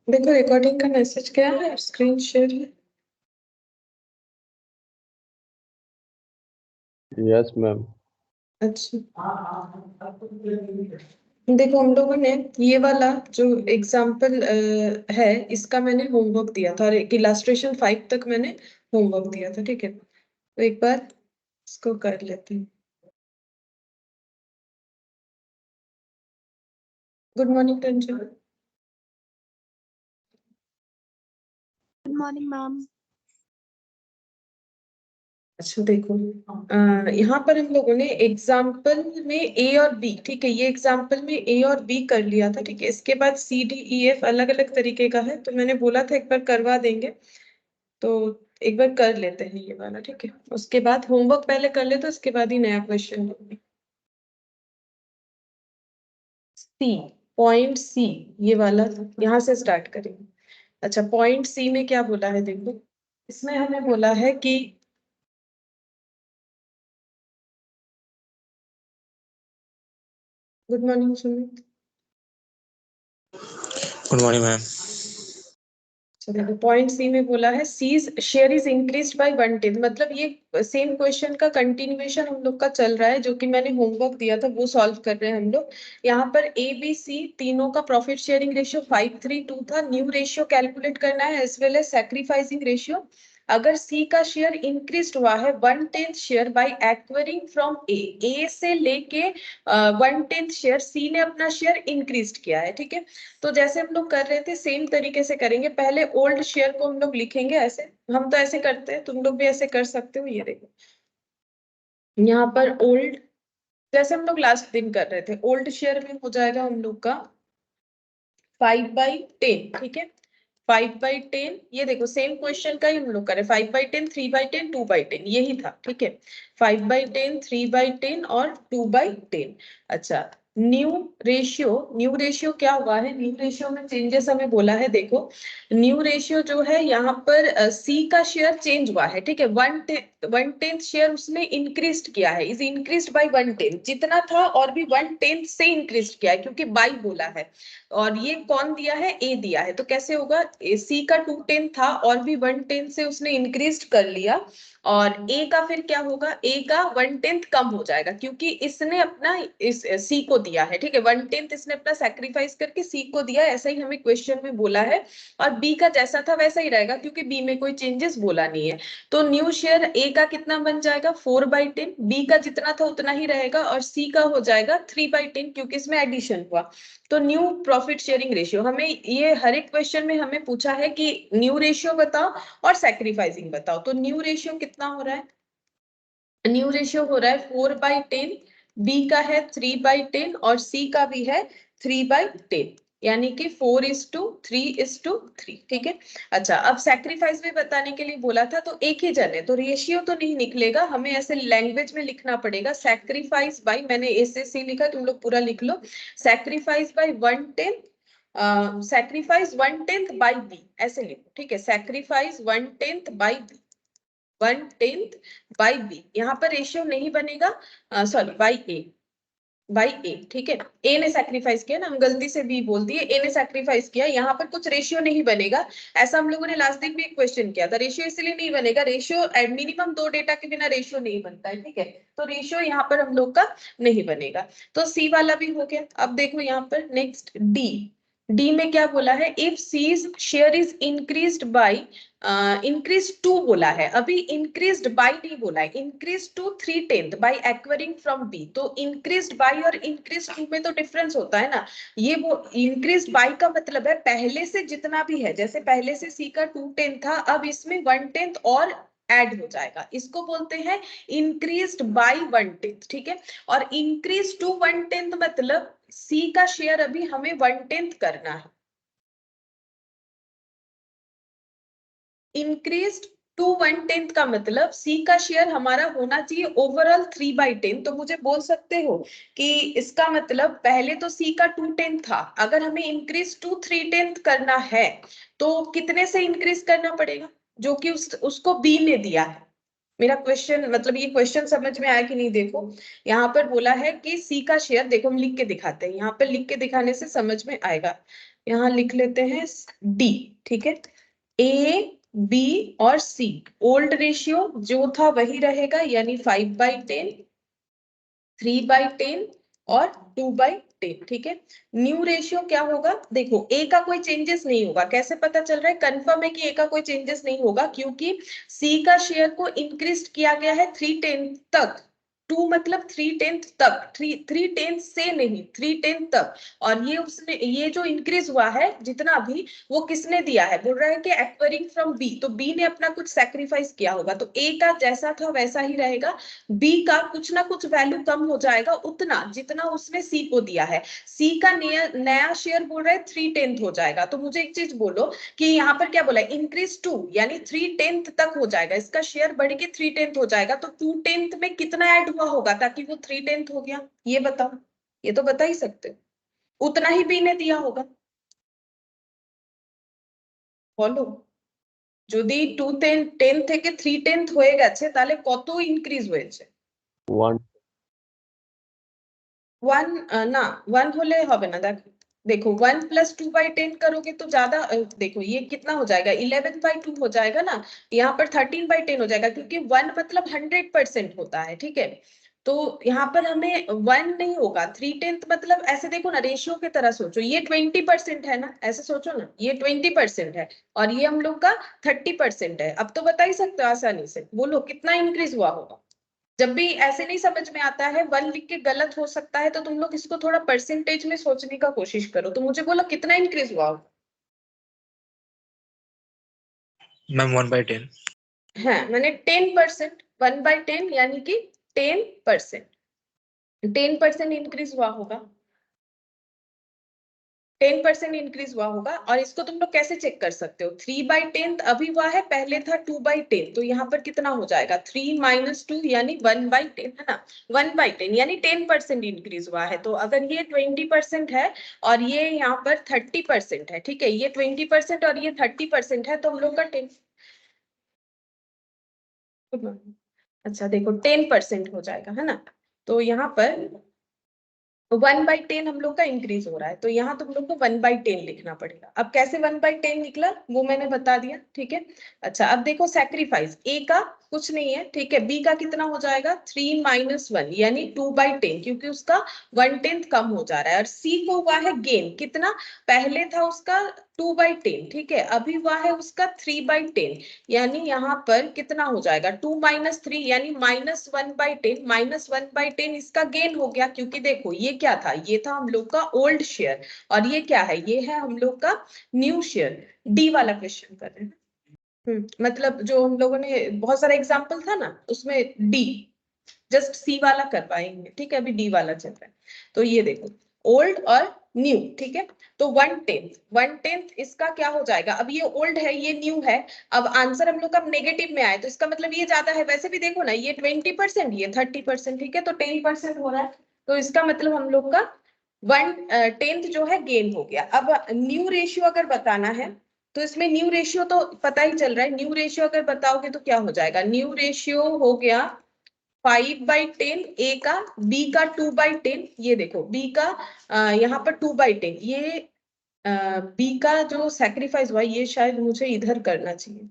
देखो रिकॉर्डिंग का मैसेज क्या है, स्क्रीन शेयर है। Yes ma'am. अच्छा देखो, हम लोगों ने ये वाला जो एग्जाम्पल है, इसका मैंने होमवर्क दिया था और इलास्ट्रेशन 5 तक मैंने होमवर्क दिया था। ठीक है, तो एक बार इसको कर लेते हैं। Good morning Tanjan. Good morning ma'am. अच्छा देखो, यहाँ पर हम लोगों ने एग्जाम्पल में ए और बी, ठीक है, ये एग्जाम्पल में ए और बी कर लिया था। ठीक है, इसके बाद सी डी ई एफ अलग अलग तरीके का है, तो मैंने बोला था एक बार करवा देंगे, तो एक बार कर लेते हैं ये वाला। ठीक है, उसके बाद होमवर्क पहले कर ले, तो उसके बाद ही नया क्वेश्चन। सी, पॉइंट सी, ये वाला यहाँ से स्टार्ट करेंगे। अच्छा, पॉइंट सी में क्या बोला है देखो, इसमें हमें बोला है कि good morning Sumit. Good morning ma'am. देखो, पॉइंट सी में बोला है C's share is increased by 1/10, मतलब ये सेम क्वेश्चन का कंटिन्यूएशन हम लोग का चल रहा है, जो कि मैंने होमवर्क दिया था वो सॉल्व कर रहे हैं हम लोग। यहाँ पर ए बी सी तीनों का प्रॉफिट शेयरिंग रेशियो 5:3:2 था। न्यू रेशियो कैलकुलेट करना है as well as sacrificing ratio. अगर सी का शेयर इंक्रीज हुआ है 1/10 share by acquiring from A से लेके 1/10 शेयर सी ने अपना शेयर इंक्रीज किया है। ठीक है, तो जैसे हम लोग कर रहे थे सेम तरीके से करेंगे। पहले ओल्ड शेयर को हम लोग लिखेंगे ऐसे, हम तो ऐसे करते हैं, तुम लोग भी ऐसे कर सकते हो। ये देखो, यहाँ पर ओल्ड, जैसे हम लोग लास्ट दिन कर रहे थे, ओल्ड शेयर में हो जाएगा हम लोग का 5/10। ठीक है, 5/10, ये देखो सेम क्वेश्चन का ही हम लोग करें, 5/10, 3/10, 2/10, यही था। ठीक है, 5/10, 3/10 और 2/10। अच्छा, न्यू रेशियो क्या हुआ है, न्यू रेशियो में चेंजेस हमें बोला है। देखो, न्यू रेशियो जो है यहाँ पर सी का शेयर चेंज हुआ है। ठीक है, 1/10 शेयर उसने इंक्रीज किया है, इज इंक्रीज बाय 1/10, जितना था और भी 1/10 से इंक्रीज किया है, क्योंकि बाई बोला है। और ये कौन दिया है, ए दिया है, तो कैसे होगा, सी का 2/10 था और भी 1/10 से उसने इंक्रीज कर लिया, और ए का फिर क्या होगा, ए का 1/10 कम हो जाएगा, क्योंकि इसने अपना इस सी को दिया है। ठीक है, 1/10 इसने अपना सैक्रिफाइस करके सी को दिया, ऐसा ही हमें क्वेश्चन में बोला है। और बी का जैसा था वैसा ही रहेगा, क्योंकि बी में कोई चेंजेस बोला नहीं है। तो न्यू शेयर ए का कितना बन जाएगा, 4/10, बी का जितना था उतना ही रहेगा, और सी का हो जाएगा 3/10, क्योंकि इसमें एडिशन हुआ। तो न्यू प्रॉफिट शेयरिंग रेशियो, हमें ये हर एक क्वेश्चन में हमें पूछा है कि न्यू रेशियो बताओ और सैक्रिफाइसिंग बताओ। तो न्यू रेशियो कितना हो रहा है, न्यू रेशियो हो रहा है 4/10, बी का है 3/10 और सी का भी है 3/10, यानी कि 4:3:3। ठीक है, अच्छा, अब सैक्रिफाइस भी बताने के लिए बोला था, तो एक ही जन है तो रेशियो तो नहीं निकलेगा, हमें ऐसे लैंग्वेज में लिखना पड़ेगा। सैक्रिफाइस बाय, मैंने ए से सी लिखा, तुम लोग पूरा लिख लो। Sacrifice by 1/10, sacrifice 1/10 by B, ऐसे लिखो। ठीक है, sacrifice 1/10 by B, 1/10 by B, यहाँ पर रेशियो नहीं बनेगा, सॉरी बाई ए। ठीक है, ए ने सैक्रिफाइस किया ना, हम गलती से बी बोल दिए, ए ने सैक्रिफाइस किया, यहाँ पर कुछ रेशियो नहीं बनेगा। ऐसा हम लोगों ने लास्ट दिन भी एक क्वेश्चन किया था, रेशियो इसलिए नहीं बनेगा, रेशियो मिनिमम 2 डेटा के बिना रेशियो नहीं बनता है। ठीक है, तो रेशियो यहाँ पर हम लोग का नहीं बनेगा। तो सी वाला भी हो गया। अब देखो यहाँ पर नेक्स्ट डी में क्या बोला है, if C's share is increased by, increase to बोला है, अभी इंक्रीज्ड बाय नहीं बोला है, increase to 3/10 by acquiring from B. तो इंक्रीज्ड बाय और इंक्रीज टू में तो डिफरेंस होता है ना, ये वो इंक्रीज्ड बाय का मतलब है पहले से जितना भी है, जैसे पहले से सी का 2/10 था, अब इसमें 1/10 और ऐड हो जाएगा, इसको बोलते हैं इंक्रीज्ड बाय 1/10। ठीक है, और इंक्रीज टू 1/10 मतलब सी का शेयर अभी हमें 1/10 करना है, इंक्रीज टू 1/10 का मतलब सी का शेयर हमारा होना चाहिए ओवरऑल 3/10। तो मुझे बोल सकते हो कि इसका मतलब पहले तो सी का 2/10 था, अगर हमें इंक्रीज टू 3/10 करना है तो कितने से इंक्रीज करना पड़ेगा, जो कि उसको बी ने दिया है। मेरा क्वेश्चन मतलब ये क्वेश्चन समझ में आया कि नहीं? देखो यहाँ पर बोला है कि सी का शेयर, देखो हम लिख के दिखाते हैं, यहाँ पर लिख के दिखाने से समझ में आएगा। यहाँ लिख लेते हैं डी, ठीक है। ए बी और सी, ओल्ड रेशियो जो था वही रहेगा, यानी 5/10, 3/10 और 2/10, ठीक है। न्यू रेशियो क्या होगा? देखो ए का कोई चेंजेस नहीं होगा। कैसे पता चल रहा है? कंफर्म है कि ए का कोई चेंजेस नहीं होगा, क्योंकि सी का शेयर को इंक्रीज किया गया है 3/10 तक। 2 मतलब 3/10 तक, 3/10 से नहीं, 3/10 तक। और ये उसने, ये जो इंक्रीज हुआ है जितना भी, वो किसने दिया है? बोल रहा है कि एक्वायरिंग फ्रॉम बी, तो बी ने अपना कुछ सैक्रिफाइस किया होगा, तो ए का जैसा था वैसा ही रहेगा। बी का कुछ ना कुछ वैल्यू कम हो जाएगा, उतना जितना उसने सी को दिया है। सी का नया शेयर बोल रहा है 3/10 हो जाएगा। तो मुझे एक चीज बोलो कि यहाँ पर क्या बोला? इंक्रीज 2, यानी 3/10 तक हो जाएगा, इसका शेयर बढ़ के 3/10 हो जाएगा। तो 2/10 में कितना ऐड हुआ होगा ताकि वो 3/10 हो गया? ये बताओ, ये तो बता ही सकते हो। उतना ही बी ने दिया होगा। বলো, যদি 2/10 থেকে 3/10 হয়ে গেছে তাহলে কত ইনক্রিজ হয়েছে? 1 वन ना, 1 होले হবে না। देखो 1 + 2/10 करोगे तो ज्यादा, देखो ये कितना हो जाएगा? 11/2 हो जाएगा ना। यहाँ पर 13/10 हो जाएगा, क्योंकि 1 मतलब 100% होता है, ठीक है। तो यहाँ पर हमें 1 नहीं होगा, 3/10 मतलब ऐसे देखो ना, रेशियो की तरह सोचो, ये 20% है ना, ऐसे सोचो ना, ये 20% है और ये हम लोग का 30% है। अब तो बता ही सकते हो आसानी से, बोलो कितना इंक्रीज हुआ होगा। जब भी ऐसे नहीं समझ में आता है, 1 लिख के गलत हो सकता है, तो तुम लोग इसको थोड़ा परसेंटेज में सोचने का कोशिश करो। तो मुझे बोलो कितना इंक्रीज हुआ होगा? मैम 1/10। है मैंने 10%, 1/10 यानी कि 10%, 10% इंक्रीज हुआ होगा, 10% इंक्रीज हुआ होगा। और इसको तुम लोग कैसे चेक कर सकते हो? 3/10 अभी हुआ है, पहले था 2/10, तो यहाँ पर कितना हो जाएगा? 3 - 2 यानी 1/10 है ना। 1/10 यानी 10% इंक्रीज हुआ है। तो अगर ये 20% है और ये यहाँ पर 30% है, ठीक है, ये 20% और ये 30% है, तो हम लोग का 10, अच्छा देखो 10% हो जाएगा, है ना। तो यहाँ पर 1/10 हम लोग का इंक्रीज हो रहा है, तो यहाँ तुम लोग को 1/10 लिखना पड़ेगा। अब कैसे 1/10 निकला वो मैंने बता दिया, ठीक है। अच्छा अब देखो सैक्रिफाइस, ए का कुछ नहीं है, ठीक है। बी का कितना हो जाएगा? 3 - 1 यानी 2/10, क्योंकि उसका 1/10 कम हो जा रहा है। और सी को हुआ है गेन, कितना? पहले था उसका 2/10, ठीक है, अभी हुआ है उसका 3/10, यानी यहाँ पर कितना हो जाएगा? 2 - 3 यानी -1/10, -1/10 इसका गेन हो गया, क्योंकि देखो ये क्या था? ये था हम लोग का ओल्ड शेयर, और ये क्या है? ये है हम लोग का न्यू शेयर। डी वाला क्वेश्चन कर रहे हैं। मतलब जो हम लोगों ने बहुत सारा एग्जाम्पल था ना, उसमें डी, जस्ट सी वाला कर पाएंगे, ठीक है। अभी डी वाला चल रहा है। तो ये देखो ओल्ड और न्यू, ठीक है। तो 1/10 इसका क्या हो जाएगा? अब ये ओल्ड है, ये न्यू है। अब आंसर हम लोग का नेगेटिव में आए, तो इसका मतलब ये ज्यादा है। वैसे भी देखो ना, ये 20%, ये 30%, ठीक है, तो 10% हो रहा है। तो इसका मतलब हम लोग का 1/10 जो है गेन हो गया। अब न्यू रेशियो अगर बताना है, तो इसमें न्यू रेशियो तो पता ही चल रहा है। न्यू रेशियो अगर बताओगे तो क्या हो जाएगा? न्यू रेशियो हो गया 5/10 ए का, बी का 2/10। ये देखो बी का यहाँ पर 2/10, ये बी का जो सैक्रिफाइस हुआ, ये शायद मुझे इधर करना चाहिए।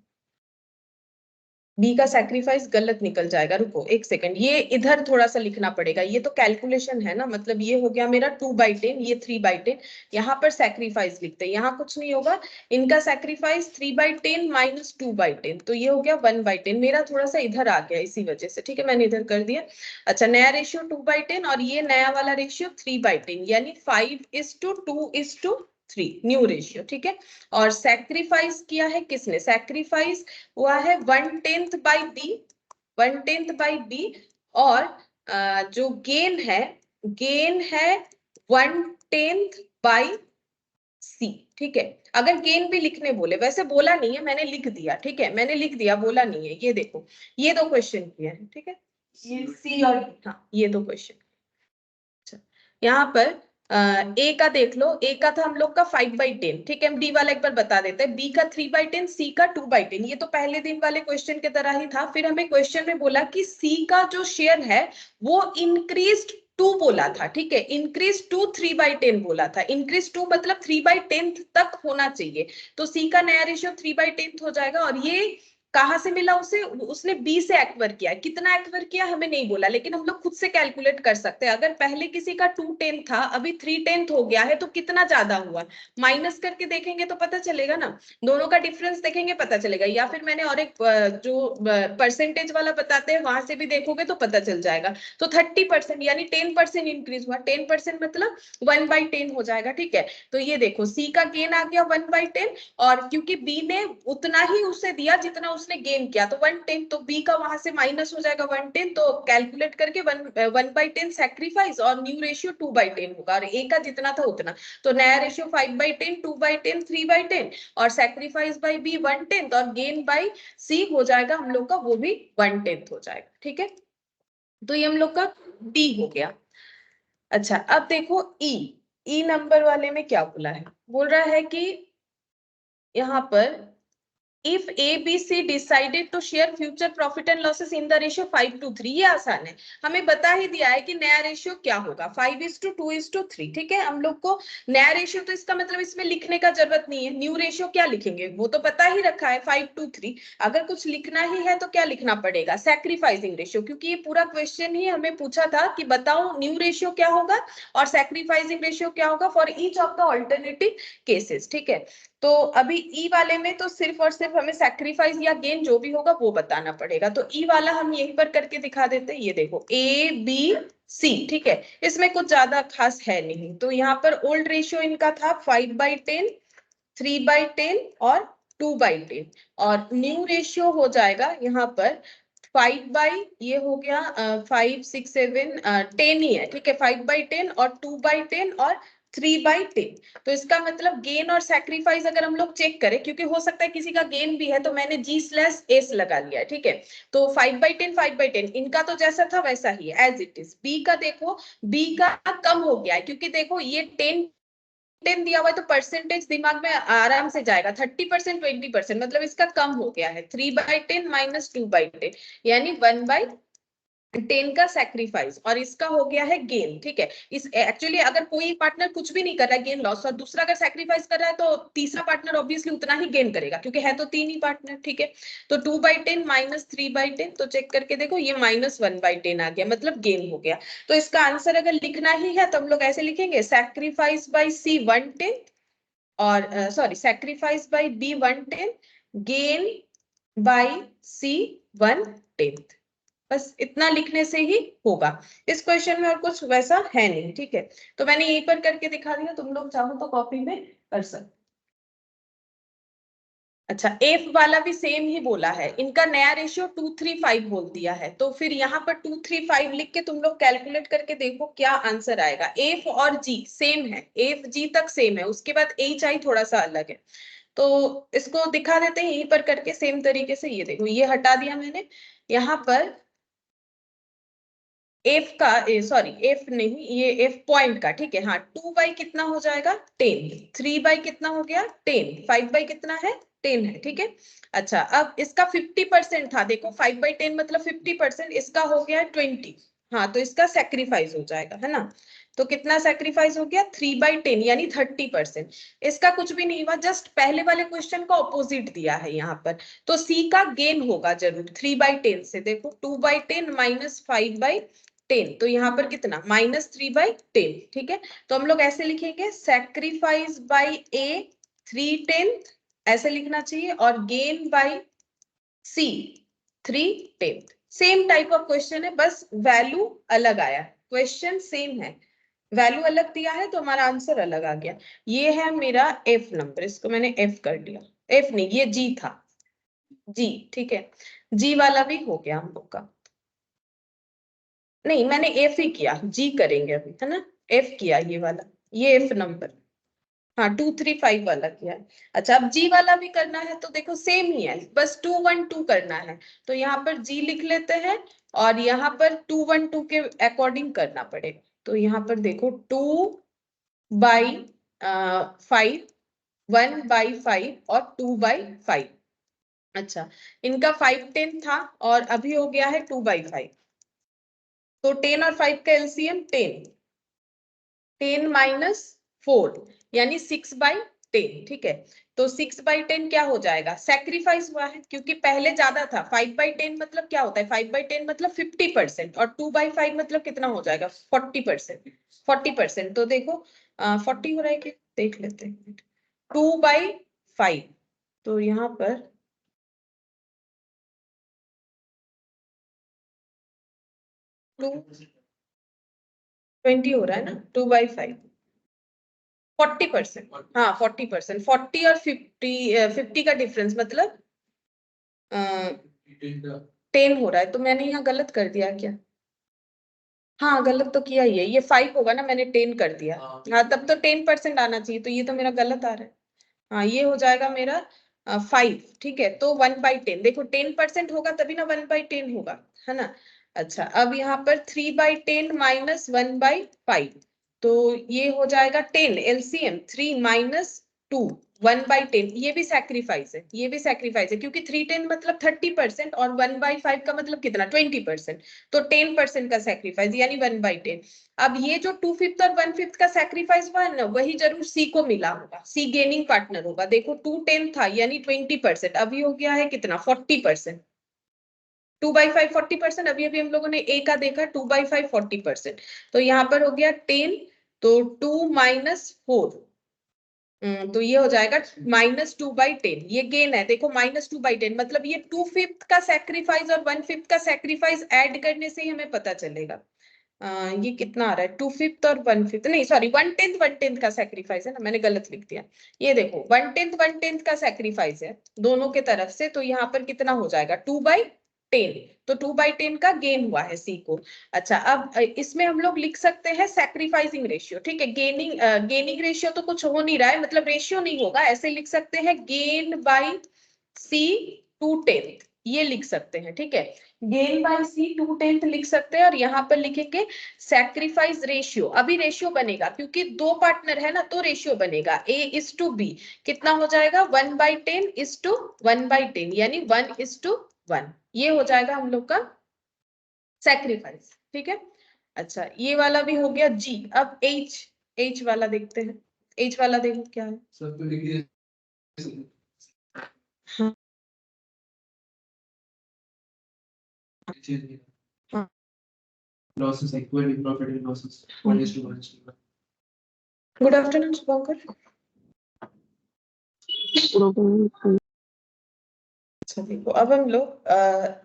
बी का सैक्रिफाइस गलत निकल जाएगा, रुको एक सेकंड, ये इधर थोड़ा सा लिखना पड़ेगा। ये तो कैलकुलेशन है ना, मतलब ये हो गया मेरा 2/10, ये 3/10। यहाँ पर सैक्रिफाइस लिखते हैं, यहाँ कुछ नहीं होगा। इनका सैक्रिफाइस 3/10 - 2/10, तो ये हो गया 1/10। मेरा थोड़ा सा इधर आ गया इसी वजह से, ठीक है, मैंने इधर कर दिया। अच्छा नया रेशियो 2/10 और ये नया वाला रेशियो 3/10, यानी 5:2:3 न्यू रेशियो, ठीक है। और सैक्रिफाइस किया है किसने? सैक्रिफाइस हुआ है 1/10 by b और जो गेन है 1/10 by c, ठीक है। अगर गेन भी लिखने बोले, वैसे बोला नहीं है, मैंने लिख दिया, ठीक है, मैंने लिख दिया, बोला नहीं है। ये देखो ये दो क्वेश्चन किए हैं, ठीक है, ये सी और हाँ, ये दो क्वेश्चन। अच्छा यहाँ पर ए का देख लो, ए का था हम लोग का 5/10, ठीक है। हम डी वाला एक बार बता देते हैं, बी का 3/10, सी का 2/10। ये तो पहले दिन वाले क्वेश्चन के तरह ही था। फिर हमें क्वेश्चन में बोला कि सी का जो शेयर है वो इंक्रीज्ड 2 बोला था, ठीक है। इंक्रीज टू 3/10 बोला था। इंक्रीज 2 मतलब 3/10 तक होना चाहिए, तो सी का नया रेशियो 3/10 हो जाएगा। और ये कहाँ से मिला उसे, उसने बी से एक्वायर किया। कितना एक्वायर किया हमें नहीं बोला, लेकिन हम लोग खुद से कैलकुलेट कर सकते हैं। अगर पहले किसी का 2/10 था, अभी 3/10 हो गया है, तो कितना ज्यादा हुआ, माइनस करके देखेंगे तो पता चलेगा ना। दोनों का डिफरेंस देखेंगे पता चलेगा, या फिर मैंने और एक जो परसेंटेज वाला बताते हैं वहां से भी देखोगे तो पता चल जाएगा। तो 30% यानी 10% इंक्रीज हुआ। 10% मतलब 1/10 हो जाएगा, ठीक है। तो ये देखो सी का गेन आ गया 1/10, और क्योंकि बी ने उतना ही उसे दिया जितना उसने गेन किया, तो 1/10, तो बी का वहां से माइनस हो जाएगा 1/10। तो कैलकुलेट करके 1/10 सैक्रिफाइस और न्यू रेशियो 2/10 होगा, और ए का जितना था उतना। तो नया रेशियो 5/10, 2/10, 3/10, और सैक्रिफाइस बाय बी 1/10, और गेन बाय सी हो जाएगा हम लोग का वो भी 1/10 हो जाएगा, ठीक है। तो ये हम लोग का डी हो गया। अच्छा अब देखो ई नंबर वाले में क्या बोला है, बोल रहा है कि यहाँ पर if A, B, C decided to share future profit and losses in the ratio 5:3, ये आसान है। हमें बता ही दिया है कि नया रेशियो क्या होगा, 5:2:3, ठीक है। हम लोग को नया रेशियो, तो इसका मतलब इसमें लिखने का जरूरत नहीं है। न्यू रेशियो क्या लिखेंगे, वो तो पता ही रखा है 5:3। अगर कुछ लिखना ही है तो क्या लिखना पड़ेगा, सैक्रिफाइसिंग रेशियो, क्योंकि ये पूरा क्वेश्चन ही हमें पूछा था कि बताओ न्यू रेशियो क्या होगा और सैक्रिफाइसिंग रेशियो क्या होगा for each of the alternative cases, ठीक है। तो अभी ई वाले में तो सिर्फ और सिर्फ हमें सैक्रिफाइस या गेन जो भी होगा वो बताना पड़ेगा। तो ई वाला हम यहीं पर करके दिखा देते हैं। ये देखो ए बी सी, ठीक है। इसमें कुछ ज्यादा खास है नहीं। तो यहाँ पर ओल्ड रेशियो इनका था 5/10, 3/10 और 2/10, और न्यू रेशियो हो जाएगा यहाँ पर 5 ये हो गया 5 6 7 10 ही है, ठीक है। 5/10 और 2/10 और 3/10। तो इसका मतलब गेन और सैक्रिफाइस अगर हम लोग चेक करें, क्योंकि हो सकता है किसी का गेन भी है, तो मैंने G/S लगा लिया है, ठीक है। तो 5/10 5/10 इनका तो जैसा था वैसा ही है एज इट इज। बी का देखो, बी का कम हो गया है, क्योंकि देखो ये 10 दिया हुआ है, तो परसेंटेज दिमाग में आराम से जाएगा। 30% 20% मतलब इसका कम हो गया है। 3/10 माइनस 2/10 यानी 1/10 का सैक्रिफाइस, और इसका हो गया है गेन, ठीक है। इस एक्चुअली अगर कोई पार्टनर कुछ भी नहीं कर रहा है, गेन लॉस, और दूसरा अगर सैक्रिफाइस कर रहा है, तो तीसरा पार्टनर ऑब्वियसली उतना ही गेन करेगा, क्योंकि है तो 3 ही पार्टनर, ठीक है। तो 2/10 माइनस 3/10, तो चेक करके देखो ये -1/10 आ गया, मतलब गेन हो गया। तो इसका आंसर अगर लिखना ही है तो हम लोग ऐसे लिखेंगे, सैक्रिफाइस बाय सी 1/10, और sorry sacrifice by B 1/10, gain by C 1/10। बस इतना लिखने से ही होगा। इस क्वेश्चन में और कुछ वैसा है नहीं, ठीक है। तो मैंने यहीं पर करके दिखा दिया, तुम लोग चाहो तो कॉपी में कर सकते। अच्छा एफ वाला भी सेम ही बोला है। इनका नया रेशियो 2:3:5 बोल दिया है, तो फिर यहाँ पर 2:3:5 लिख के तुम लोग कैलकुलेट करके देखो क्या आंसर आएगा। एफ और जी सेम है, एफ जी तक सेम है, उसके बाद एच आई थोड़ा सा अलग है। तो इसको दिखा देते हैं यहीं पर करके सेम तरीके से। ये देखो ये हटा दिया मैंने, यहाँ पर एफ का, सॉरी एफ नहीं, ये एफ पॉइंट का, ठीक है। हाँ 2/, कितना हो जाएगा 10, 3/, कितना हो गया 10, 5/, कितना है 10 है, ठीक है। अच्छा अब इसका 50% था, देखो 5/10 मतलब 50%, इसका हो गया 20। हाँ तो इसका सेक्रीफाइस हो जाएगा, है ना। तो कितना सेक्रीफाइस हो गया 3/10 यानी 30%। इसका कुछ भी नहीं हुआ, जस्ट पहले वाले क्वेश्चन का ऑपोजिट दिया है यहाँ पर। तो सी का गेन होगा जरूर 3/10 से। देखो 2/10 माइनस 5/10, तो यहाँ पर कितना -3/10, ठीक है। तो हम लोग ऐसे लिखेंगे, सैक्रिफाइस बाय ए 3/10 ऐसे लिखना चाहिए, और gain by C 3/10। Same type of question है, बस वैल्यू अलग आया, क्वेश्चन सेम है, वैल्यू अलग दिया है तो हमारा आंसर अलग आ गया। ये है मेरा एफ नंबर, इसको मैंने एफ कर दिया। एफ नहीं, ये जी था, जी, ठीक है। जी वाला भी हो गया हम लोग का। नहीं मैंने एफ ही किया, जी करेंगे अभी, है ना। एफ किया ये वाला, ये एफ नंबर, हाँ 2:3:5 वाला किया है। अच्छा अब जी वाला भी करना है, तो देखो सेम ही है, बस 2:1:2 करना है। तो यहाँ पर जी लिख लेते हैं, और यहाँ पर 2:1:2 के अकॉर्डिंग करना पड़ेगा। तो यहाँ पर देखो 2 बाई 5, 1/5 और 2/5। अच्छा, इनका 5/10 था और अभी हो गया है 2/5। तो 10 और 5 का एलसीएम 10, 10 माइनस 4 यानी 6/10। ठीक है, तो 6/10 क्या हो जाएगा, सैक्रिफाइस हुआ है क्योंकि पहले ज्यादा था। 5/10 मतलब क्या होता है, 5/10 मतलब 50% और 2/5 मतलब कितना हो जाएगा, 40%। 40%, तो देखो 40 हो रहा है कि देख लेते हैं। 2/5, तो यहाँ पर 20 हो रहा है ना, 2/5 40%। हाँ 40%, 40 और 50 का डिफरेंस मतलब 10 हो रहा है। तो मैंने यहाँ गलत कर दिया क्या, हाँ गलत तो किया ही है, ये 5 होगा ना, मैंने 10 कर दिया। हाँ तब तो 10% आना चाहिए, तो ये तो मेरा गलत आ रहा है। हाँ ये हो जाएगा मेरा 5। ठीक है, तो 1/10, देखो 10% होगा तभी ना 1/10 होगा, है ना। अच्छा, अब यहाँ पर 3/10 माइनस 1/5, तो ये हो जाएगा 10 एलसीएम 3 माइनस 2, 1/10। ये भी सैक्रिफाइस है, ये भी सैक्रिफाइस है क्योंकि 3/10 मतलब 30% और 1/5 का मतलब कितना, 20%। तो 10% का सैक्रिफाइस यानी 1/10। अब ये जो 2/5 और 1/5 का सैक्रिफाइस हुआ है ना, वही जरूर सी को मिला होगा, सी गेनिंग पार्टनर होगा। देखो 2/10 था यानी 20%, अभी हो गया है कितना, 40%। 2/5 40%, अभी अभी हम लोगों ने ए का देखा, 2/5 40%। तो यहाँ पर हो गया 10, तो 2 माइनस 4, तो ये हो जाएगा -2/10। ये गेन है, देखो -2/10 मतलब ये 2/5 का सैक्रिफाइस और 1/5 का सैक्रिफाइस ऐड करने से ही हमें पता चलेगा। ये कितना आ रहा है, 2/5 और 1/5, नहीं सॉरी 1/10 का सैक्रिफाइस है ना, मैंने गलत लिख दिया। ये देखो 1/10 का सैक्रिफाइस है दोनों के तरफ से, तो यहाँ पर कितना हो जाएगा 2/10, तो 2/10 का गेन हुआ है सी को। अच्छा, अब इसमें हम लोग लिख सकते हैं सैक्रिफाइसिंग रेशियो। ठीक है, गेनिंग रेशियो तो कुछ हो नहीं रहा है, मतलब रेशियो नहीं होगा, ऐसे लिख सकते हैं गेन बाई सी 2/10, ये लिख सकते हैं। ठीक है, गेन बाय सी 2/10 लिख सकते हैं, और यहाँ पर लिखेंगे सैक्रिफाइस रेशियो। अभी रेशियो बनेगा क्योंकि दो पार्टनर है ना, तो रेशियो बनेगा A:B, कितना हो जाएगा 1/10:1/10 यानी 1:1, ये हो जाएगा हम लोग का सैक्रिफाइस। ठीक है, अच्छा ये वाला भी हो गया जी। अब एच वाला देखते हैं, एच वाला देखो क्या है। हाँ हाँ losses equally profit and losses 1:1. Good afternoon Shubhankar. अच्छा देखो, अब हम लोग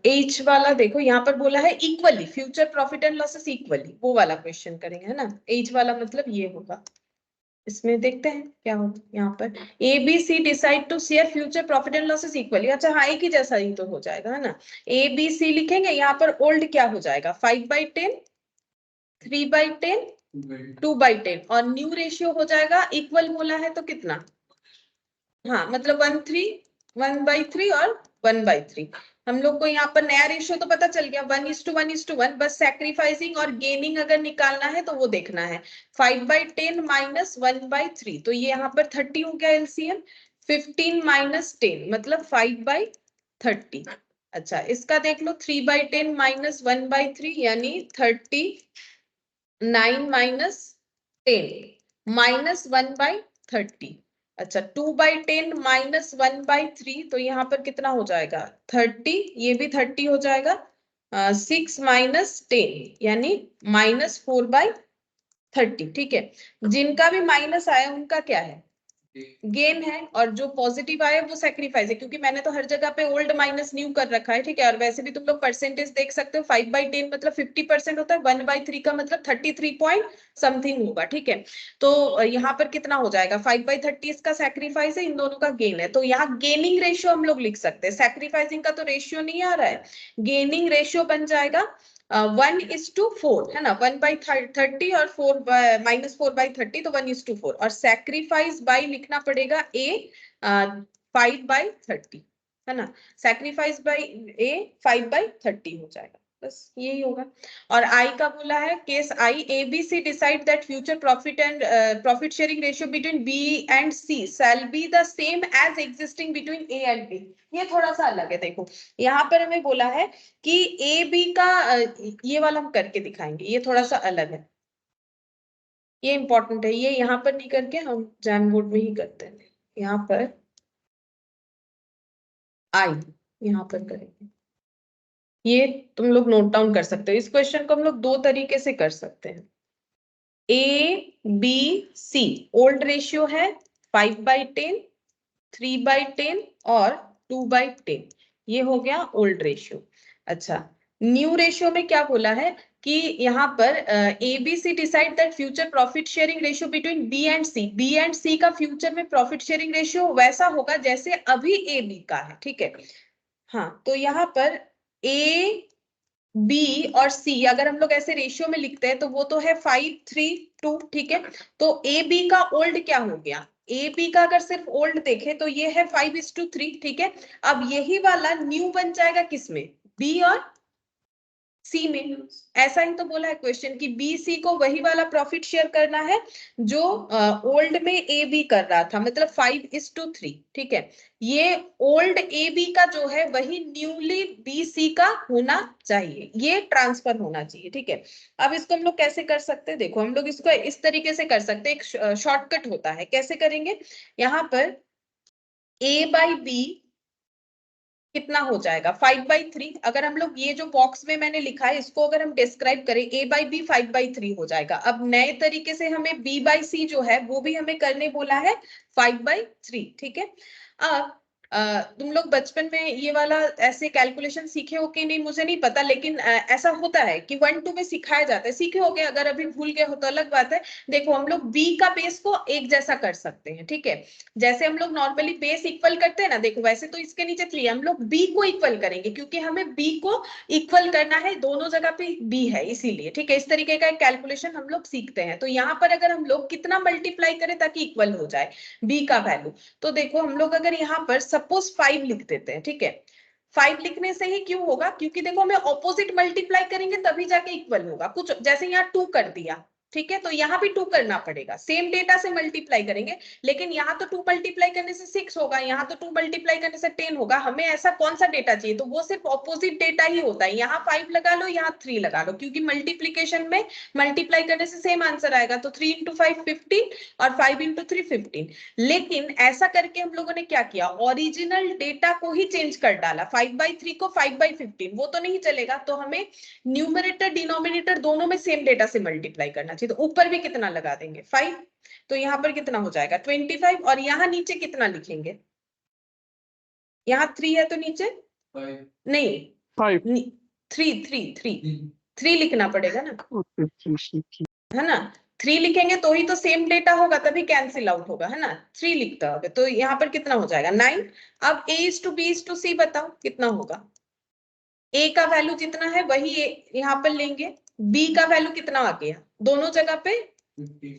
एच वाला देखो, यहाँ पर बोला है equally future profit and losses equally, वो वाला क्वेश्चन करेंगे, है ना। एच वाला मतलब ये होगा, इसमें देखते हैं क्या होगा। यहाँ पर A B C decide to share future profit and losses equally. अच्छा हाँ, एक ही जैसा ही तो हो जाएगा, है ना। A B C लिखेंगे, यहाँ पर ओल्ड क्या हो जाएगा 5/10, 3/10, 2/10, और न्यू रेशियो हो जाएगा इक्वल बोला है तो कितना, हाँ मतलब 1/3 और 1/3। हम लोग को यहाँ पर नया रेशियो तो पता चल गया 1:1:1, बस सैक्रिफाइसिंग और गेनिंग अगर निकालना है तो वो देखना है। 5/10 माइनस 1/3, तो ये यहाँ पर 30 हो गया एलसीएम। 15 माइनस 10 मतलब 5/30। अच्छा, इसका देख लो 3/10 माइनस 1/3 यानी 39 माइनस 10 माइनस 1/30। अच्छा, 2/10 माइनस 1/3, तो यहाँ पर कितना हो जाएगा 30, ये भी 30 हो जाएगा। 6 माइनस 10 यानी -4/30। ठीक है, जिनका भी माइनस आया उनका क्या है, गेन है, और जो पॉजिटिव आया वो सैक्रिफाइस है, क्योंकि मैंने तो हर जगह पे ओल्ड माइनस न्यू कर रखा है। ठीक है, और वैसे भी तुम लोग परसेंटेज देख सकते हो, 5/10 मतलब 50% होता है, 1/3 का मतलब 33 पॉइंट समथिंग होगा। ठीक है, तो यहाँ पर कितना हो जाएगा 5/30 इसका सैक्रिफाइस है, इन दोनों का गेन है, तो यहाँ गेनिंग रेशियो हम लोग लिख सकते हैं। सैक्रिफाइसिंग का तो रेशियो नहीं आ रहा है, गेनिंग रेशियो बन जाएगा 1:4, है ना। 1/30 और -4/30, तो 1:4, और सैक्रिफाइस बाई लिखना पड़ेगा A 5/30, है ना। सैक्रिफाइस बाई A 5/30 हो जाएगा। बस यही होगा। और आई का बोला है case I, ABC decide that future profit and profit sharing ratio between B and C shall be the same as existing between A and B। ये थोड़ा सा अलग है, देखो यहाँ पर हमें बोला है कि AB का ये वाला हम करके दिखाएंगे, ये थोड़ा सा अलग है, ये इंपॉर्टेंट है, ये यहाँ पर नहीं करके हम जैम बोर्ड में ही करते हैं। यहाँ पर आई यहाँ पर करेंगे, ये तुम लोग नोट डाउन कर सकते हो। इस क्वेश्चन को हम लोग दो तरीके से कर सकते हैं। ABC ओल्ड रेशियो है 5/10, 3/10 और 2/10, ये हो गया ओल्ड रेशियो। अच्छा, न्यू रेशियो में क्या बोला है कि यहाँ पर ABC decide that future profit sharing ratio between B and C का फ्यूचर में प्रॉफिट शेयरिंग रेशियो वैसा होगा जैसे अभी AB का है, ठीक है। हाँ, तो यहाँ पर A, B और C अगर हम लोग ऐसे रेशियो में लिखते हैं तो वो तो है 5:3:2, ठीक है। तो AB का ओल्ड क्या हो गया, AB का अगर सिर्फ ओल्ड देखे तो ये है 5:3, ठीक है। अब यही वाला न्यू बन जाएगा किसमें, B और C में। ऐसा ही तो बोला है क्वेश्चन कि BC को वही वाला प्रॉफिट शेयर करना है जो ओल्ड में AB कर रहा था, मतलब 5:3, ठीक है। ये ओल्ड AB का जो है वही न्यूली BC का होना चाहिए, ये ट्रांसफर होना चाहिए, ठीक है। अब इसको हम लोग कैसे कर सकते हैं, देखो हम लोग इसको इस तरीके से कर सकते हैं, एक शॉर्टकट होता है। कैसे करेंगे, यहाँ पर A/B कितना हो जाएगा 5/3। अगर हम लोग ये जो बॉक्स में मैंने लिखा है इसको अगर हम डिस्क्राइब करें, A/B 5/3 हो जाएगा। अब नए तरीके से हमें B/C जो है वो भी हमें करने बोला है 5/3, ठीक है। अब तुम लोग बचपन में ये वाला ऐसे कैलकुलेशन सीखे हो कि नहीं मुझे नहीं पता, लेकिन ऐसा होता है कि 1-2 में सिखाया जाता है, सीखे होगे, अगर अभी भूल गए हो तो अलग बात है। देखो हम लोग B का बेस को एक जैसा कर सकते हैं, ठीक है। जैसे हम लोग नॉर्मली बेस इक्वल करते हैं ना, देखो वैसे तो इसके नीचे 3 हम लोग B को इक्वल करेंगे क्योंकि हमें B को इक्वल करना है, दोनों जगह पे B है इसीलिए, ठीक है। इस तरीके का एक कैलकुलेशन हम लोग सीखते हैं। तो यहाँ पर अगर हम लोग कितना मल्टीप्लाई करें ताकि इक्वल हो जाए B का वैल्यू, तो देखो हम लोग अगर यहाँ पर सपोज 5 लिख देते हैं, ठीक है। 5 लिखने से ही क्यों होगा, क्योंकि देखो हमें ऑपोजिट मल्टीप्लाई करेंगे तभी जाके इक्वल होगा। कुछ जैसे यहाँ 2 कर दिया, ठीक है, तो यहाँ भी 2 करना पड़ेगा, सेम डेटा से मल्टीप्लाई करेंगे, लेकिन यहाँ तो 2 मल्टीप्लाई करने से 6 होगा, यहाँ तो 2 मल्टीप्लाई करने से 10 होगा। हमें ऐसा कौन सा डेटा चाहिए, तो वो सिर्फ ऑपोजिट डेटा ही होता है। यहाँ 5 लगा लो, यहाँ 3 लगा लो, क्योंकि मल्टीप्लीकेशन में मल्टीप्लाई करने से सेम आंसर आएगा। तो 3 × 5 15 और 5 × 3 15। लेकिन ऐसा करके हम लोगों ने क्या किया, ओरिजिनल डेटा को ही चेंज कर डाला, 5/3 को 5/15, वो तो नहीं चलेगा। तो हमें न्यूमरेटर डिनोमिनेटर दोनों में सेम डेटा से मल्टीप्लाई करना चाहिए। तो ऊपर भी कितना लगा देंगे 5, तो यहाँ पर कितना हो जाएगा 25, और यहाँ नीचे कितना लिखेंगे, यहाँ 3 है तो नीचे 5 नहीं 3 लिखना पड़ेगा ना, है ना। 3 लिखेंगे तो ही तो सेम डेटा होगा, तभी कैंसिल आउट होगा, है ना। 3 लिखता होगा तो यहाँ पर कितना हो जाएगा 9। अब A/B/C बताओ कितना होगा। A का वैल्यू जितना है वही यहाँ पर लेंगे, B का वैल्यू कितना आ गया दोनों जगह पे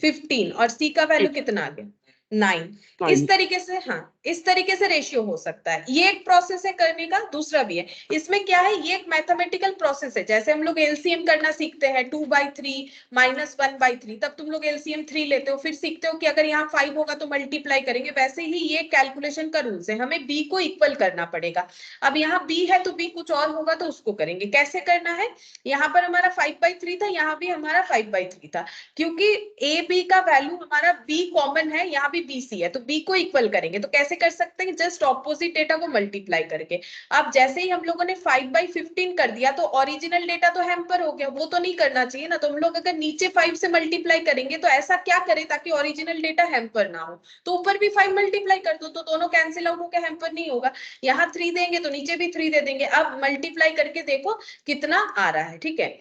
15, और C का वैल्यू कितना आ गया 9। इस तरीके से, हाँ इस तरीके से रेशियो हो सकता है। ये एक प्रोसेस है करने का, दूसरा भी है। इसमें क्या है, ये एक मैथमेटिकल प्रोसेस है। जैसे हम लोग एलसीएम करना सीखते हैं 2/3 - 1/3, तब तुम लोग एलसीएम 3 लेते हो, फिर सीखते हो कि अगर यहाँ 5 होगा तो मल्टीप्लाई करेंगे। वैसे ही ये कैलकुलेशन का रूल्स है, हमें B को इक्वल करना पड़ेगा। अब यहाँ B है तो B कुछ और होगा तो उसको करेंगे। कैसे करना है, यहाँ पर हमारा 5/3 था, यहाँ भी हमारा 5/3 था, क्योंकि AB का वैल्यू हमारा B कॉमन है, यहाँ भी BC है, तो B को इक्वल करेंगे। तो कैसे कर सकते हैं, जस्ट ऑपोजिट डेटा को मल्टीप्लाई करके। अब जैसे ही हम लोगों ने 5/15 कर दिया तो ओरिजिनल डेटा तो हैम्पर हो गया, वो तो नहीं करना चाहिए ना। तो हम लोग अगर नीचे 5 से मल्टीप्लाई करेंगे तो ऐसा क्या करें ताकि ओरिजिनल डेटा हैम्पर ना हो, तो ऊपर भी 5 मल्टीप्लाई कर दो, तो दोनों कैंसिल आउट होकर हैम्पर नहीं होगा। यहाँ 3 देंगे तो नीचे भी 3 दे देंगे। अब मल्टीप्लाई करके देखो कितना आ रहा है, ठीक है।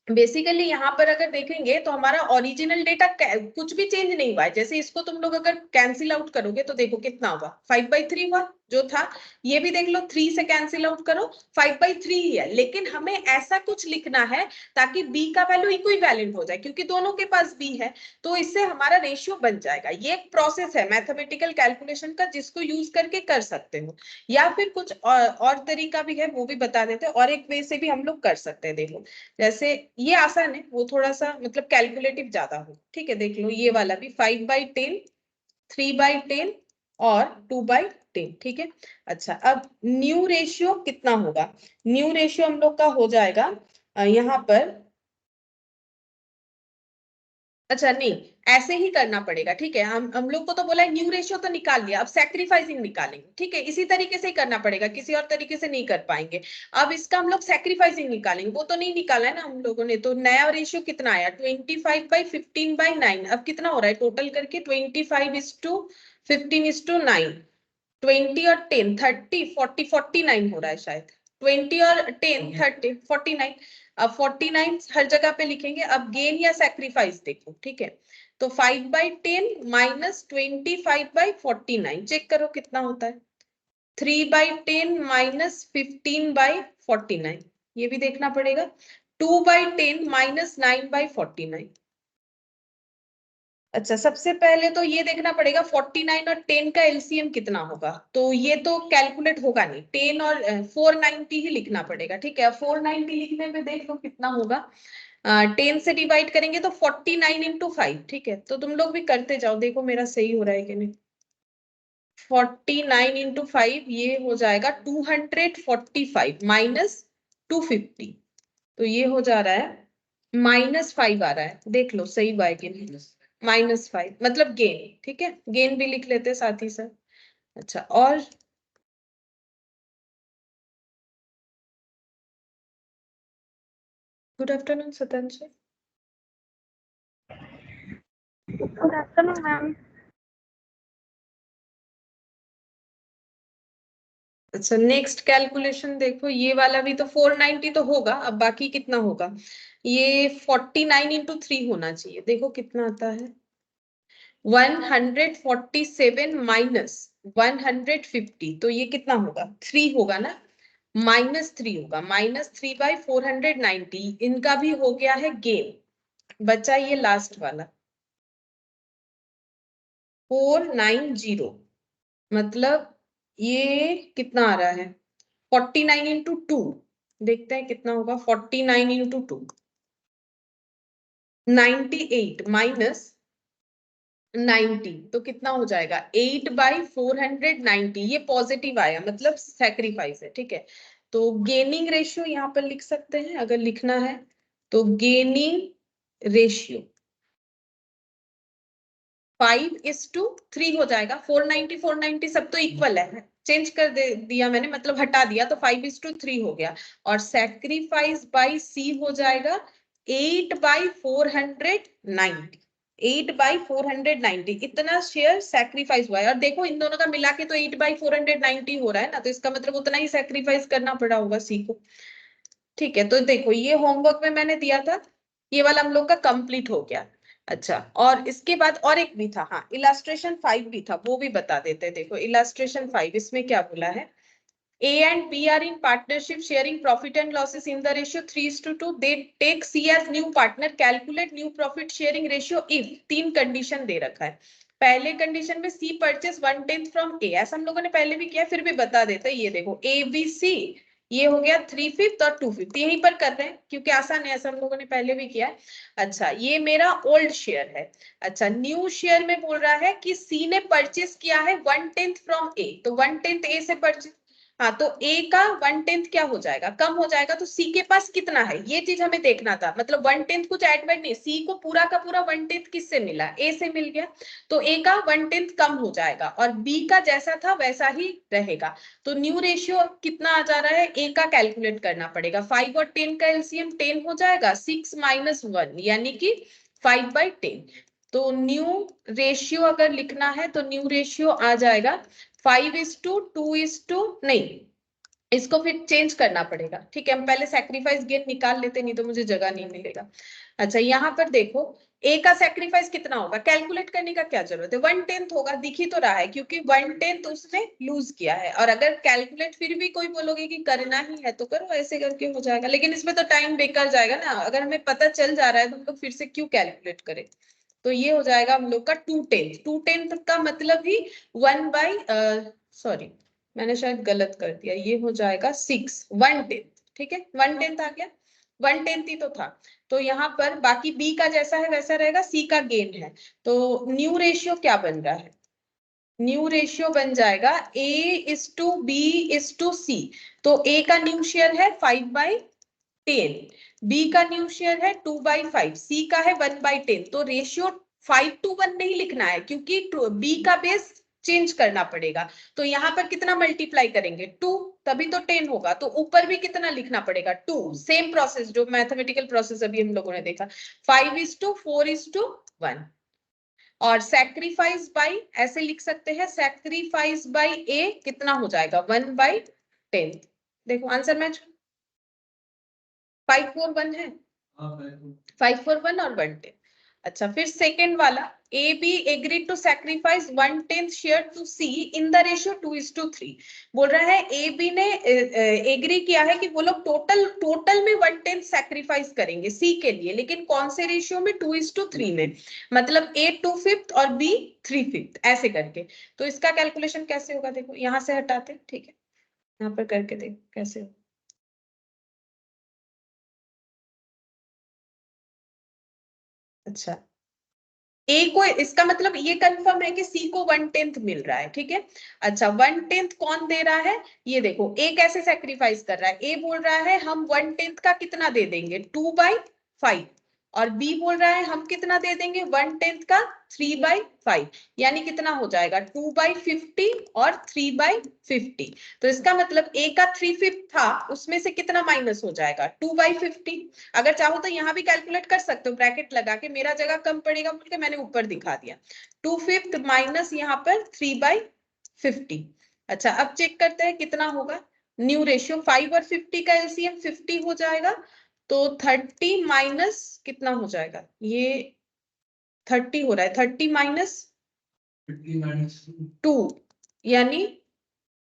बेसिकली यहाँ पर अगर देखेंगे तो हमारा ओरिजिनल डेटा कुछ भी चेंज नहीं हुआ है। जैसे इसको तुम लोग अगर कैंसिल आउट करोगे तो देखो कितना हुआ 5/3 हुआ, जो था, ये भी देख लो 3 से कैंसिल आउट करो, 5/3 ही है, लेकिन हमें ऐसा कुछ लिखना है ताकि b का वैल्यू इक्विवेलेंट हो जाए, क्योंकि दोनों के पास b है, तो इससे हमारा रेशियो बन जाएगा। ये एक प्रोसेस है मैथमेटिकल कैलकुलेशन का, जिसको यूज करके कर सकते हो, या फिर कुछ और तरीका भी है, वो भी बता देते हैं, और एक वे से भी हम लोग कर सकते हैं। देखो जैसे ये आसान है, वो थोड़ा सा मतलब कैलकुलेटिव ज्यादा हो, ठीक है। देख लो ये वाला भी 5/10, 3/10 और 2/10, ठीक है। अच्छा, अब न्यू रेशियो कितना होगा? न्यू रेशियो हम लोग का हो जाएगा यहाँ पर, अच्छा नहीं, ऐसे ही करना पड़ेगा, ठीक है। हम लोग को तो बोला है न्यू रेशियो तो निकाल लिया, अब सैक्रिफाइसिंग निकालेंगे, ठीक है। इसी तरीके से ही करना पड़ेगा, किसी और तरीके से नहीं कर पाएंगे। अब इसका हम लोग सैक्रिफाइसिंग निकालेंगे, वो तो नहीं निकाला है ना हम लोगों ने। तो नया रेशियो कितना आया? 25/15/9। अब कितना हो रहा है टोटल करके? 25:15:9, 20 और 10, 30, 40, 49 हो रहा है शायद। 20 और 10, 30, 49। अब 49 हर जगह पे लिखेंगे। अब गेन या सैक्रिफाइस देखो, ठीक है। तो 5/10 माइनस 25/49, चेक करो कितना होता है। 3/10 माइनस 15/49, ये भी देखना पड़ेगा। 2/10 माइनस 9/49। अच्छा, सबसे पहले तो ये देखना पड़ेगा 49 और 10 का एलसीएम कितना होगा। तो ये तो कैलकुलेट होगा नहीं, 10 और 490 ही लिखना पड़ेगा, ठीक है। 490 लिखने में देख लो कितना होगा। 10 से डिवाइड करेंगे तो 49 इंटू 5, ठीक है। तो तुम लोग भी करते जाओ, देखो मेरा सही हो रहा है कि नहीं। 49 इंटू 5 ये हो जाएगा 245 माइनस 250, तो ये हो जा रहा है -5 आ रहा है। देख लो सही बाय कि नहीं। -5 मतलब गेन, ठीक है। गेन भी लिख लेते साथ ही साथ। अच्छा, और good afternoon Satanjay. Good afternoon, ma'am. अच्छा, नेक्स्ट कैलकुलेशन देखो, ये वाला भी तो 490 तो होगा। अब बाकी कितना होगा? ये 49 इंटू 3 होना चाहिए। देखो कितना आता है, 147 माइनस 150, तो ये कितना होगा? 3 होगा ना, -3 होगा। -3/490, इनका भी हो गया है गेन। बचा ये लास्ट वाला 490, मतलब ये कितना आ रहा है? 49 इंटू 2, देखते हैं कितना होगा। 49 इंटू 2, 98 माइनस 90, तो कितना हो जाएगा? 8/490। ये पॉजिटिव आया, मतलब सैक्रिफाइस है, ठीक है। तो गेनिंग रेशियो यहाँ पर लिख सकते हैं अगर लिखना है तो। गेनिंग रेशियो 5:3 हो जाएगा। 490 490 सब तो इक्वल है, चेंज कर दिया मैंने, मतलब हटा दिया, तो 5:3 हो गया। और सैक्रिफाइस बाई सी हो जाएगा 8/490। 8/490 इतना शेयर सैक्रिफाइस हुआ है। और देखो इन दोनों का मिला के तो 8/490 हो रहा है ना, तो इसका मतलब उतना ही सैक्रिफाइस करना पड़ा होगा सी को, ठीक है। तो देखो ये होमवर्क में मैंने दिया था, ये वाला हम लोग का कंप्लीट हो गया। अच्छा, और इसके बाद और एक भी था, हाँ इलास्ट्रेशन 5 भी था, वो भी बता देते हैं। देखो इलास्ट्रेशन 5, इसमें क्या बोला है? A and B are in partnership sharing profit and losses in the ratio 3:2. They take C as new partner. Calculate new profit sharing ratio if 3 condition दे रखा है। पहले कंडीशन में C परचेस 1/10 फ्रॉम A, ऐसा हम लोगों ने पहले भी किया, फिर भी बता देते हैं। ये देखो ABC, ये हो गया 3/5 और 2/5, यहीं पर कर रहे हैं क्योंकि आसान है, ऐसा हम लोगों ने पहले भी किया है। अच्छा, ये मेरा ओल्ड शेयर है। अच्छा, न्यू शेयर में बोल रहा है कि C ने परचेस किया है 1/10 फ्रॉम A, तो 1/10 A से परचेस, हाँ तो A का 1/10 क्या हो जाएगा? कम हो जाएगा। तो C के पास कितना है ये चीज हमें देखना था, मतलब 1/10 कुछ एडवर्ड नहीं, C को पूरा का पूरा 1/10 किससे मिला? A से मिल गया, तो A का 1/10 कम हो जाएगा और B का जैसा था वैसा ही रहेगा। तो न्यू रेशियो कितना आ जा रहा है? A का कैलकुलेट करना पड़ेगा। 5 और 10 का एलसीएम 10 हो जाएगा, 6 - 1 यानी कि 5/10। तो न्यू रेशियो अगर लिखना है तो न्यू रेशियो आ जाएगा 5:2 नहीं, इसको फिर चेंज करना पड़ेगा, ठीक है। हम पहले सैक्रिफाइस गेन निकाल लेते, नहीं तो मुझे जगह नहीं मिलेगा। अच्छा यहाँ पर देखो ए का सेक्रीफाइस कितना होगा, कैलकुलेट करने का क्या जरूरत है, 1/10 होगा, दिख ही तो रहा है क्योंकि 1/10 उसने लूज किया है। और अगर कैलकुलेट फिर भी कोई बोलोगे कि करना ही है तो करो, ऐसे करके हो जाएगा, लेकिन इसमें तो टाइम बेकार जाएगा ना। अगर हमें पता चल जा रहा है तो हम लोग फिर से क्यों कैलकुलेट करें। तो ये हो जाएगा हम लोग का 2/10 का मतलब ही 1/, मैंने शायद गलत कर दिया, ये हो जाएगा 6 1/10, ठीक है 1/10 आ गया, 1/10 ही तो था। तो यहाँ पर बाकी बी का जैसा है वैसा रहेगा, सी का गेन है। तो न्यू रेशियो क्या बन रहा है, न्यू रेशियो बन जाएगा A:B:C। तो ए का न्यू शेयर है 5/10, बी का न्यू शेयर है 2/5, सी का है 1/10। तो रेशियो 5:1 नहीं लिखना है क्योंकि बी का बेस चेंज करना पड़ेगा। तो यहाँ पर कितना मल्टीप्लाई करेंगे 2, तभी तो 10 होगा। तो ऊपर भी कितना लिखना पड़ेगा 2, सेम प्रोसेस जो मैथमेटिकल प्रोसेस अभी हम लोगों ने देखा, 5:4:1। और सैक्रिफाइस बाय ऐसे लिख सकते हैं, सैक्रिफाइस बाय ए कितना हो जाएगा 1/10। देखो आंसर मैच 541 है, 541 और 1/10। अच्छा फिर सेकेंड वाला, A B agreed to sacrifice 1/10 share to C in the ratio 2:3। बोल रहा है ए बी ने एग्री किया है कि वो लोग टोटल में 1/10 सैक्रिफाइस करेंगे सी के लिए, लेकिन कौन से रेशियो में 2:3 में, मतलब ए 2/5 और बी 3/5 ऐसे करके। तो इसका कैलकुलेशन कैसे होगा, देखो यहां से हटाते, ठीक है यहाँ पर करके देखो कैसे होगा। अच्छा ए को, इसका मतलब ये कंफर्म है कि सी को 1/10 मिल रहा है, ठीक है। अच्छा 1/10 कौन दे रहा है, ये देखो ए कैसे सैक्रिफाइस कर रहा है, ए बोल रहा है हम 1/10 का कितना दे देंगे 2/5, और बी बोल रहा है हम कितना दे देंगे 1/10 का 3/5, यानी कितना हो जाएगा 2/50 और 3/50। तो इसका मतलब ए का 3/5 था, उसमें से कितना माइनस हो जाएगा 2/50। अगर चाहो तो यहाँ भी कैलकुलेट कर सकते हो ब्रैकेट लगा के, मेरा जगह कम पड़ेगा बोल के मैंने ऊपर दिखा दिया, 2/5 माइनस यहाँ पर 3/50। अच्छा अब चेक करते हैं कितना होगा न्यू रेशियो, 5 और 50 का एलसीएम 50 हो जाएगा। तो 30 माइनस कितना हो जाएगा, ये 30 हो रहा है, 30 माइनस 2 यानी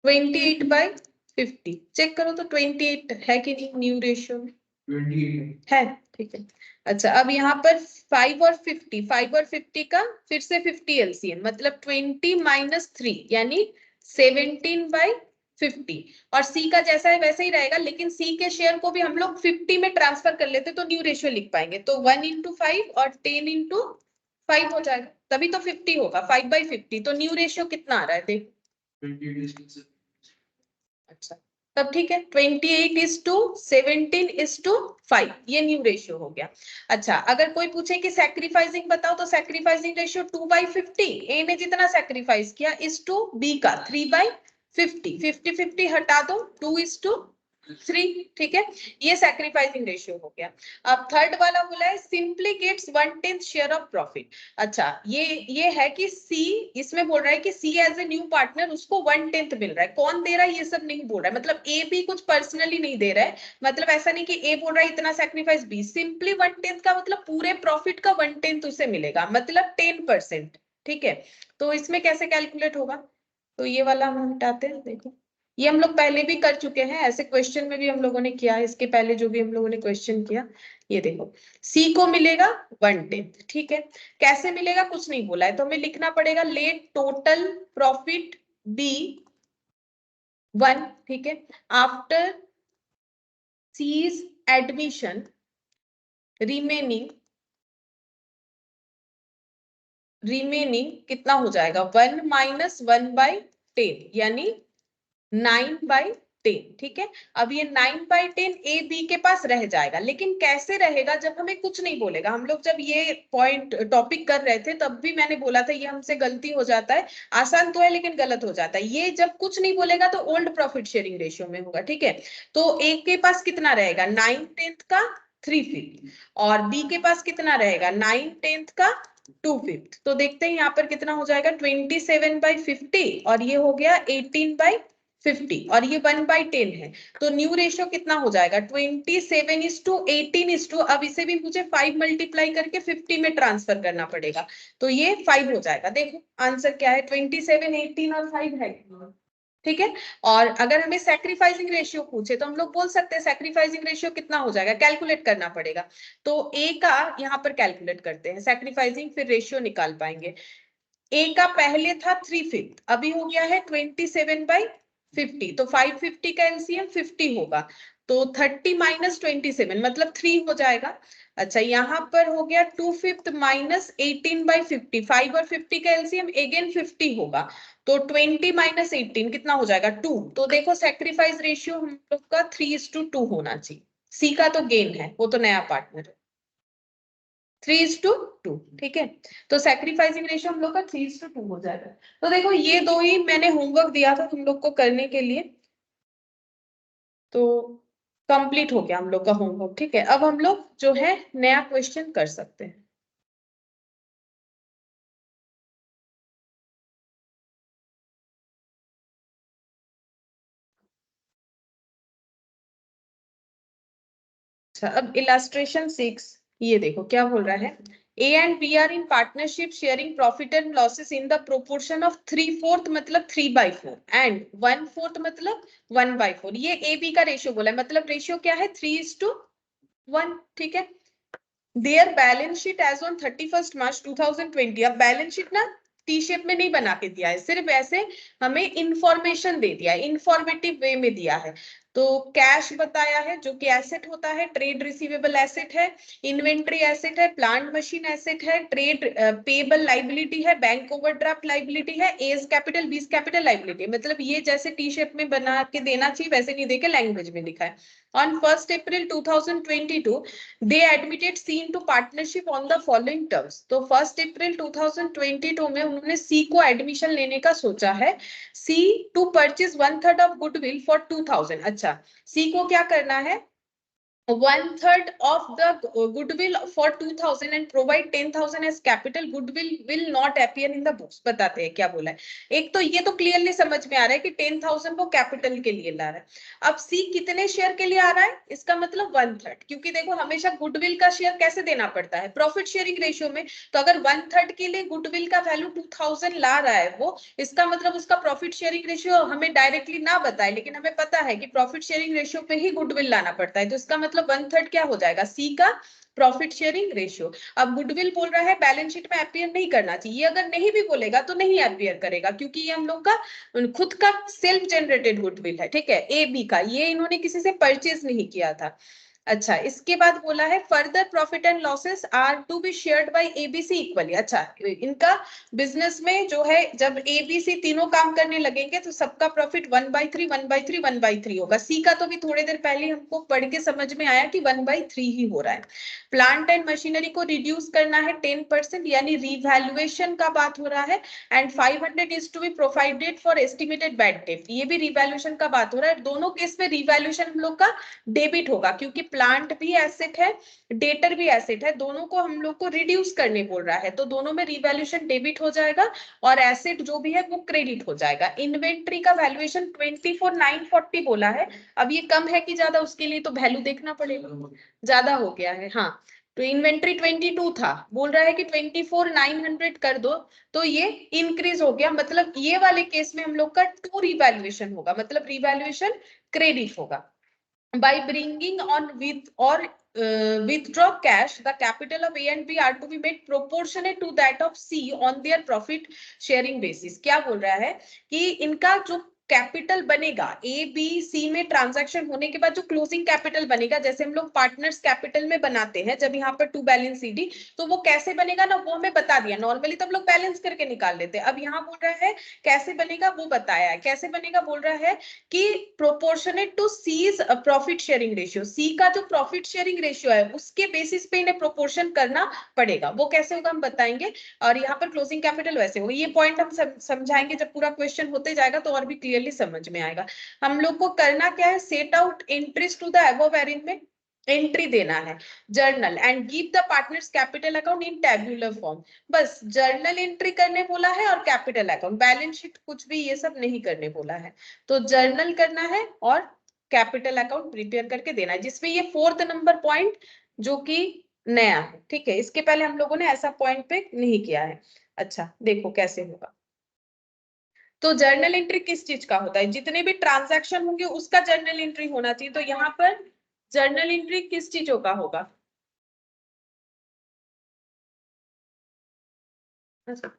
28/50। चेक करो तो 28 है कि नहीं न्यू रेशियो में, 28 है, ठीक है। अच्छा अब यहाँ पर 5 और 50 का फिर से 50 एलसीएम, मतलब 20 माइनस 3 यानी 17/50। और सी का जैसा है वैसा ही रहेगा, लेकिन सी के शेयर को भी हम लोग 50 में ट्रांसफर कर लेते तो न्यू रेशियो लिख पाएंगे। तो 1/5 और 10/5 हो जाएगा, तभी तो 50 होगा 5/50। तो न्यू रेशियो कितना आ रहा है देखो, 28 अच्छा तब ठीक है 28:17:5, ये न्यू रेशियो हो गया। अच्छा अगर कोई पूछे कि सैक्रिफाइसिंग बताओ, तो सैक्रिफाइसिंग रेशियो 2/50, ए ने जितना सैक्रिफाइस किया इस टू बी का 3/50, 50-50 हटा दो 2:3, ठीक है ये सैक्रिफाइसिंग रेशियो हो गया। अब थर्ड वाला बोला है simply gets 1/10 share of profit. अच्छा ये है कि सी, इसमें बोल रहा है कि सी एज ए न्यू पार्टनर उसको 1/10 मिल रहा है, कौन दे रहा है ये सब नहीं बोल रहा है, मतलब ए भी कुछ पर्सनली नहीं दे रहा है, मतलब ऐसा नहीं कि ए बोल रहा है इतना सैक्रिफाइस बी, सिंपली 1/10 का मतलब पूरे प्रॉफिट का 1/10 उसे मिलेगा, मतलब 10%, ठीक है। तो इसमें कैसे कैलकुलेट होगा, तो ये वाला हम हटाते हैं, देखो ये हम लोग पहले भी कर चुके हैं, ऐसे क्वेश्चन में भी हम लोगों ने किया है, इसके पहले जो भी हम लोगों ने क्वेश्चन किया। ये देखो सी को मिलेगा 1/10, ठीक है, कैसे मिलेगा कुछ नहीं बोला है, तो हमें लिखना पड़ेगा लेट टोटल प्रॉफिट बी 1, ठीक है, आफ्टर सीज एडमिशन रिमेनिंग कितना हो जाएगा 1 माइनस 1/10 यानी 9/10, ठीक है। अब ये 9/10 ए बी के पास रह जाएगा, लेकिन कैसे रहेगा जब हमें कुछ नहीं बोलेगा। हम लोग जब ये पॉइंट टॉपिक कर रहे थे तब भी मैंने बोला था ये हमसे गलती हो जाता है, आसान तो है लेकिन गलत हो जाता है। ये जब कुछ नहीं बोलेगा तो ओल्ड प्रॉफिट शेयरिंग रेशियो में होगा, ठीक है। तो ए के पास कितना रहेगा 9/10 का 3/5 और बी के पास कितना रहेगा 9/10 का 2/5। तो देखते हैं यहाँ पर कितना हो जाएगा 27/50 और ये हो गया 18/50। 50 और ये 1/10 है, तो न्यू रेशियो कितना हो जाएगा 27:18। अब इसे भी मुझे 5 मल्टीप्लाई करके 50 में ट्रांसफर करना पड़ेगा, तो ये 5 हो जाएगा। देखो आंसर क्या है, 27, 18 और 5 है, ठीक है। और अगर हमें सैक्रिफाइसिंग रेशियो पूछे तो हम लोग बोल सकते हैं सैक्रिफाइसिंग रेशियो कितना हो जाएगा, कैलकुलेट करना पड़ेगा। तो ए का यहाँ पर कैलकुलेट करते हैं सैक्रिफाइसिंग, फिर रेशियो निकाल पाएंगे। ए का पहले था 3/5, अभी हो गया है 27/50, तो 550 का एलसीएम 50 होगा, तो 30 - 27 मतलब 3 हो जाएगा। अच्छा यहाँ पर हो गया 2/5 माइनस 18/50, 5 और 50 का एलसीएम अगेन 50 होगा, तो 20 - 18 कितना हो जाएगा 2। तो देखो सैक्रिफाइस रेशियो हम लोग का 3:2 होना चाहिए। सी का तो गेन है, वो तो नया पार्टनर है, 3:2, ठीक है। तो सैक्रिफाइसिंग रेशियो हम लोग का 3:2 हो जाएगा। तो देखो ये दो ही मैंने होमवर्क दिया था तुम लोग को करने के लिए, तो कंप्लीट हो गया हम लोग का होमवर्क, ठीक है। अब हम लोग जो है नया क्वेश्चन कर सकते हैं। अच्छा अब इलास्ट्रेशन 6, ये देखो क्या बोल रहा है, A and B are in partnership sharing profit and losses in the proportion of 3/4 मतलब 3/4 and 1/4 मतलब 1/4। ये AB का रेशियो बोला है, मतलब रेशियो क्या है 3:1, ठीक है। Their balance sheet as on 31 March 2020। अब बैलेंस शीट ना टी शेप में नहीं बना के दिया है, सिर्फ ऐसे हमें इंफॉर्मेशन दे दिया है, इंफॉर्मेटिव वे में दिया है। तो कैश बताया है जो कि एसेट होता है, ट्रेड रिसीवेबल एसेट है, इन्वेंट्री एसेट है, प्लांट मशीन एसेट है, ट्रेड पेबल लाइबिलिटी है, बैंक ओवरड्राफ्ट लाइबिलिटी है, A's capital B's capital liability. मतलब ये जैसे टी शेप में बना के देना चाहिए वैसे नहीं देके लैंग्वेज में लिखा है। On 1 April 2022 they admitted C into partnership on the following terms। तो 1 अप्रैल 2022 में उन्होंने C को एडमिशन लेने का सोचा है, C to purchase 1/3 of goodwill for 2000। अच्छा C को क्या करना है, 1/3 of the goodwill for 2000 and provide 10,000 as capital। goodwill will not appear in the books। बताते हैं क्या बोला है। एक तो ये तो क्लियरली समझ में आ रहा है कि 10,000 वो कैपिटल के लिए ला रहा है। अब सी कितने शेयर के लिए आ रहा है, इसका मतलब 1/3, क्योंकि देखो हमेशा गुडविल का शेयर कैसे देना पड़ता है, प्रॉफिट शेयरिंग रेशियो में। तो अगर 1/3 के लिए गुडविल का वैल्यू 2000 ला रहा है वो, इसका मतलब उसका प्रॉफिट शेयरिंग रेशियो हमें डायरेक्टली ना बताए, लेकिन हमें पता है कि प्रॉफिट शेयरिंग रेशियो पे ही गुडविल लाना पड़ता है, तो इसका मतलब 1/3 क्या हो जाएगा सी का प्रॉफिट शेयरिंग रेशियो। अब गुडविल बोल रहा है बैलेंस शीट में अपीयर नहीं करना चाहिए, अगर नहीं भी बोलेगा तो नहीं अपीयर करेगा, क्योंकि ये हम लोग का खुद का सेल्फ जनरेटेड गुडविल है, ठीक है। ए बी का, ये इन्होंने किसी से परचेज नहीं किया था। अच्छा इसके बाद बोला है further profit and losses are to be shared by ABC equally. अच्छा इनका बिजनेस में जो है जब एबीसी तीनों काम करने लगेंगे तो सबका प्रॉफिट 1/3 1/3 1/3 होगा। सी का तो भी थोड़ी देर पहले हमको पढ़ के समझ में आया कि 1/3 ही हो रहा है। प्लांट एंड मशीनरी को रिड्यूस करना है 10%, यानी रिवैल्यूएशन का बात हो रहा है। And 500 is to be provided for estimated bad debt, ये भी रिवैल्यूएशन का बात हो रहा है। दोनों केस में रिवैल्यूएशन हम लोग का डेबिट होगा, क्योंकि प्लांट भी एसेट है डेटर भी एसेट है, दोनों को हम लोग को रिड्यूस करने बोल रहा है, तो दोनों में रिवैल्यूएशन डेबिट हो जाएगा और एसेट जो भी है वो क्रेडिट हो जाएगा। इन्वेंट्री का वैल्यूएशन 24,940 बोला है, अब ये कम है कि ज्यादा उसके लिए तो वैल्यू देखना पड़ेगा, ज्यादा हो गया है। हाँ तो इन्वेंट्री 22 था, बोल रहा है कि 24,900 कर दो, तो ये इंक्रीज हो गया। मतलब ये वाले केस में हम लोग का 2 रिवैल्यूएशन होगा, मतलब रिवैल्यूएशन क्रेडिट होगा। by bringing on with or withdraw cash, the capital of A and B are to be made proportionate to that of C on their profit sharing basis। क्या बोल रहा है कि इनका जो कैपिटल बनेगा ए बी सी में ट्रांजैक्शन होने के बाद जो क्लोजिंग कैपिटल बनेगा, जैसे हम लोग पार्टनर्स कैपिटल में बनाते हैं जब यहाँ पर टू बैलेंस सीडी, तो वो कैसे बनेगा ना वो हमें बता दिया। नॉर्मली तो हम लोग बैलेंस करके निकाल लेते हैं, अब यहाँ बोल रहा है कैसे बनेगा वो बताया है। कैसे बनेगा बोल रहा है कि proportionate to C's profit sharing ratio, C का जो प्रॉफिट शेयरिंग रेशियो है उसके बेसिस पे इन्हें प्रोपोर्शन करना पड़ेगा। वो कैसे होगा हम बताएंगे, और यहाँ पर क्लोजिंग कैपिटल वैसे होगा। ये पॉइंट हम समझाएंगे जब पूरा क्वेश्चन होते जाएगा तो और भी क्लियरली समझ में आएगा। हम लोग को करना क्या है, set out entries to the above arrangement, entry देना है journal and give the partners capital account in tabular form. बस जर्नल एंट्री करने बोला है और कैपिटल अकाउंट, बैलेंस शीट कुछ भी ये सब नहीं करने बोला है। तो जर्नल करना है और कैपिटल अकाउंट प्रिपेयर करके देना है, जिसमें ये 4th नंबर पॉइंट जो कि नया है। ठीक है, इसके पहले हम लोगों ने ऐसा पॉइंट पे नहीं किया है। अच्छा देखो कैसे होगा। तो जर्नल एंट्री किस चीज का होता है, जितने भी ट्रांजैक्शन होंगे उसका जर्नल एंट्री होना चाहिए। तो यहाँ पर जर्नल एंट्री किस चीजों का होगा? अच्छा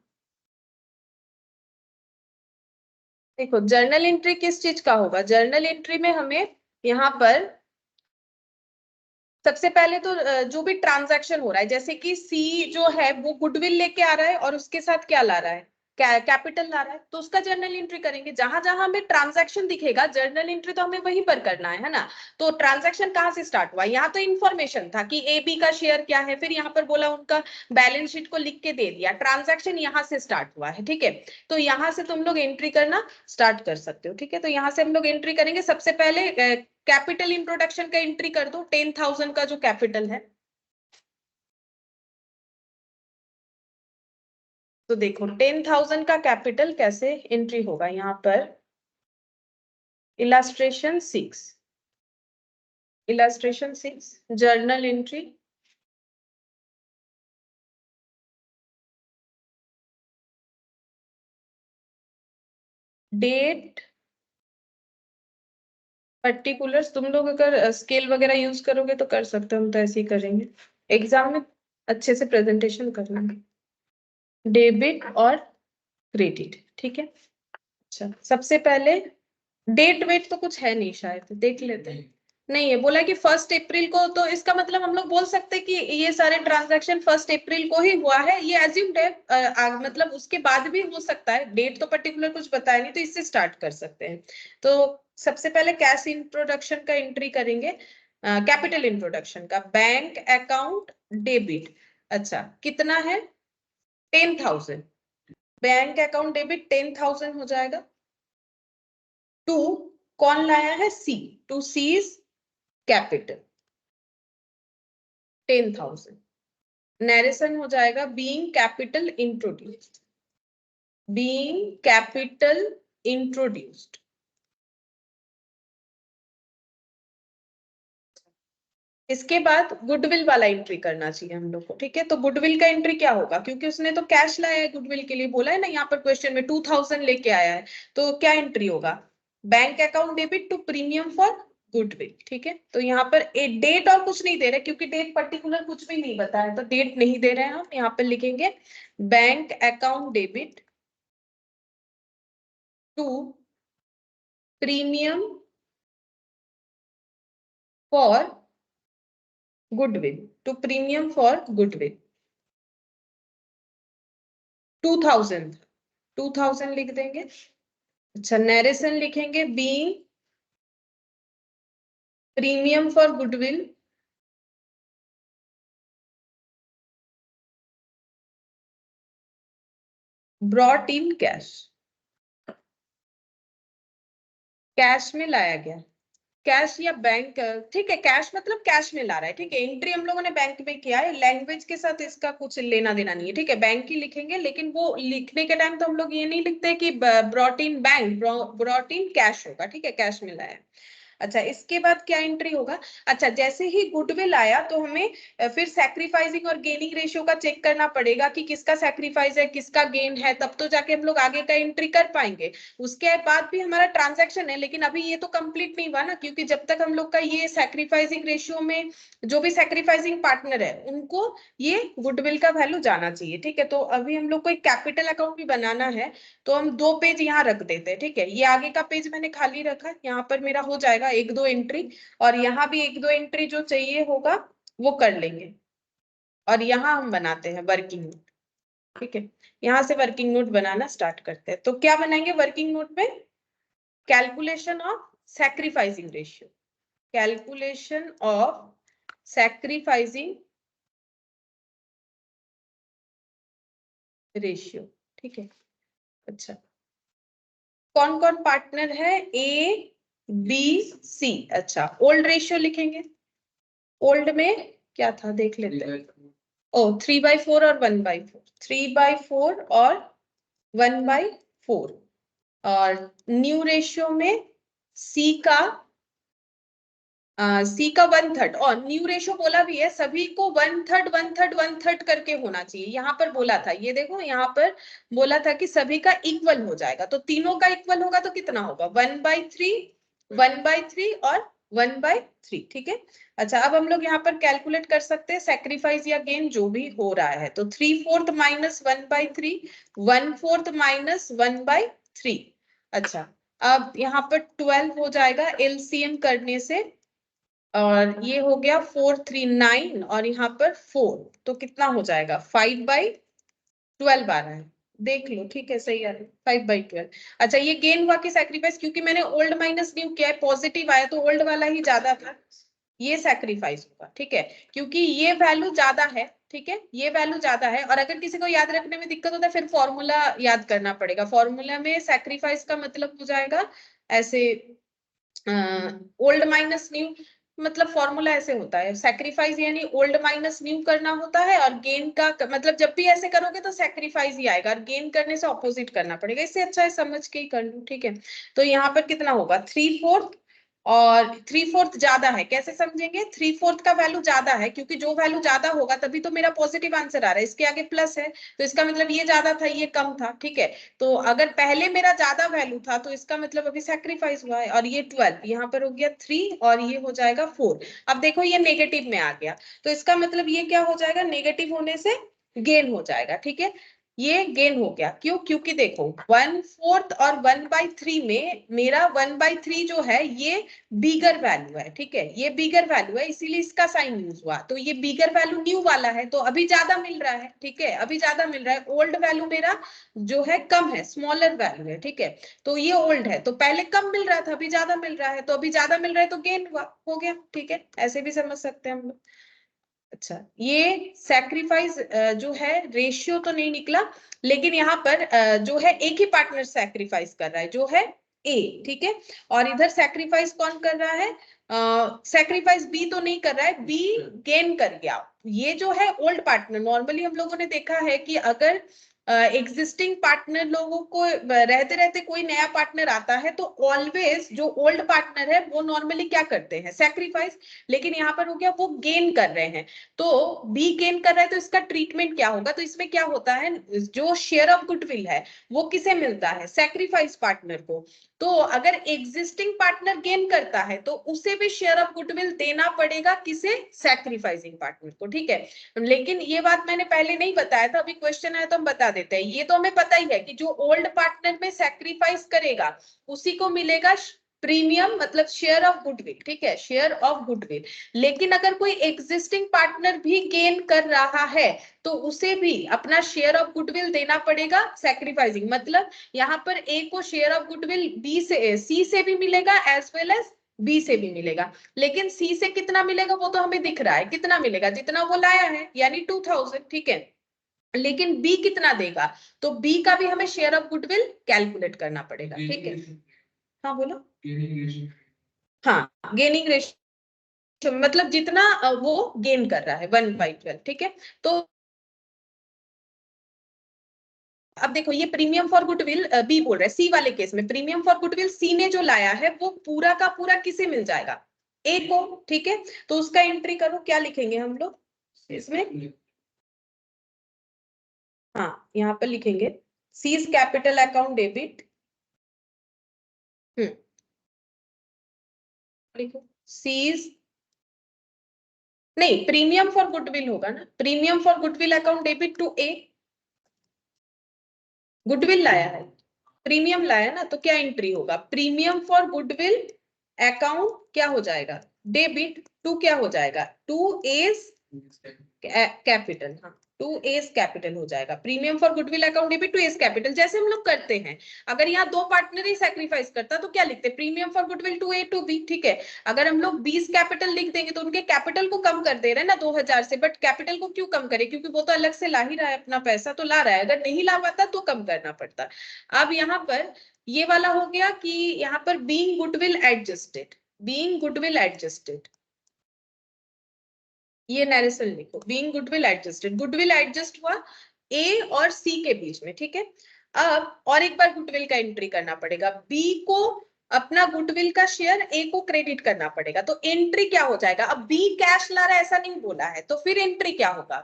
देखो जर्नल एंट्री किस चीज का होगा, जर्नल एंट्री में हमें यहाँ पर सबसे पहले तो जो भी ट्रांजैक्शन हो रहा है, जैसे कि सी जो है वो गुडविल लेके आ रहा है और उसके साथ क्या ला रहा है, कैपिटल ला रहा है, तो उसका जर्नल एंट्री करेंगे। जहां जहां हमें ट्रांजैक्शन दिखेगा जर्नल एंट्री तो हमें वहीं पर करना है ना। तो ट्रांजैक्शन कहाँ से स्टार्ट हुआ, यहाँ तो इन्फॉर्मेशन था कि ए बी का शेयर क्या है, फिर यहाँ पर बोला उनका बैलेंस शीट को लिख के दे दिया, ट्रांजैक्शन यहाँ से स्टार्ट हुआ है। ठीक है, तो यहाँ से तुम लोग एंट्री करना स्टार्ट कर सकते हो। ठीक है, तो यहाँ से हम लोग एंट्री करेंगे। सबसे पहले कैपिटल इंट्रोडक्शन का एंट्री कर दो, 10,000 का जो कैपिटल है। तो देखो 10,000 का कैपिटल कैसे एंट्री होगा, यहाँ पर illustration 6 journal entry date particulars. तुम लोग अगर स्केल वगैरह यूज करोगे तो कर सकते हो, हम तो ऐसे ही करेंगे, एग्जाम में अच्छे से प्रेजेंटेशन कर लेंगे। डेबिट और क्रेडिट, ठीक है। अच्छा सबसे पहले डेट वेट तो कुछ है नहीं, शायद देख लेते हैं। नहीं है, बोला कि 1 अप्रैल को, तो इसका मतलब हम लोग बोल सकते हैं कि ये सारे ट्रांजैक्शन 1 अप्रैल को ही हुआ है, ये एज्यूम्ड है। मतलब उसके बाद भी हो सकता है, डेट तो पर्टिकुलर कुछ बताया नहीं, तो इससे स्टार्ट कर सकते हैं। तो सबसे पहले कैश इंट्रोडक्शन का एंट्री करेंगे, कैपिटल इंट्रोडक्शन का, बैंक अकाउंट डेबिट। अच्छा कितना है, 10,000, बैंक अकाउंट डेबिट 10,000 हो जाएगा। टू कौन लाया है, सी, टू सीज कैपिटल 10,000। नरेशन हो जाएगा being capital introduced, being capital introduced. इसके बाद गुडविल वाला एंट्री करना चाहिए हम लोग को। ठीक है, तो गुडविल का एंट्री क्या होगा, क्योंकि उसने तो कैश लाया है गुडविल के लिए, बोला है ना यहाँ पर क्वेश्चन में 2,000 लेके आया है, तो क्या एंट्री होगा, bank account debit to premium for goodwill. ठीक है, तो यहाँ पर एक डेट और कुछ नहीं दे रहे, क्योंकि डेट पर्टिकुलर कुछ भी नहीं बताया, तो डेट नहीं दे रहे हैं हम। यहाँ पर लिखेंगे bank account debit to premium for goodwill, to premium for goodwill 2,000 लिख देंगे। अच्छा नरेशन लिखेंगे being premium for goodwill brought in cash, cash में लाया गया, कैश या बैंक। ठीक है, कैश मतलब कैश में ला रहा है। ठीक है, एंट्री हम लोगों ने बैंक में किया है, लैंग्वेज के साथ इसका कुछ लेना देना नहीं है। ठीक है, बैंक ही लिखेंगे, लेकिन वो लिखने के टाइम तो हम लोग ये नहीं लिखते कि brought in bank, brought in cash होगा। ठीक है, कैश में लाया। अच्छा इसके बाद क्या एंट्री होगा, अच्छा जैसे ही गुडविल आया तो हमें फिर सैक्रिफाइसिंग और गेनिंग रेशियो का चेक करना पड़ेगा कि किसका सैक्रिफाइस है किसका गेन है, तब तो जाके हम लोग आगे का एंट्री कर पाएंगे। उसके बाद भी हमारा ट्रांजैक्शन है, लेकिन अभी ये तो कंप्लीट नहीं हुआ ना, क्योंकि जब तक हम लोग का ये सैक्रिफाइसिंग रेशियो में जो भी सैक्रिफाइसिंग पार्टनर है उनको ये गुडविल का वैल्यू जाना चाहिए। ठीक है, तो अभी हम लोग को एक कैपिटल अकाउंट भी बनाना है, तो हम 2 पेज यहाँ रख देते हैं। ठीक है, ये आगे का पेज मैंने खाली रखा, यहाँ पर मेरा हो जाएगा 1-2 एंट्री, और यहाँ भी 1-2 एंट्री जो चाहिए होगा वो कर लेंगे। और यहाँ हम बनाते हैं वर्किंग नोट। ठीक है, यहाँ से वर्किंग नोट बनाना स्टार्ट करते हैं। तो क्या बनाएंगे वर्किंग नोट में, calculation of sacrificing ratio, calculation of sacrificing ratio. ठीक है, अच्छा कौन कौन पार्टनर है, ए बी सी। अच्छा ओल्ड रेशियो लिखेंगे, ओल्ड में क्या था देख लेते हैं। ओ 3/4 और 1/4, 3/4 और 1/4, और न्यू रेशियो में सी का 1/3, और न्यू रेशियो बोला भी है सभी को 1/3 1/3 1/3 करके होना चाहिए। यहाँ पर बोला था, ये देखो यहाँ पर बोला था कि सभी का इक्वल हो जाएगा, तो तीनों का इक्वल होगा तो कितना होगा 1/3 1/3 और 1/3, ठीक है। अच्छा अब हम लोग यहाँ पर कैलकुलेट कर सकते हैं सेक्रीफाइस या गेन जो भी हो रहा है, तो 3/4 माइनस 1/3, 1/4 माइनस 1/3। अच्छा अब यहाँ पर 12 हो जाएगा एलसीएम करने से, और ये हो गया 439 और यहाँ पर 4, तो कितना हो जाएगा 5/12 आ रहा है, देख लो ठीक है सही आ रहा है 5/12। अच्छा ये गेन हुआ कि सैक्रिफाइस, क्योंकि मैंने ओल्ड माइनस न्यू किया है, पॉजिटिव आया तो ओल्ड वाला ही ज्यादा था, ये सैक्रिफाइस होगा, ठीक है, क्योंकि ये वैल्यू ज्यादा है, ठीक है, ये वैल्यू ज्यादा है। और अगर किसी को याद रखने में दिक्कत होता है फिर फॉर्मूला याद करना पड़ेगा, फॉर्मूला में सैक्रिफाइस का मतलब हो जाएगा ऐसे ओल्ड माइनस न्यू, मतलब फॉर्मूला ऐसे होता है, सैक्रिफाइस यानी ओल्ड माइनस न्यू करना होता है, और गेन का मतलब जब भी ऐसे करोगे तो सैक्रिफाइस ही आएगा, और गेन करने से ऑपोजिट करना पड़ेगा, इससे अच्छा है समझ के ही कर लो, ठीक है। तो यहाँ पर कितना होगा 3/4, और 3/4 ज्यादा है, कैसे समझेंगे 3/4 का वैल्यू ज्यादा है, क्योंकि जो वैल्यू ज्यादा होगा तभी तो मेरा पॉजिटिव आंसर आ रहा है, इसके आगे प्लस है, तो इसका मतलब ये ज्यादा था ये कम था, ठीक है। तो अगर पहले मेरा ज्यादा वैल्यू था तो इसका मतलब अभी सैक्रिफाइस हुआ है, और ये 12 यहाँ पर हो गया 3 और ये हो जाएगा 4। अब देखो ये नेगेटिव में आ गया, तो इसका मतलब ये क्या हो जाएगा, नेगेटिव होने से गेन हो जाएगा, ठीक है, ये गेन हो गया, क्यों, क्योंकि देखो 1/4 और 1/3 में मेरा 1/3 जो है ये बिगर वैल्यू है, ठीक है, ये बिगर वैल्यू है इसीलिए इसका साइन यूज हुआ, तो ये बिगर वैल्यू न्यू वाला है तो अभी ज्यादा मिल रहा है, ठीक है, अभी ज्यादा मिल रहा है। ओल्ड वैल्यू मेरा जो है कम है, स्मॉलर वैल्यू है, ठीक है, तो ये ओल्ड है, तो पहले कम मिल रहा था अभी ज्यादा मिल रहा है, तो अभी ज्यादा मिल रहा है तो गेन हुआ, हो गया, ठीक है, ऐसे भी समझ सकते हैं हम लोग। अच्छा ये सैक्रिफाइस जो है रेशियो तो नहीं निकला, लेकिन यहाँ पर जो है एक ही पार्टनर सैक्रिफाइस कर रहा है जो है ए, ठीक है, और इधर सैक्रिफाइस कौन कर रहा है, सैक्रिफाइस बी तो नहीं कर रहा है, बी गेन कर गया। ये जो है ओल्ड पार्टनर, नॉर्मली हम लोगों ने देखा है कि अगर एग्जिस्टिंग पार्टनर लोगों को रहते रहते कोई नया पार्टनर आता है तो ऑलवेज जो ओल्ड पार्टनर है वो नॉर्मली क्या करते हैं सैक्रिफाइस, लेकिन यहाँ पर हो गया वो गेन कर रहे हैं, तो बी गेन कर रहा है तो इसका ट्रीटमेंट क्या होगा, तो इसमें क्या होता है जो शेयर ऑफ गुडविल है वो किसे मिलता है, सैक्रिफाइस पार्टनर को। तो अगर एग्जिस्टिंग पार्टनर गेन करता है तो उसे भी शेयर ऑफ गुडविल देना पड़ेगा, किसे, सैक्रिफाइसिंग पार्टनर को, ठीक है। लेकिन ये बात मैंने पहले नहीं बताया था, अभी क्वेश्चन आया तो हम बता देते हैं, ये तो हमें पता ही है कि जो ओल्ड पार्टनर में सैक्रिफाइस करेगा उसी को मिलेगा प्रीमियम, मतलब शेयर ऑफ गुडविल, ठीक है, शेयर ऑफ गुडविल। लेकिन अगर कोई एग्जिस्टिंग पार्टनर भी गेन कर रहा है तो उसे भी अपना शेयर ऑफ गुडविल देना पड़ेगा सैक्रिफाइसिंग, मतलब यहाँ पर ए को शेयर ऑफ गुडविल बी से सी से भी मिलेगा एज वेल एज बी से भी मिलेगा, लेकिन सी से कितना मिलेगा वो तो हमें दिख रहा है, कितना मिलेगा जितना वो लाया है यानी 2000, ठीक है, लेकिन बी कितना देगा, तो बी का भी हमें शेयर ऑफ गुडविल कैलकुलेट करना पड़ेगा, ठीक है। हाँ बोलो, हाँ गेनिंग रेशियो मतलब जितना वो गेन कर रहा है 1/12, ठीक है। तो अब देखो ये प्रीमियम फॉर गुडविल बी बोल रहा है, सी वाले केस में प्रीमियम फॉर गुडविल सी ने जो लाया है वो पूरा का पूरा किसे मिल जाएगा, ए को, ठीक है, तो उसका एंट्री करो, क्या लिखेंगे हम लोग इसमें, हाँ यहाँ पर लिखेंगे सीज कैपिटल अकाउंट डेबिट, लिखो सीज, नहीं प्रीमियम फॉर गुडविल होगा ना, premium for goodwill account debit to A, goodwill लाया है, प्रीमियम लाया ना, तो क्या एंट्री होगा, प्रीमियम फॉर गुडविल अकाउंट क्या हो जाएगा, डेबिट टू क्या हो जाएगा, टू एस कैपिटल, हाँ टू एस कैपिटल हो जाएगा, premium for goodwill account debit to A's capital, जैसे हम लोग करते हैं। अगर यहाँ दो पार्टनर ही सैक्रिफाइस करता तो क्या लिखते, premium for goodwill to A to B, ठीक है। अगर हम लोग 20 कैपिटल लिख देंगे तो उनके कैपिटल को कम कर दे रहे हैं ना 2000 से, बट कैपिटल को क्यों कम करे, क्योंकि वो तो अलग से ला ही रहा है, अपना पैसा तो ला रहा है, अगर नहीं ला पाता तो कम करना पड़ता। अब यहाँ पर ये वाला हो गया कि यहाँ पर being goodwill adjusted, being goodwill adjusted, ये नैरेशन लिखो, being goodwill adjusted, goodwill adjust हुआ ए और सी के बीच में, ठीक है। अब और एक बार गुडविल का एंट्री करना पड़ेगा, बी को अपना गुडविल का शेयर ए को क्रेडिट करना पड़ेगा, तो एंट्री क्या हो जाएगा, अब बी कैश ला रहा है ऐसा नहीं बोला है, तो फिर एंट्री क्या होगा,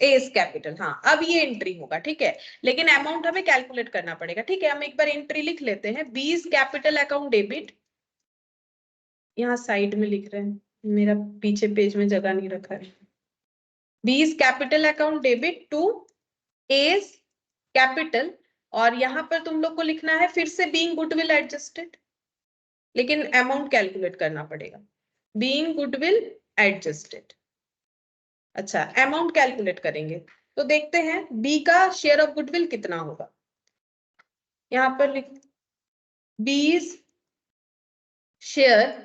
एस कैपिटल, हाँ अब ये एंट्री होगा, ठीक है। लेकिन अमाउंट हमें कैलकुलेट करना पड़ेगा, ठीक है। हम एक बार एंट्री लिख लेते हैं, B is capital account debit, यहाँ साइड में लिख रहे हैं, मेरा पीछे पेज में जगह नहीं रखा है। B is capital account debit to A's capital, और यहाँ पर तुम लोग को लिखना है फिर से बीइंग गुडविल एडजस्टेड, लेकिन अमाउंट कैलकुलेट करना पड़ेगा, बीइंग गुडविल एडजस्टेड। अच्छा, अमाउंट कैलकुलेट करेंगे तो देखते हैं बी का शेयर ऑफ गुडविल कितना होगा। यहाँ पर लिख बीज शेयर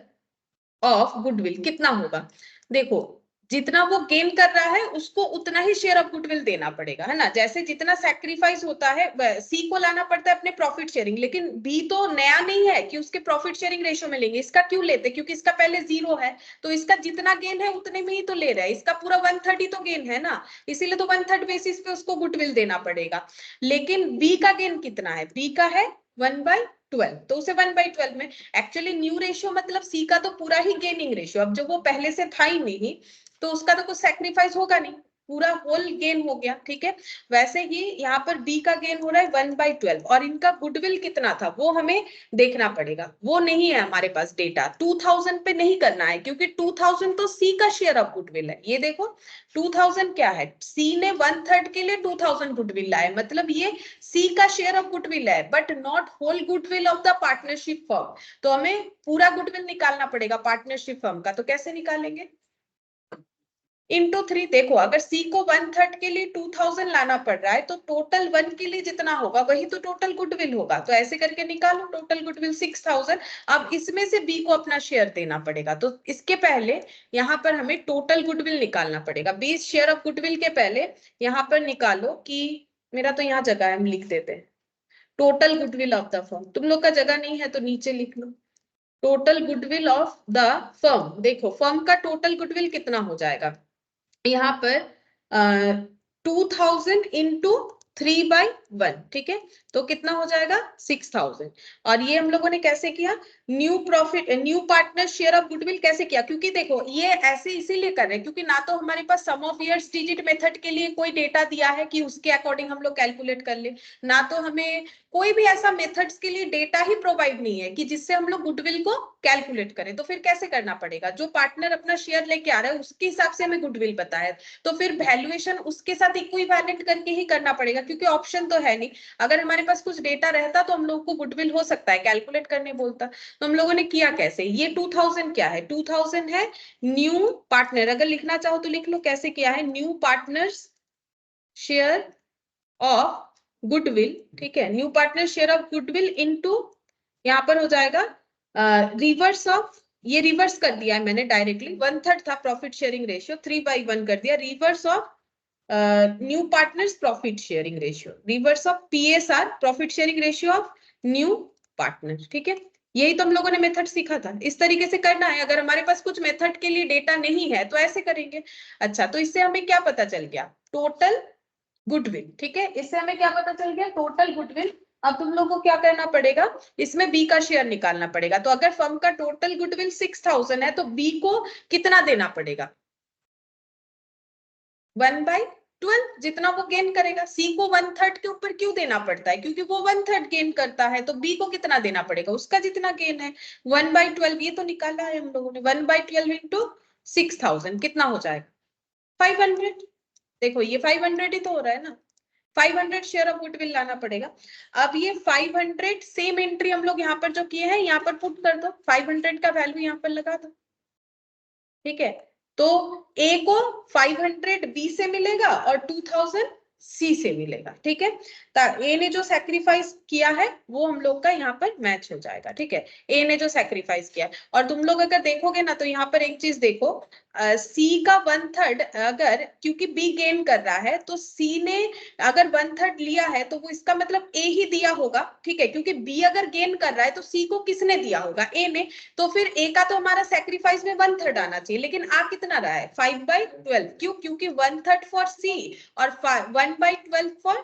ऑफ गुडविल कितना होगा, देखो जितना वो गेन कर रहा है उसको उतना ही शेयर ऑफ गुडविल देना पड़ेगा, है ना। जैसे जितना सैक्रिफाइस होता है सी को लाना पड़ता है अपने प्रॉफिट शेयरिंग, लेकिन बी तो नया नहीं है कि उसके प्रॉफिट शेयरिंग रेशियो में लेंगे, इसका क्यों लेते, क्योंकि इसका पहले 0 है, तो इसका जितना गेन है उतने में ही तो ले रहा है, इसका पूरा 1/3 ही तो गेन है ना, इसीलिए तो 1/3 बेसिस पे उसको गुडविल देना पड़ेगा। लेकिन बी का गेन कितना है, बी का है 1/12, तो उसे 1/12 में, एक्चुअली न्यू रेशियो मतलब सी का तो पूरा ही गेनिंग रेशियो, अब जब वो पहले से था ही नहीं तो उसका तो कुछ सैक्रिफाइस होगा नहीं, पूरा होल गेन हो गया, ठीक है। वैसे ही यहाँ पर बी का गेन हो रहा है 1/12, और इनका गुडविल कितना था वो हमें देखना पड़ेगा, वो नहीं है हमारे पास डेटा, 2000 पे नहीं करना है क्योंकि 2000 तो सी का शेयर ऑफ गुडविल है। ये देखो 2000 क्या है, सी ने 1/3 के लिए 2000 गुडविल लाए, मतलब ये सी का शेयर ऑफ गुडविल है, but not whole goodwill of the partnership firm. तो हमें पूरा गुडविल निकालना पड़ेगा पार्टनरशिप फर्म का, तो कैसे निकालेंगे, इंटू 3। देखो अगर सी को 1/3 के लिए 2000 लाना पड़ रहा है तो टोटल 1 के लिए जितना होगा वही तो टोटल गुडविल होगा, तो ऐसे करके निकालो टोटल गुडविल 6000। अब इसमें से बी को अपना शेयर देना पड़ेगा, तो इसके पहले यहाँ पर हमें टोटल गुडविल निकालना पड़ेगा, 20 शेयर ऑफ गुडविल के पहले यहाँ पर निकालो कि मेरा तो यहाँ जगह है, हम लिख देते हैं total goodwill of the firm, तुम लोग का जगह नहीं है तो नीचे लिख लो total goodwill of the firm. देखो फर्म का टोटल गुडविल कितना हो जाएगा, यहाँ पर 2000 इंटू 3/1, ठीक है, तो कितना हो जाएगा 6000। और ये हम लोगों ने कैसे किया, new profit new partner share of goodwill कैसे किया, क्योंकि देखो ये ऐसे इसीलिए कर रहे हैं क्योंकि ना तो हमारे पास सम ऑफ ईयर्स डिजिट मेथड के लिए कोई डेटा दिया है कि उसके अकॉर्डिंग हम लोग कैलकुलेट कर ले, ना तो हमें कोई भी ऐसा मेथड्स के लिए डेटा ही प्रोवाइड नहीं है कि जिससे हम लोग गुडविल को कैलकुलेट करें, तो फिर कैसे करना पड़ेगा, जो पार्टनर अपना शेयर लेके आ रहा है उसके हिसाब से हमें गुडविल पता है, तो फिर वैल्यूएशन उसके साथ इक्विवेलेंट करके ही करना पड़ेगा क्योंकि ऑप्शन तो है नहीं। अगर हमारे पास कुछ डेटा रहता तो हम लोग को गुडविल हो सकता है कैलकुलेट करने बोलता, तो हम लोगों ने किया कैसे, ये 2000 क्या है, 2000 है न्यू पार्टनर, अगर लिखना चाहो तो लिख लो कैसे किया है, new partners share of goodwill, ठीक है, new partner share of goodwill into यहाँ पर हो जाएगा रिवर्स ऑफ, ये रिवर्स कर दिया है मैंने डायरेक्टली, 1/3 था प्रॉफिट शेयरिंग रेशियो, 3/1 कर दिया, reverse of new partners profit sharing ratio, reverse of PSR profit sharing ratio of new partner, ठीक है। यही तो हम लोगों ने मेथड सीखा था, इस तरीके से करना है, अगर हमारे पास कुछ मेथड के लिए डेटा नहीं है तो ऐसे करेंगे। अच्छा, तो इससे हमें क्या पता चल गया, टोटल गुडविल, ठीक है, इससे हमें क्या पता चल गया, टोटल गुडविल। अब तुम लोग को क्या करना पड़ेगा, इसमें बी का शेयर निकालना पड़ेगा, तो अगर फर्म का टोटल गुडविल 6000 है तो बी को कितना देना पड़ेगा, 1/12 जितना वो गेन करेगा। सी को 1/3 के ऊपर क्यों देना पड़ता है, क्योंकि वो 1/3 गेन करता है, तो बी को कितना देना पड़ेगा, उसका जितना गेन है 1/12, ये तो निकाला है हम लोगों ने, 1/12 इंटू 6000 कितना हो जाएगा 500। देखो ये 500 ही तो हो रहा है ना, 500 शेयर ऑफ गुडविल लाना पड़ेगा। अब ये 500 सेम एंट्री हम लोग यहाँ पर जो किए हैं यहाँ पर पुट कर दो, 500 का वैल्यू यहाँ पर लगा दो, ठीक है। तो ए को 500 बी से मिलेगा और 2000 सी से मिलेगा, ठीक है। ए ने जो सैक्रिफाइस किया है वो हम लोग का यहाँ पर मैच हो जाएगा, ठीक है। ए ने जो सैक्रिफाइस किया है, और तुम लोग अगर देखोगे ना तो यहाँ पर एक चीज देखो, सी का 1/3 अगर, क्योंकि बी गेन कर रहा है तो सी ने अगर 1/3 लिया है तो वो इसका मतलब ए ही दिया होगा, ठीक है, क्योंकि बी अगर गेन कर रहा है तो सी को किसने दिया होगा, ए ने। तो फिर ए का तो हमारा सैक्रिफाइस में 1/3 आना चाहिए, लेकिन आ कितना रहा है 5/12, क्यों, क्योंकि 1/3 फॉर सी और 1/12 फॉर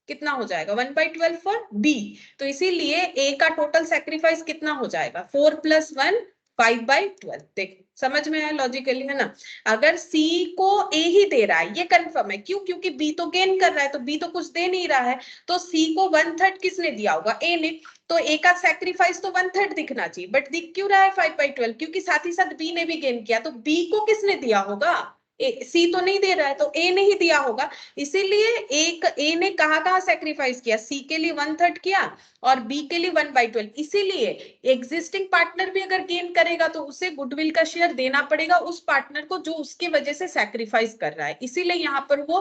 कितना हो जाएगा 1/12 फॉर बी। तो इसीलिए ए का टोटल सैक्रिफाइस कितना हो जाएगा 4 + 1 5/12। देखो समझ में आया लॉजिकली, है ना। अगर सी को ए ही दे रहा है ये कंफर्म है, क्यों, क्योंकि बी तो गेन कर रहा है, तो बी तो कुछ दे नहीं रहा है, तो सी को 1/3 किसने दिया होगा, ए ने। तो ए का सैक्रिफाइस तो 1/3 दिखना चाहिए, बट दिख क्यों रहा है 5/12, क्योंकि साथ ही साथ बी ने भी गेन किया, तो बी को किसने दिया होगा, सी तो नहीं दे रहा है, तो ए ने ही दिया होगा। इसीलिए ए ने कहाँ सैक्रिफाइस किया, सी के लिए 1/3 किया और बी के लिए 1/12। इसीलिए एग्जिस्टिंग पार्टनर भी अगर गेन करेगा तो उसे गुडविल का शेयर देना पड़ेगा उस पार्टनर को जो उसकी वजह से सैक्रिफाइस कर रहा है, इसीलिए यहाँ पर वो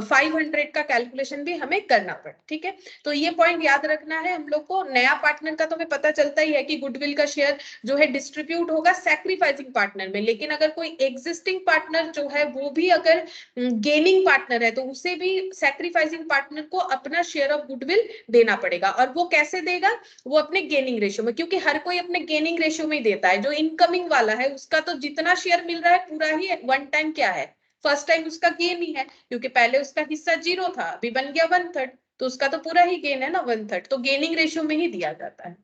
500 का कैलकुलेशन भी हमें करना पड़ा, ठीक है। तो ये पॉइंट याद रखना है हम लोग को। नया पार्टनर का तो हमें पता चलता ही है कि गुडविल का शेयर जो है डिस्ट्रीब्यूट होगा सैक्रिफाइसिंग पार्टनर में, लेकिन अगर कोई एग्जिस्टिंग पार्टनर जो है वो भी अगर गेनिंग पार्टनर है तो उसे भी सैक्रिफाइसिंग पार्टनर को अपना शेयर ऑफ गुडविल देना पड़ेगा। और वो कैसे देगा, वो अपने गेनिंग रेशियो में, क्योंकि हर कोई अपने गेनिंग रेशियो में ही देता है। जो इनकमिंग वाला है उसका तो जितना शेयर मिल रहा है पूरा ही वन टाइम क्या है, फर्स्ट टाइम उसका गेन ही है, क्योंकि पहले उसका हिस्सा 0 था, अभी बन गया 1/3, तो उसका तो पूरा ही गेन है ना 1/3, तो गेनिंग रेशियो में ही दिया जाता है।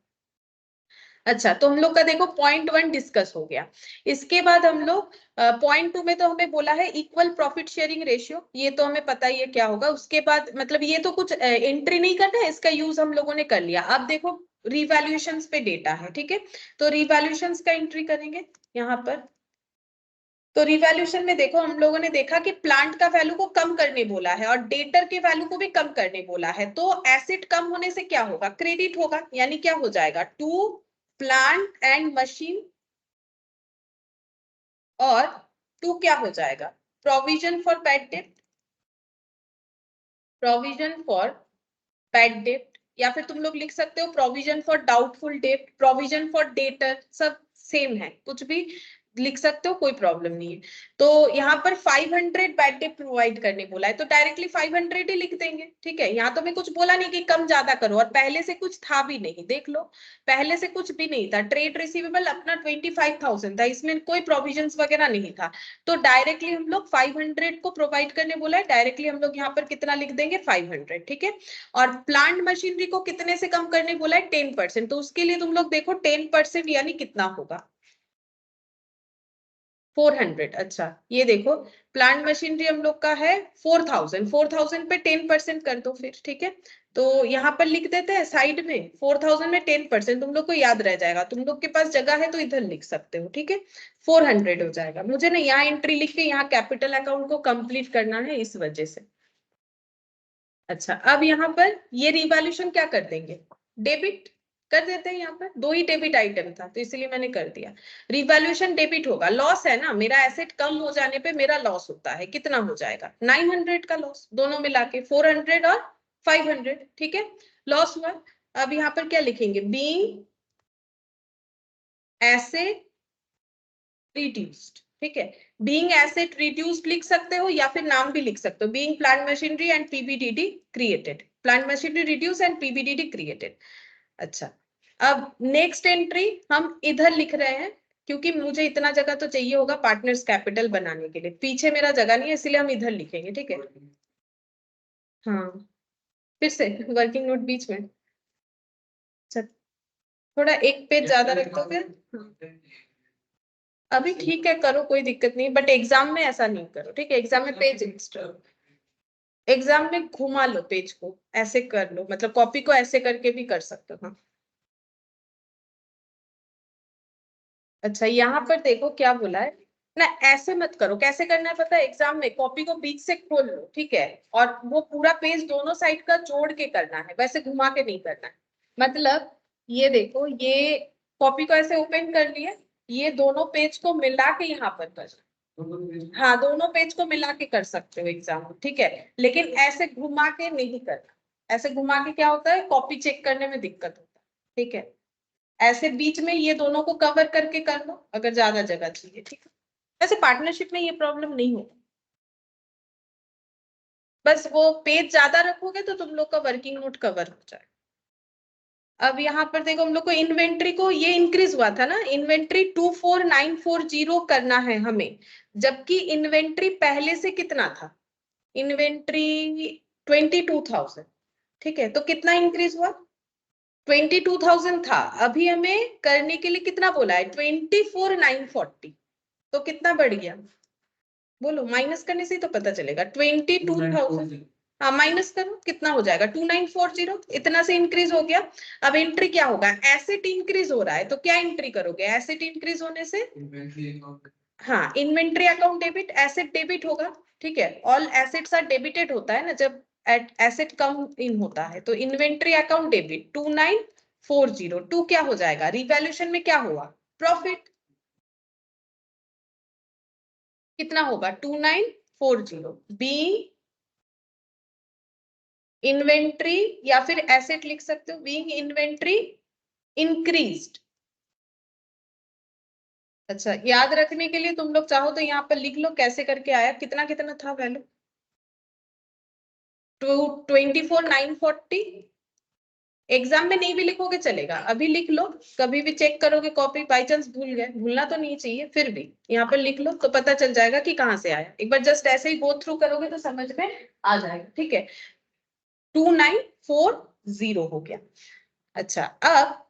अच्छा, तो हम लोग का देखो पॉइंट 1 डिस्कस हो गया। इसके बाद हम लोग पॉइंट 2 में तो हमें बोला है इक्वल प्रॉफिट शेयरिंग रेशियो, ये तो हमें पता ही है क्या होगा। उसके बाद मतलब ये तो कुछ एंट्री नहीं करना है, इसका यूज हम लोगों ने कर लिया। अब देखो रिवैल्यूएशंस पे डेटा है, ठीक है, तो रिवैल्यूएशंस का एंट्री करेंगे यहाँ पर। तो रिवैल्यूएशन में देखो हम लोगों ने देखा कि प्लांट का वैल्यू को कम करने बोला है और डेटर के वैल्यू को भी कम करने बोला है, तो एसेट कम होने से क्या होगा, क्रेडिट होगा, यानी क्या हो जाएगा टू प्लांट एंड मशीन, और टू क्या हो जाएगा provision for bad date, provision for bad date, या फिर तुम लोग लिख सकते हो provision for doubtful debt, provision for debtor, सब सेम है, कुछ भी लिख सकते हो, कोई प्रॉब्लम नहीं है। तो यहाँ पर 500 बैड डेट प्रोवाइड करने बोला है, तो डायरेक्टली 500 ही लिख देंगे, ठीक है। यहाँ तो मैं कुछ बोला नहीं कि कम ज्यादा करो, और पहले से कुछ था भी नहीं, देख लो पहले से कुछ भी नहीं था। ट्रेड रिसीवेबल अपना 25,000 था, इसमें कोई प्रोविजंस वगैरह नहीं था, तो डायरेक्टली हम लोग 500 को प्रोवाइड करने बोला है, डायरेक्टली हम लोग यहाँ पर कितना लिख देंगे 500, ठीक है। और प्लांट मशीनरी को कितने से कम करने बोला है 10%, तो उसके लिए तुम लोग देखो 10% यानी कितना होगा 400। अच्छा ये देखो प्लांट मशीनरी हम लोग का है 4000, 4000 पे 10% कर दो फिर, ठीक है। तो यहाँ पर लिख देते हैं साइड में 4000 में 10%, तुम लोग को याद रह जाएगा, तुम लोग के पास जगह है तो इधर लिख सकते हो, ठीक है। 400 हो जाएगा, मुझे ना यहाँ एंट्री लिख के यहाँ कैपिटल अकाउंट को कंप्लीट करना है इस वजह से। अच्छा अब यहाँ पर ये रिवैल्यूएशन क्या कर देंगे, डेबिट कर देते हैं, यहाँ पर दो ही डेबिट आइटम था तो इसलिए मैंने कर दिया। रिवैल्यूएशन डेबिट होगा, लॉस है ना, मेरा एसेट कम हो जाने पे मेरा लॉस होता है, कितना हो जाएगा 900 का लॉस, दोनों मिला के 400 और 500, ठीक है, लॉस हुआ। अब यहाँ पर क्या लिखेंगे, बीइंग एसेट रिड्यूस्ड, ठीक है, बीइंग एसेट रिड्यूस्ड लिख सकते हो या फिर नाम भी लिख सकते हो, being plant machinery and PBDD created, plant machinery reduce and PBDD created. अच्छा अब नेक्स्ट एंट्री हम इधर लिख रहे हैं, क्योंकि मुझे इतना जगह तो चाहिए होगा पार्टनर्स कैपिटल बनाने के लिए, पीछे मेरा जगह नहीं है इसलिए हम इधर लिखेंगे, ठीक है। हाँ फिर से वर्किंग नोट बीच में, अच्छा थोड़ा एक पेज ज्यादा रख दो फिर। हाँ। अभी ठीक है करो कोई दिक्कत नहीं, बट एग्जाम में ऐसा नहीं करो, ठीक है, एग्जाम में पेज एक्स्ट्रा, एग्जाम में घुमा लो पेज को, ऐसे कर लो, मतलब कॉपी को ऐसे करके भी कर सकते हो। हाँ अच्छा यहाँ पर देखो क्या बोला है ना, ऐसे मत करो, कैसे करना है पता है, एग्जाम में कॉपी को बीच से खोल लो, ठीक है, और वो पूरा पेज दोनों साइड का जोड़ के करना है, वैसे घुमा के नहीं करना है। मतलब ये देखो, ये कॉपी को ऐसे ओपन कर लिया, ये दोनों पेज को मिला के यहाँ पर करना, हाँ, दोनों पेज को मिला के कर सकते हो एग्जाम, ठीक है, लेकिन ऐसे घुमा के नहीं करना। ऐसे घुमा के क्या होता है, कॉपी चेक करने में दिक्कत होता है, ठीक है। ऐसे बीच में ये दोनों को कवर करके कर लो अगर ज्यादा जगह चाहिए, ठीक है। ऐसे पार्टनरशिप में ये प्रॉब्लम नहीं होगा, बस वो पेज ज्यादा रखोगे तो तुम लोग का वर्किंग नोट कवर हो जाएगा। अब यहाँ पर देखो, हम लोग को इन्वेंट्री को ये इंक्रीज हुआ था ना, इन्वेंट्री 24940 करना है हमें, जबकि इन्वेंट्री पहले से कितना था, इन्वेंट्री 22,000, ठीक है। तो कितना इंक्रीज हुआ, 22,000 था, अभी हमें करने के लिए कितना बोला है, 24,940, तो कितना बढ़ गया, बोलो, माइनस करने से ही तो पता चलेगा। 22,000, हाँ माइनस करो, कितना हो जाएगा, 2940, इतना से इंक्रीज हो गया। अब एंट्री क्या होगा, एसेट इंक्रीज हो रहा है तो क्या एंट्री करोगे, एसेट इंक्रीज होने से, हाँ, inventory account debit, asset debit होगा, ठीक है। ऑल एसेट्स आर डेबिटेड होता है ना जब एसेट कम इन होता है, तो इन्वेंट्री अकाउंट डेबिट 2940, टू क्या हो जाएगा, रिवैल्यूएशन में क्या हुआ, प्रॉफिट, कितना होगा 2940, बी इन्वेंट्री, या फिर एसेट लिख सकते हो, बीइंग इन्वेंट्री इंक्रीज्ड। अच्छा, याद रखने के लिए तुम लोग चाहो तो यहाँ पर लिख लो कैसे करके आया, कितना कितना था वैल्यू, 24,940। एग्जाम में नहीं भी लिखोगे चलेगा, अभी लिख लो, कभी भी चेक करोगे कॉपी, बाई चांस भूल गए, भूलना तो नहीं चाहिए, फिर भी यहाँ पर लिख लो तो पता चल जाएगा कि कहाँ से आया। एक बार जस्ट ऐसे ही गो थ्रू करोगे तो समझ में आ जाएगा, ठीक है। 2940 हो गया। अच्छा, अब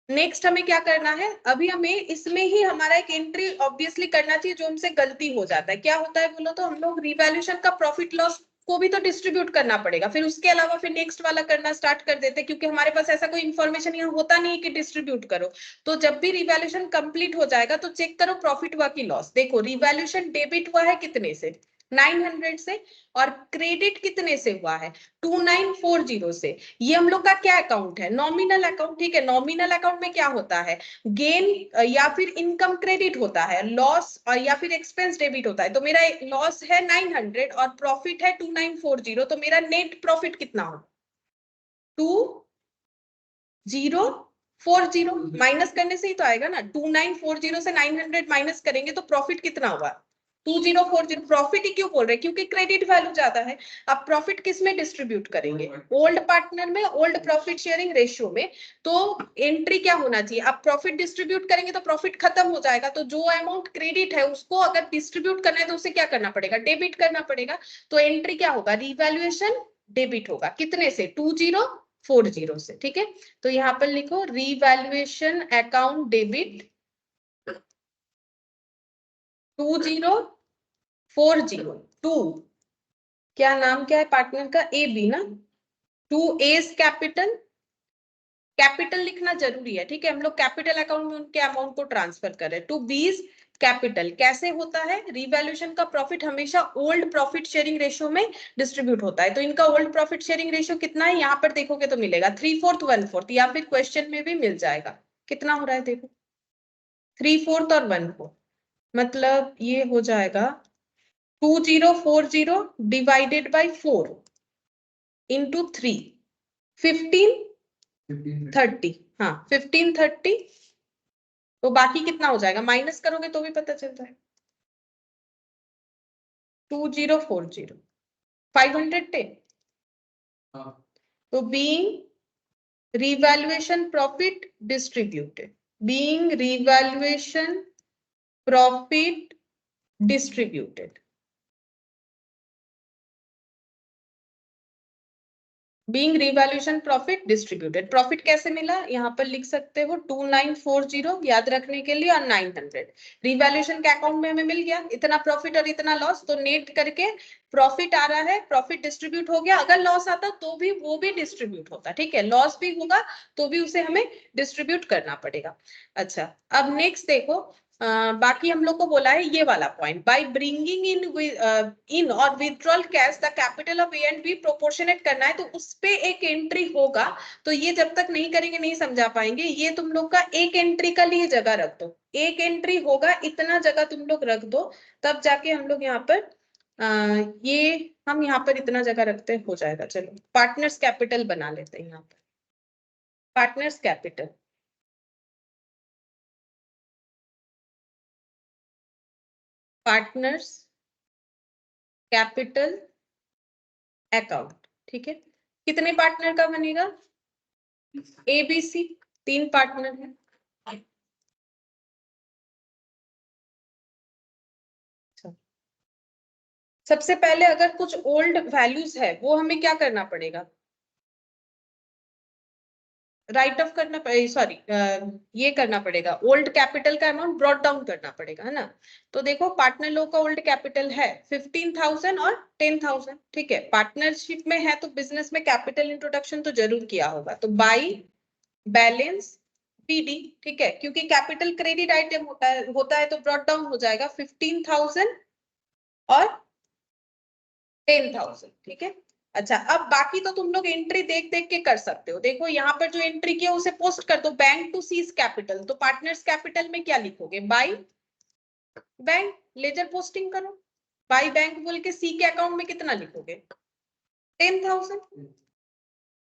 नेक्स्ट हमें क्या करना है, अभी हमें इसमें ही हमारा एक एंट्री ऑब्वियसली करना चाहिए जो हमसे गलती हो जाता है, क्या होता है बोलो तो, हम लोग रिवैल्यूएशन का प्रॉफिट लॉस को भी तो डिस्ट्रीब्यूट करना पड़ेगा, फिर उसके अलावा फिर नेक्स्ट वाला करना स्टार्ट कर देते हैं, क्योंकि हमारे पास ऐसा कोई इंफॉर्मेशन यहाँ होता नहीं है कि डिस्ट्रीब्यूट करो। तो जब भी रिवैल्यूएशन कंप्लीट हो जाएगा तो चेक करो प्रॉफिट हुआ कि लॉस। देखो, रिवैल्यूएशन डेबिट हुआ है कितने से, 900 से, और क्रेडिट कितने से हुआ है, 2940 से। ये हम लोग का क्या अकाउंट है, नॉमिनल अकाउंट, ठीक है। नॉमिनल अकाउंट में क्या होता है, गेन या फिर इनकम क्रेडिट होता है, लॉस या फिर एक्सपेंस डेबिट होता है। तो मेरा लॉस है 900 और प्रॉफिट है 2940, तो मेरा नेट प्रॉफिट कितना हो, 2040, माइनस करने से ही तो आएगा ना, 2940 से 900 माइनस करेंगे तो प्रॉफिट कितना हुआ, 2040। प्रॉफिट ही क्यों बोल रहे हैं, क्योंकि क्रेडिट वैल्यू ज्यादा है। अब प्रॉफिट किस में डिस्ट्रीब्यूट करेंगे, ओल्ड पार्टनर में, ओल्ड प्रॉफिट शेयरिंग रेशियो में। तो एंट्री क्या होना चाहिए, अब प्रॉफिट डिस्ट्रीब्यूट करेंगे तो प्रॉफिट खत्म हो जाएगा, तो जो अमाउंट क्रेडिट है उसको अगर डिस्ट्रीब्यूट करना है तो उसे क्या करना पड़ेगा, डेबिट करना पड़ेगा। तो एंट्री क्या होगा, रिवैल्यूएशन डेबिट होगा, कितने से, 2040 से, ठीक है। तो यहाँ पर लिखो रिवैल्यूएशन अकाउंट डेबिट 2040, क्या नाम क्या है पार्टनर का, ए बी ना, 2 एज कैपिटल, कैपिटल लिखना जरूरी है, ठीक है। हम लोग कैपिटल अकाउंट में उनके अमाउंट को ट्रांसफर कर रहे हैं, 2 बीज कैपिटल। कैसे होता है, रिवैल्यूएशन का प्रॉफिट हमेशा ओल्ड प्रॉफिट शेयरिंग रेशियो में डिस्ट्रीब्यूट होता है। तो इनका ओल्ड प्रॉफिट शेयरिंग रेशियो कितना है, यहाँ पर देखोगे तो मिलेगा 3/4 1/4, या फिर क्वेश्चन में भी मिल जाएगा। कितना हो रहा है देखो, 3/4 और 1/4, मतलब ये हो जाएगा 2040 डिवाइडेड बाई 4 इंटू 3, 1530, हाँ 1530। तो बाकी कितना हो जाएगा, माइनस करोगे तो भी पता चलता है, 2040 510। तो being revaluation profit distributed, being revaluation profit distributed, being revaluation profit distributed. Profit कैसे मिला, यहाँ पर लिख सकते हो 2940 याद रखने के लिए, और 900 रिवैल्यूएशन के अकाउंट में हमें मिल गया, इतना प्रॉफिट और इतना लॉस, तो नेट करके प्रॉफिट आ रहा है, प्रॉफिट डिस्ट्रीब्यूट हो गया। अगर लॉस आता तो भी वो भी डिस्ट्रीब्यूट होता, ठीक है, लॉस भी होगा तो भी उसे हमें डिस्ट्रीब्यूट करना पड़ेगा। अच्छा, अब नेक्स्ट देखो, बाकी हम लोग को बोला है ये वाला पॉइंट, बाय ब्रिंगिंग इन और withdrawal cash the capital of A and B proportionate करना है, तो उस पे एक एंट्री होगा। तो ये जब तक नहीं करेंगे नहीं समझा पाएंगे। ये तुम लोग का एक एंट्री का लिए जगह रख दो, एक एंट्री होगा इतना जगह तुम लोग रख दो, तब जाके हम लोग यहाँ पर ये हम यहाँ पर इतना जगह रखते हो जाएगा। चलो पार्टनर्स कैपिटल बना लेते हैं यहाँ पर, partners capital, partners capital account. ठीक है, कितने पार्टनर का बनेगा? ABC, 3 पार्टनर है। सबसे पहले अगर कुछ ओल्ड वैल्यूज है वो हमें क्या करना पड़ेगा? राइट ऑफ करना पड़ेगा, सॉरी ये करना पड़ेगा, ओल्ड कैपिटल का अमाउंट ब्रॉट डाउन करना पड़ेगा, है ना। तो देखो पार्टनर लोग का ओल्ड कैपिटल है 15,000 और 10,000। ठीक है, पार्टनरशिप में है तो बिजनेस में कैपिटल इंट्रोडक्शन तो जरूर किया होगा। तो बाई बैलेंस BD, ठीक है, क्योंकि कैपिटल क्रेडिट आइटम होता है तो ब्रॉट डाउन हो जाएगा 15,000 और 10,000। ठीक है, अच्छा अब बाकी तो तुम लोग एंट्री देख देख के कर सकते हो। देखो यहाँ पर जो एंट्री किया उसे पोस्ट कर दो, बैंक टू सीज कैपिटल। तो पार्टनर्स कैपिटल में क्या लिखोगे? बाई बैंक, लेजर पोस्टिंग करो, बाई बैंक बोल के सी के अकाउंट में कितना लिखोगे? 10,000।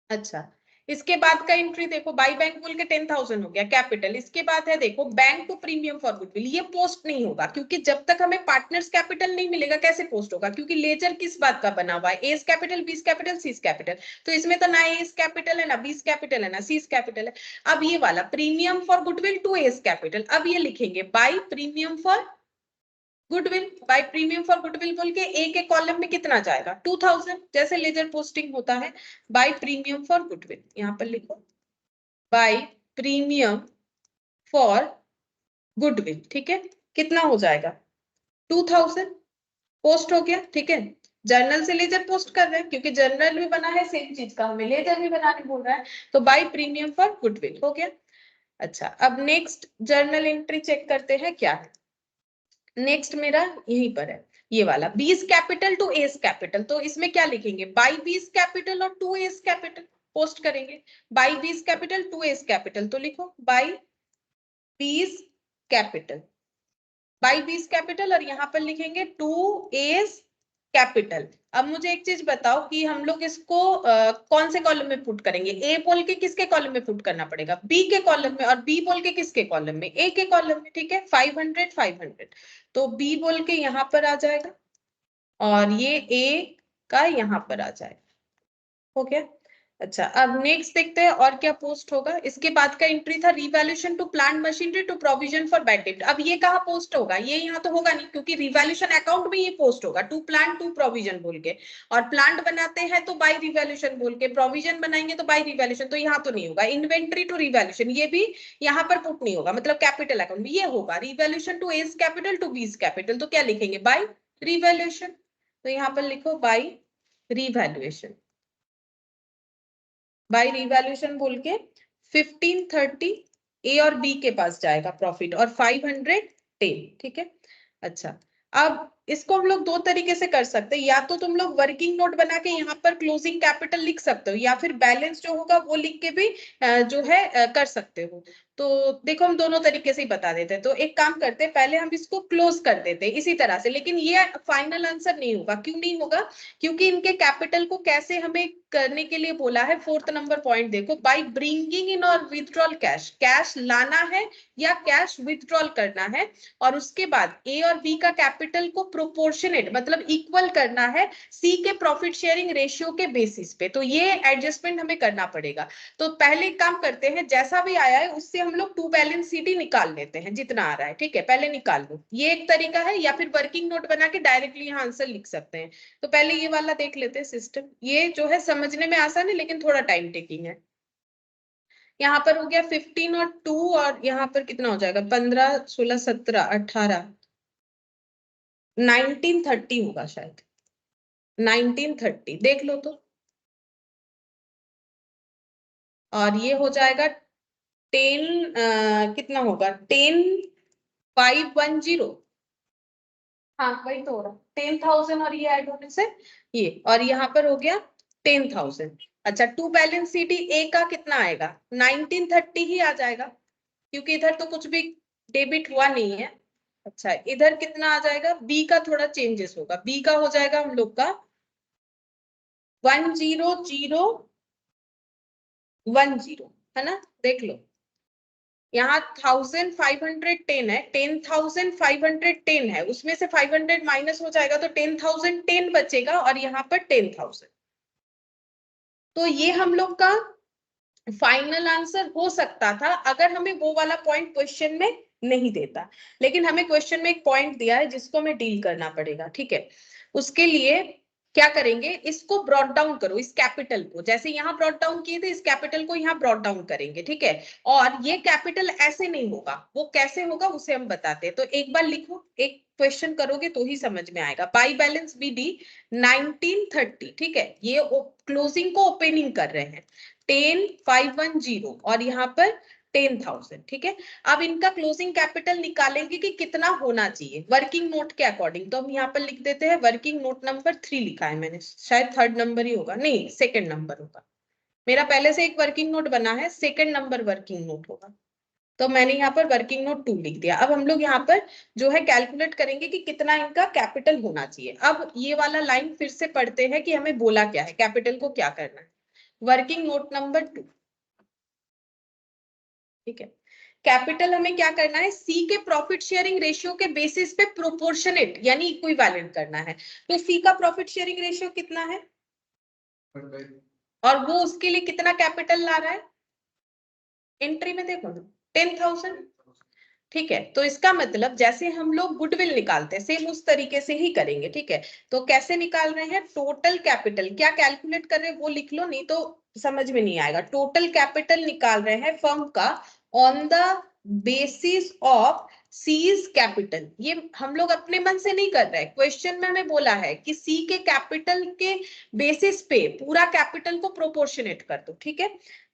अच्छा, इसके बाद का एंट्री देखो, बाई बैंक बोल के 10,000 हो गया कैपिटल। इसके बाद है देखो bank to premium for goodwill, ये पोस्ट नहीं होगा क्योंकि जब तक हमें पार्टनर्स कैपिटल नहीं मिलेगा कैसे पोस्ट होगा? क्योंकि लेजर किस बात का बना हुआ है? एस कैपिटल, बीस कैपिटल, सीस कैपिटल। तो इसमें तो ना एस कैपिटल है, ना बीस कैपिटल है, ना सीस कैपिटल है। अब ये वाला premium for goodwill to A's capital, अब ये लिखेंगे by premium for goodwill. By premium for goodwill बोल के ए के कॉलम में कितना जाएगा? 2,000, जैसे लेजर पोस्टिंग होता है। बाय प्रीमियम फॉर गुडविल यहाँ पर लिखो, बाय प्रीमियम फॉर गुडविल। ठीक है, कितना हो जाएगा? 2,000 पोस्ट हो गया। ठीक है, जर्नल से लेजर पोस्ट कर रहे हैं क्योंकि जर्नल भी बना है सेम चीज का, हमें लेजर भी बनाने बोल रहा है। तो बाय प्रीमियम फॉर गुडविल हो गया। अच्छा, अब नेक्स्ट जर्नल एंट्री चेक करते हैं क्या है। नेक्स्ट मेरा यहीं पर है ये वाला, बीस कैपिटल टू एस कैपिटल। तो इसमें क्या लिखेंगे? बाई बीस कैपिटल और टू एस कैपिटल पोस्ट करेंगे। By B's capital to A's capital, तो लिखो by B's capital, by B's capital, और यहाँ पर लिखेंगे टू एस कैपिटल। अब मुझे एक चीज बताओ कि हम लोग इसको कौन से कॉलम में पुट करेंगे? ए बोल के किसके कॉलम में पुट करना पड़ेगा? बी के कॉलम में, और बी बोल के किसके कॉलम में? ए के कॉलम में। ठीक है, 500 500, तो बी बोल के यहाँ पर आ जाएगा और ये ए का यहाँ पर आ जाएगा। हो गया। अच्छा, अब नेक्स्ट देखते हैं और क्या पोस्ट होगा। इसके बाद का एंट्री था revaluation to plant machinery to provision for bad debt. अब ये कहाँ पोस्ट होगा? ये यहाँ तो होगा नहीं क्योंकि रिवैल्यूएशन अकाउंट में ये पोस्ट होगा, टू प्लांट टू प्रोविजन बोल के। और प्लांट बनाते हैं तो बाय रिवैल्यूएशन बोल के, प्रोविजन बनाएंगे तो बाय रिवैल्यूएशन, तो यहाँ तो नहीं होगा। इन्वेंट्री टू रिवैल्यूएशन ये भी यहाँ पर पुट नहीं होगा, मतलब कैपिटल अकाउंट में ये होगा। Revaluation to A's capital to B's capital, तो क्या लिखेंगे? By revaluation. तो यहाँ पर लिखो बाय रिवैल्यूएशन, बाय रिवैल्यूएशन बोल के 1530 ए और बी के पास जाएगा प्रॉफिट, और 510। ठीक है, अच्छा अब इसको हम लोग दो तरीके से कर सकते हैं। या तो तुम लोग वर्किंग नोट बना के यहाँ पर क्लोजिंग कैपिटल लिख सकते हो, या फिर बैलेंस जो होगा वो लिख के भी जो है कर सकते हो। तो देखो हम दोनों तरीके से ही बता देते हैं। तो एक काम करते हैं, पहले हम इसको क्लोज कर देते हैं इसी तरह से, लेकिन ये फाइनल आंसर नहीं होगा। क्यों नहीं होगा? क्योंकि इनके कैपिटल को कैसे हमें करने के लिए बोला है, फोर्थ नंबर पॉइंट देखो, बाय ब्रिंगिंग इन और विथड्रॉल कैश, कैश लाना है या कैश विथड्रॉल करना है, और उसके बाद ए और बी का कैपिटल को प्रोपोर्शनेट मतलब इक्वल करना है सी के प्रॉफिट शेयरिंग रेशियो के बेसिस पे। तो ये एडजस्टमेंट हमें करना पड़ेगा। तो पहले एक काम करते हैं, जैसा भी आया है उससे हम लोग टू बैलेंस सीटी निकाल लेते हैं जितना आ रहा है। ठीक है, पहले निकाल लो, ये एक तरीका है, या फिर वर्किंग नोट बना के डायरेक्टली यहाँ आंसर लिख सकते हैं। तो पहले ये वाला देख लेते हैं सिस्टम। ये जो है समझने में आसान है लेकिन थोड़ा टाइम टेकिंग है। यहाँ पर हो गया 15 और 2, और यहाँ पर कितना हो जाएगा? 15 16 17 18, 1930 होगा शायद, 1930 देख लो तो। और ये हो जाएगा 10 कितना होगा? 10 510, हाँ वही तो हो रहा, 10,000 और ये ऐड होने से ये, और यहाँ पर हो गया 10,000। अच्छा, टू बैलेंस सीडी ए का कितना आएगा, 1930 ही आ जाएगा, क्योंकि इधर तो कुछ भी डेबिट हुआ नहीं है। अच्छा, इधर कितना आ जाएगा, बी का थोड़ा चेंजेस होगा, बी का हो जाएगा हम लोग का 10010, है ना, देख लो यहाँ 1510 है, 10,510 है, उसमें से 500 माइनस हो जाएगा तो 10,010 बचेगा, और यहाँ पर 10,000। तो ये हम लोग का फाइनल आंसर हो सकता था अगर हमें वो वाला पॉइंट क्वेश्चन में नहीं देता, लेकिन हमें क्वेश्चन में एक पॉइंट दिया है जिसको हमें डील करना पड़ेगा, ठीक है। उसके लिए क्या करेंगे, इसको ब्रॉट डाउन करो, इस कैपिटल को, जैसे यहाँ ब्रॉट डाउन किए थे, इस कैपिटल को यहाँ ब्रॉट डाउन करेंगे, ठीक है। और ये कैपिटल ऐसे नहीं होगा, वो कैसे होगा उसे हम बताते हैं। तो एक बार लिखो, एक क्वेश्चन करोगे तो ही समझ में आएगा। बाई बैलेंस बीडी 1930, ठीक है, ये क्लोजिंग को ओपनिंग कर रहे हैं 10,510 और यहाँ पर 10,000, ठीक है। अब इनका क्लोजिंग कैपिटल निकालेंगे कि कितना होना चाहिए वर्किंग नोट के अकॉर्डिंग, तो हम यहाँ पर लिख देते हैं वर्किंग नोट नंबर 3 लिखा है मैंने, शायद थर्ड नंबर ही होगा, नहीं सेकंड नंबर होगा, मेरा पहले से एक वर्किंग नोट बना है, सेकंड नंबर वर्किंग नोट होगा, तो मैंने यहाँ पर वर्किंग नोट 2 लिख दिया। अब हम लोग यहाँ पर जो है कैलकुलेट करेंगे कि कितना इनका कैपिटल होना चाहिए। अब ये वाला लाइन फिर से पढ़ते हैं कि हमें बोला क्या है, कैपिटल को क्या करना है। वर्किंग नोट नंबर 2, ठीक है। कैपिटल हमें क्या करना है, सी के प्रॉफिट शेयरिंग रेशियो के बेसिस पे प्रोपोर्शनेट यानी इक्विवेलेंट करना है। तो सी का प्रॉफिट शेयरिंग रेशियो कितना है, और वो उसके लिए कितना कैपिटल ला रहा है, एंट्री में देखो ना 10,000, ठीक है। तो इसका मतलब जैसे हम लोग गुडविल निकालते हैं सेम उस तरीके से ही करेंगे, ठीक है। तो कैसे निकाल रहे हैं, टोटल कैपिटल क्या कैलकुलेट कर रहे हैं वो लिख लो, नहीं तो समझ में नहीं आएगा। टोटल कैपिटल निकाल रहे हैं फर्म का on the basis of seize capital. ये हम लोग अपने मन से नहीं कर रहे हैं, क्वेश्चन में हमें बोला है कि सी के कैपिटल के बेसिस पे पूरा कैपिटल को प्रोपोर्शनेट कर दो, ठीक है।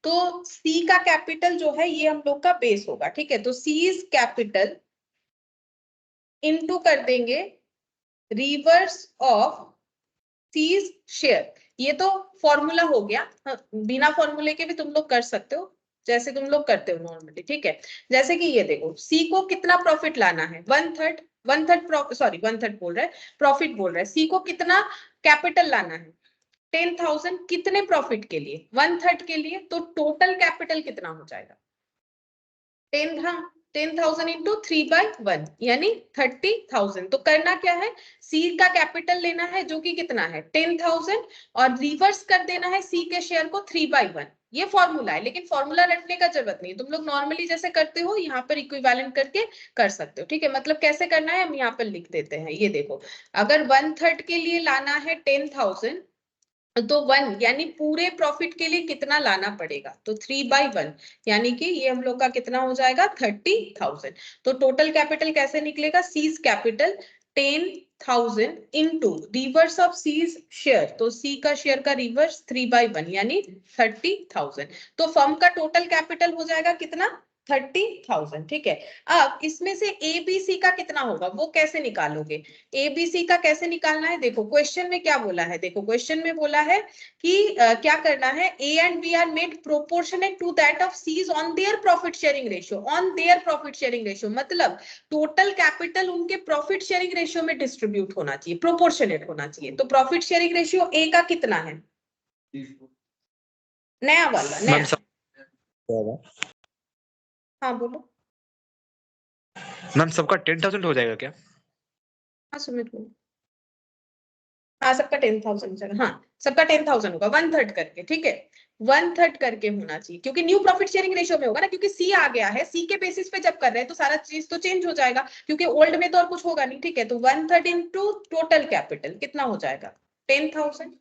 तो सी का कैपिटल जो है ये हम लोग का बेस होगा, ठीक है। तो सीज कैपिटल इनटू कर देंगे रिवर्स ऑफ सीज शेयर, ये तो फॉर्मूला हो गया। हाँ, बिना फॉर्मूले के भी तुम लोग कर सकते हो जैसे तुम लोग करते हो नॉर्मली, ठीक है। जैसे कि ये देखो, सी को कितना प्रॉफिट लाना है, वन थर्ड बोल रहा है, प्रॉफिट बोल रहा है। सी को कितना कैपिटल लाना है, 10,000, कितने प्रॉफिट के लिए, 1/3 के लिए। तो टोटल कैपिटल कितना हो जाएगा 10, हाँ 10,000 इंटू 3/1 यानी 30,000। तो करना क्या है, सी का कैपिटल लेना है जो कि कितना है 10,000, और रिवर्स कर देना है सी के शेयर को 3/1। ये फॉर्मूला है, लेकिन फॉर्मूला रटने का जरूरत नहीं है, तुम लोग नॉर्मली जैसे करते हो यहाँ पर इक्विवेलेंट करके कर सकते हो, ठीक है। मतलब कैसे करना है हम यहाँ पर लिख देते हैं, ये देखो, अगर 1/3 के लिए लाना है 10,000, तो 1 यानी पूरे प्रॉफिट के लिए कितना लाना पड़ेगा, तो 3/1 यानी कि ये हम लोग का कितना हो जाएगा 30,000। तो टोटल कैपिटल कैसे निकलेगा, C's capital 10,000 into reverse of C's share, तो सी का शेयर का रिवर्स 3/1 यानी 30,000। तो फर्म का टोटल कैपिटल हो जाएगा कितना 30,000, ठीक है। अब इसमें से एबीसी का कितना होगा वो कैसे निकालोगे, एबीसी का कैसे निकालना है, देखो क्वेश्चन में क्या बोला है, देखो क्वेश्चन में बोला है कि क्या करना है, A and B are made proportionate to that of C's on their profit sharing ratio, on their profit sharing ratio मतलब टोटल कैपिटल उनके प्रॉफिट शेयरिंग रेशियो में डिस्ट्रीब्यूट होना चाहिए, प्रोपोर्शनेट होना चाहिए। तो प्रॉफिट शेयरिंग रेशियो ए का कितना है, नया वाला नया, हाँ बोलो, मैम सबका 10,000 हो जाएगा क्या? हाँ सुमित बोलो, हाँ सबका 10,000 जाएगा, हाँ सबका 10,000 होगा 1/3 करके, ठीक है। 1/3 करके होना चाहिए, क्योंकि न्यू प्रॉफिट शेयरिंग रेशियो में होगा ना, क्योंकि सी आ गया है, सी के बेसिस पे जब कर रहे हैं तो सारा चीज तो चेंज हो जाएगा, क्योंकि ओल्ड में तो और कुछ होगा नहीं, ठीक है। तो 1/3 इंटू टोटल कैपिटल कितना हो जाएगा 10,000,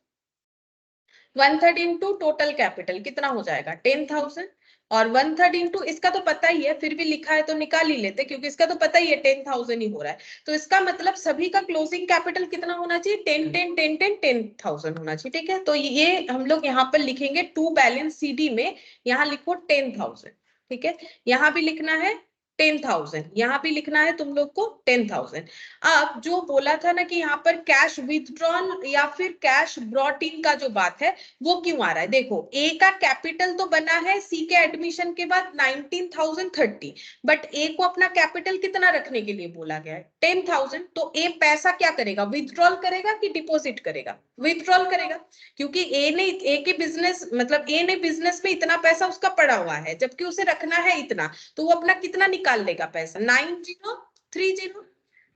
1/3 इंटू टोटल कैपिटल कितना हो जाएगा 10,000, और 1/3 इंटू इसका तो पता ही है, फिर भी लिखा है तो निकाल ही लेते, क्योंकि इसका तो पता ही है 10,000 ही हो रहा है। तो इसका मतलब सभी का क्लोजिंग कैपिटल कितना होना चाहिए 10,000 होना चाहिए, ठीक है। तो ये हम लोग यहाँ पर लिखेंगे टू बैलेंस सीडी में, यहाँ लिखो 10,000, ठीक है। यहाँ भी लिखना है 10,000, यहाँ भी लिखना है तुम लोग को 10,000। अब जो बोला था ना कि यहाँ पर कैश विथड्रॉल या फिर कैश ब्रॉट इन का जो बात है वो क्यों आ रहा है, देखो ए का कैपिटल तो बना है सी के एडमिशन के बाद 19,030, बट ए को अपना कैपिटल कितना रखने के लिए बोला गया है 10,000, तो ए पैसा क्या करेगा, विथड्रॉल करेगा कि डिपॉजिट करेगा, विथड्रॉल करेगा, क्योंकि ए के बिजनेस मतलब ए ने बिजनेस में इतना पैसा उसका पड़ा हुआ है, जबकि उसे रखना है इतना, तो वो अपना कितना निकाल लेगा पैसा 9030,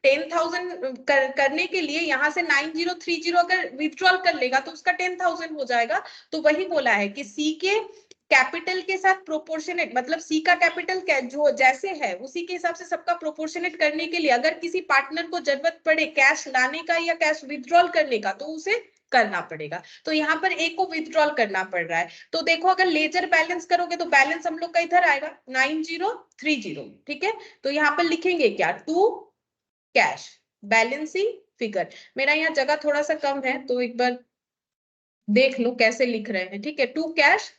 10,000 करने के लिए यहाँ से 9030 अगर विथड्रॉल कर लेगा तो उसका 10,000 हो जाएगा। तो वही बोला है कि सी के कैपिटल के साथ प्रोपोर्शनेट, मतलब सी का कैपिटल जो जैसे है उसी के हिसाब से सबका प्रोपोर्शनेट करने के लिए अगर किसी पार्टनर को जरूरत पड़े कैश लाने का या कैश विथड्रॉल करने का तो उसे करना पड़ेगा। तो यहाँ पर एक को विथड्रॉल करना पड़ रहा है, तो देखो अगर लेजर बैलेंस करोगे तो बैलेंस हम लोग का इधर आएगा 9030, ठीक है। तो यहाँ पर लिखेंगे क्या, टू कैश बैलेंसिंग फिगर। मेरा यहाँ जगह थोड़ा सा कम है तो एक बार देख लो कैसे लिख रहे हैं, ठीक है। To cash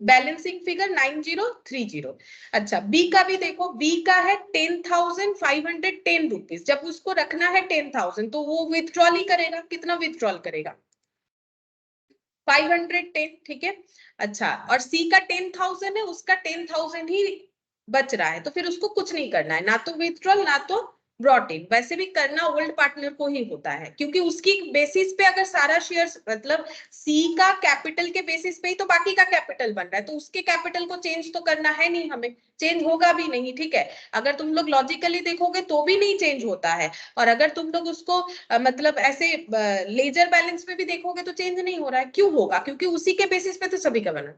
balancing figure 9030। अच्छा बी का भी देखो, बी का है 10,510 रुपीज, जब उसको रखना है 10,000 तो वो विथड्रॉल ही करेगा, कितना विथड्रॉल करेगा 510, ठीक है। अच्छा और सी का 10,000 है, उसका 10,000 ही बच रहा है, तो फिर उसको कुछ नहीं करना है, ना तो विथड्रॉल ना तो ब्रॉट इन। वैसे भी करना ओल्ड पार्टनर को ही होता है, क्योंकि उसकी बेसिस पे अगर सारा शेयर्स मतलब सी का कैपिटल के बेसिस पे ही तो बाकी का कैपिटल बन रहा है, तो उसके कैपिटल को चेंज तो करना है नहीं हमें, चेंज होगा भी नहीं, ठीक है। अगर तुम लोग लॉजिकली देखोगे तो भी नहीं चेंज होता है, और अगर तुम लोग उसको मतलब ऐसे लेजर बैलेंस में भी देखोगे तो चेंज नहीं हो रहा है। क्यों होगा, क्योंकि उसी के बेसिस पे तो सभी का बना है।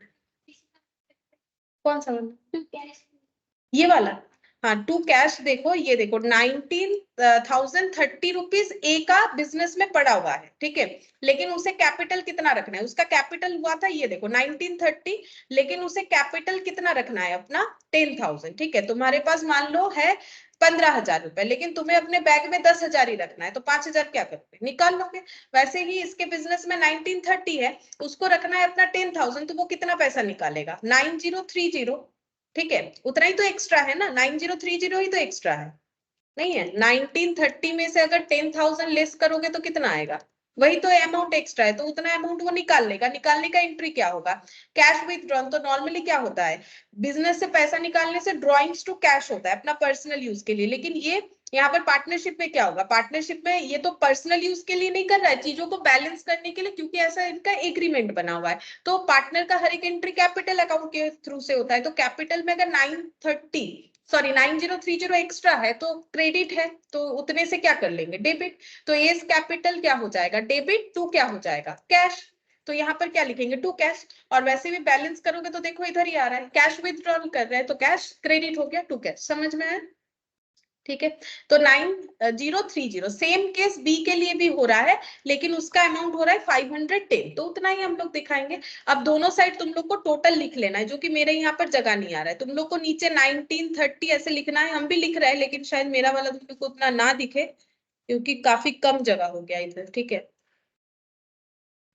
कौन सा बना, ये वाला, हाँ टू कैश देखो, ये देखो 19,030 रुपीज ए का बिजनेस में पड़ा हुआ है, ठीक है। लेकिन उसे कैपिटल कितना रखना है, उसका कैपिटल हुआ था ये देखो 1930, लेकिन उसे कैपिटल कितना रखना है अपना 10,000, ठीक है। तुम्हारे पास मान लो है 15,000 रुपए, लेकिन तुम्हें अपने बैग में 10,000 ही रखना है, तो 5,000 क्या करोगे, निकाल लोगे। वैसे ही इसके बिजनेस में 1930 है, उसको रखना है अपना 10,000, तो वो कितना पैसा निकालेगा 9030, ठीक है। उतना ही तो एक्स्ट्रा है ना, 9030 ही तो एक्स्ट्रा है, नहीं है। 1930 में से अगर 10,000 लेस करोगे तो कितना आएगा, वही तो अमाउंट एक्स्ट्रा है, तो उतना अमाउंट वो निकाल लेगा। निकालने का एंट्री क्या होगा, कैश विथड्रॉन। तो नॉर्मली क्या होता है, बिजनेस से पैसा निकालने से ड्रॉइंग्स टू कैश होता है अपना पर्सनल यूज के लिए, लेकिन ये यहाँ पर पार्टनरशिप में क्या होगा, पार्टनरशिप में ये तो पर्सनल यूज के लिए नहीं कर रहा है, चीजों को बैलेंस करने के लिए, क्योंकि ऐसा इनका एग्रीमेंट बना हुआ है। तो पार्टनर का हर एक एंट्री कैपिटल अकाउंट के थ्रू से होता है, तो कैपिटल में अगर 9030 एक्स्ट्रा है तो क्रेडिट है, तो उतने से क्या कर लेंगे, डेबिट। तो ये कैपिटल क्या हो जाएगा डेबिट, टू क्या हो जाएगा कैश। तो यहाँ पर क्या लिखेंगे, टू कैश। और वैसे भी बैलेंस करोगे तो देखो इधर ही आ रहा है, कैश विथड्रॉल कर रहे हैं तो कैश क्रेडिट हो गया, टू कैश। समझ में आया, ठीक है। तो 9030 सेम केस बी के लिए भी हो रहा है, लेकिन उसका अमाउंट हो रहा है 510, तो उतना ही हम लोग दिखाएंगे। अब दोनों साइड तुम लोग को टोटल लिख लेना है, जो कि मेरे यहाँ पर जगह नहीं आ रहा है, तुम लोग को नीचे 1930 ऐसे लिखना है, हम भी लिख रहे हैं, लेकिन शायद मेरा वाला तुम लोग को उतना ना दिखे क्योंकि काफी कम जगह हो गया इधर, ठीक है।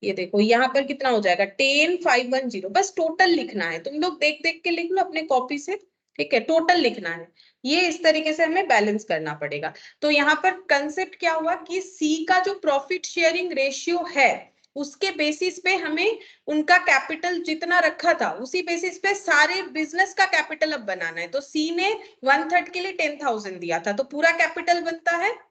ये देखो यहाँ पर कितना हो जाएगा 10,510, बस टोटल लिखना है, तुम लोग देख देख के लिख लो अपने कॉपी से, ठीक है। टोटल लिखना है, ये इस तरीके से हमें बैलेंस करना पड़ेगा। तो यहाँ पर कंसेप्ट क्या हुआ कि सी का जो प्रॉफिट शेयरिंग रेशियो है उसके बेसिस पे हमें उनका कैपिटल जितना रखा था उसी बेसिस पे सारे बिजनेस का कैपिटल अब बनाना है। तो सी ने 1/3 के लिए 10,000 दिया था, तो पूरा कैपिटल बनता है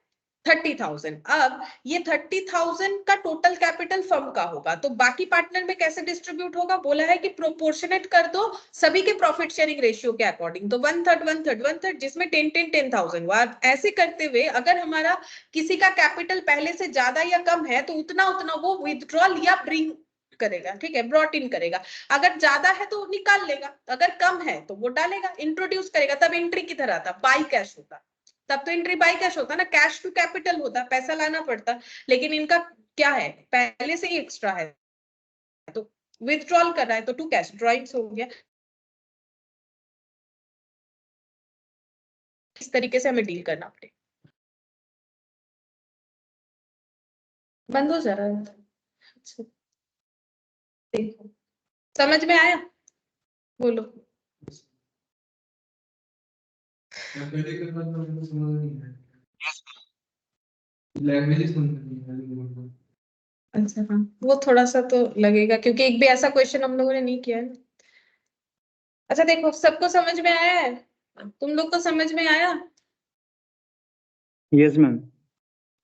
30,000। अब ये 30,000 का टोटल कैपिटल फर्म का होगा, तो बाकी पार्टनर में कैसे डिस्ट्रीब्यूट होगा, बोला है कि प्रोपोर्शनेट कर दो सभी के प्रॉफिट शेयरिंग रेशियो के अकॉर्डिंग। तो 1/3 जिसमें 10,000 ऐसे करते हुए अगर हमारा किसी का कैपिटल पहले से ज्यादा या कम है तो उतना उतना वो विथड्रॉल या ब्रिंग करेगा, ठीक है, ब्रॉट इन करेगा। अगर ज्यादा है तो निकाल लेगा, अगर कम है तो वो डालेगा, इंट्रोड्यूस करेगा। तब एंट्री किधर आता, बाई कैश होता, तब तो एंट्री बाई कैश होता ना, कैश टू कैपिटल होता, पैसा लाना पड़ता। लेकिन इनका क्या है, पहले से ही एक्स्ट्रा है तो विथड्रॉल कर रहा है, तो टू कैश ड्रॉइंग्स हो गया। इस तरीके से हमें डील करना पड़ेगा। बंद हो जा रहा है, अच्छा देखो समझ में आया, बोलो। पहले का मतलब हमको समझ नहीं आया। लैंग्वेज समझ नहीं आया। अच्छा हाँ, वो थोड़ा सा तो लगेगा क्योंकि एक भी ऐसा क्वेश्चन हम लोगों ने नहीं किया है। अच्छा देखो, सबको समझ में आया है? तुम लोग को समझ में आया? Yes ma'am.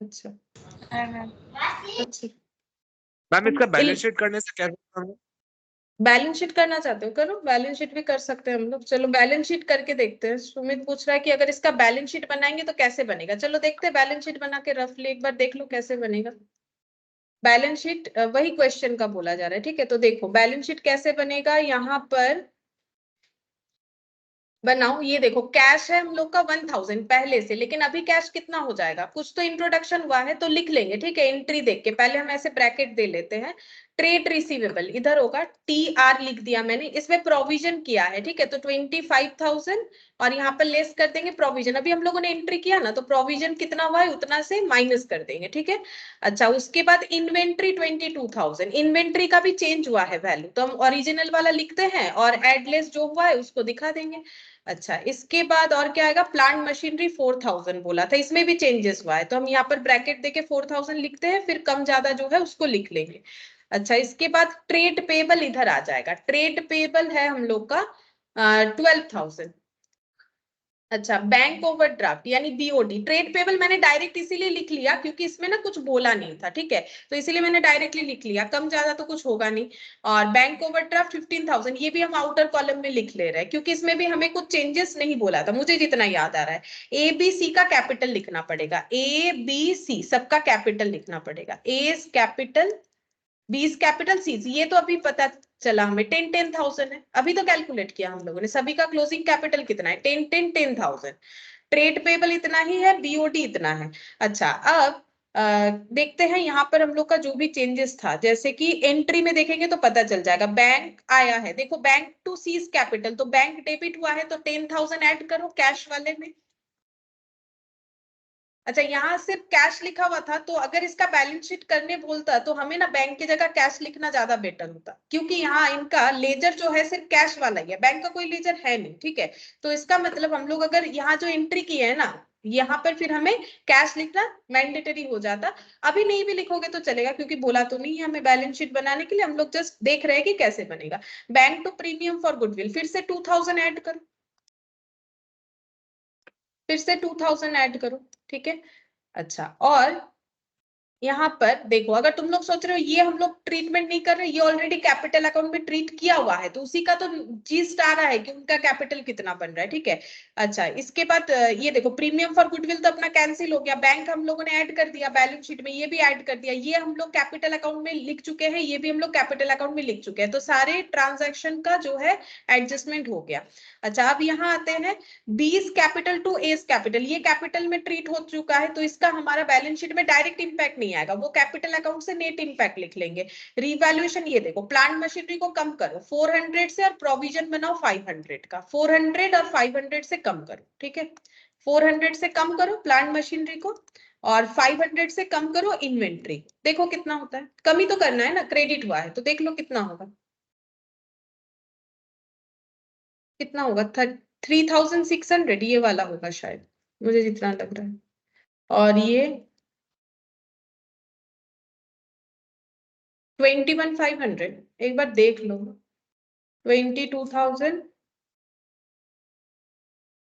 अच्छा मैम अच्छा, मैम इसका इल- बैलेंस शीट करने से क्या होगा? बैलेंस शीट करना चाहते हो? करो, बैलेंस शीट भी कर सकते हैं हम लोग। चलो बैलेंस शीट करके देखते हैं। सुमित पूछ रहा है कि अगर इसका बैलेंस शीट बनाएंगे तो कैसे बनेगा। चलो देखते हैं, बैलेंस शीट बना के रफली एक बार देख लो कैसे बनेगा बैलेंस शीट। वही क्वेश्चन का बोला जा रहा है, ठीक है। तो देखो बैलेंस शीट कैसे बनेगा, यहाँ पर बनाओ। ये देखो कैश है हम लोग का 1000 पहले से, लेकिन अभी कैश कितना हो जाएगा, कुछ तो इंट्रोडक्शन हुआ है तो लिख लेंगे, ठीक है। एंट्री देख के पहले हम ऐसे ब्रैकेट दे लेते हैं। ट्रेड रिसीवेबल इधर होगा, TR लिख दिया मैंने, इसमें प्रोविजन किया है, ठीक है। तो 25,000 और यहाँ पर लेस कर देंगे प्रोविजन। अभी हम लोगों ने एंट्री किया ना, तो प्रोविजन कितना हुआ है उतना से माइनस कर देंगे, ठीक है। अच्छा, उसके बाद इन्वेंट्री 22,000, इन्वेंट्री का भी चेंज हुआ है वैल्यू, तो हम ओरिजिनल वाला लिखते हैं और एडलेस जो हुआ है उसको दिखा देंगे। अच्छा, इसके बाद और क्या आएगा, प्लांट मशीनरी 4000 बोला था, इसमें भी चेंजेस हुआ है, तो हम यहाँ पर ब्रैकेट देके 4000 लिखते हैं, फिर कम ज्यादा जो है उसको लिख लेंगे। अच्छा, इसके बाद ट्रेड पेबल इधर आ जाएगा। ट्रेड पेबल है हम लोग का 12,000। अच्छा, बैंक ओवरड्राफ्ट यानी BOD, ट्रेड पेबल मैंने डायरेक्ट इसीलिए लिख लिया क्योंकि इसमें ना कुछ बोला नहीं था, ठीक है। तो इसीलिए मैंने डायरेक्टली लिख लिया, कम ज्यादा तो कुछ होगा नहीं। और बैंक ओवरड्राफ्ट 15,000, ये भी हम आउटर कॉलम में लिख ले रहे हैं क्योंकि इसमें भी हमें कुछ चेंजेस नहीं बोला था, मुझे जितना याद आ रहा है। ABC का कैपिटल लिखना पड़ेगा, ABC सबका कैपिटल लिखना पड़ेगा। A capital, B's capital, C's, ये तो अभी पता चला हमें 10,000 है, अभी तो कैलकुलेट किया हम लोगों ने। सभी का क्लोजिंग कैपिटल कितना है, 10,000। ट्रेड पेबल इतना ही है, BOD इतना है। अच्छा, अब देखते हैं यहाँ पर हम लोग का जो भी चेंजेस था, जैसे कि एंट्री में देखेंगे तो पता चल जाएगा। बैंक आया है, देखो बैंक टू सीज कैपिटल, तो बैंक डेबिट हुआ है तो 10,000 ऐड करो कैश वाले में। अच्छा, यहाँ सिर्फ कैश लिखा हुआ था, तो अगर इसका बैलेंस शीट करने बोलता तो हमें ना बैंक की जगह कैश लिखना ज्यादा बेटर होता, क्योंकि यहाँ इनका लेजर जो है सिर्फ कैश वाला ही है, बैंक का कोई लेजर है नहीं, ठीक है। तो इसका मतलब हम लोग अगर यहाँ जो एंट्री की है ना, यहाँ पर फिर हमें कैश लिखना मैंडेटरी हो जाता। अभी नहीं भी लिखोगे तो चलेगा क्योंकि बोला तो नहीं है हमें बैलेंस शीट बनाने के लिए, हम लोग जस्ट देख रहे हैं कि कैसे बनेगा। Bank to premium for goodwill, फिर से 2000 ऐड करो, फिर से 2000 ऐड करो, ठीक है। अच्छा, और यहाँ पर देखो, अगर तुम लोग सोच रहे हो ये हम लोग ट्रीटमेंट नहीं कर रहे, ये ऑलरेडी कैपिटल अकाउंट में ट्रीट किया हुआ है, तो उसी का तो जीस्ट आ रहा है कि उनका कैपिटल कितना बन रहा है, ठीक है। अच्छा, इसके बाद ये देखो प्रीमियम फॉर गुडविल तो अपना कैंसिल हो गया, बैंक हम लोगों ने ऐड कर दिया बैलेंस शीट में, ये भी ऐड कर दिया, ये हम लोग कैपिटल अकाउंट में लिख चुके हैं, ये भी हम लोग कैपिटल अकाउंट में लिख चुके हैं, तो सारे ट्रांजेक्शन का जो है एडजस्टमेंट हो गया। अच्छा, अब यहाँ आते हैं, B's capital to A's capital, ये कैपिटल में ट्रीट हो चुका है, तो इसका हमारा बैलेंस शीट में डायरेक्ट इंपैक्ट नहीं आएगा, वो कैपिटल अकाउंट से नेट इंपैक्ट लिख लेंगे। रिवैल्यूएशन, ये देखो प्लांट मशीनरी को कम करो 400 से और प्रोविजन बनाओ 500 का, 400 और 500 से कम करो, ठीक है। 400 से कम करो प्लांट मशीनरी को और 500 से कम करो इन्वेंट्री। देखो कितना होता है, कमी तो करना है ना, क्रेडिट हुआ है तो देख लो कितना होगा, कितना होगा 3,600, ये वाला होगा शायद, मुझे जितना लग रहा है। और ये 21,500, एक बार देख लो, 22,000,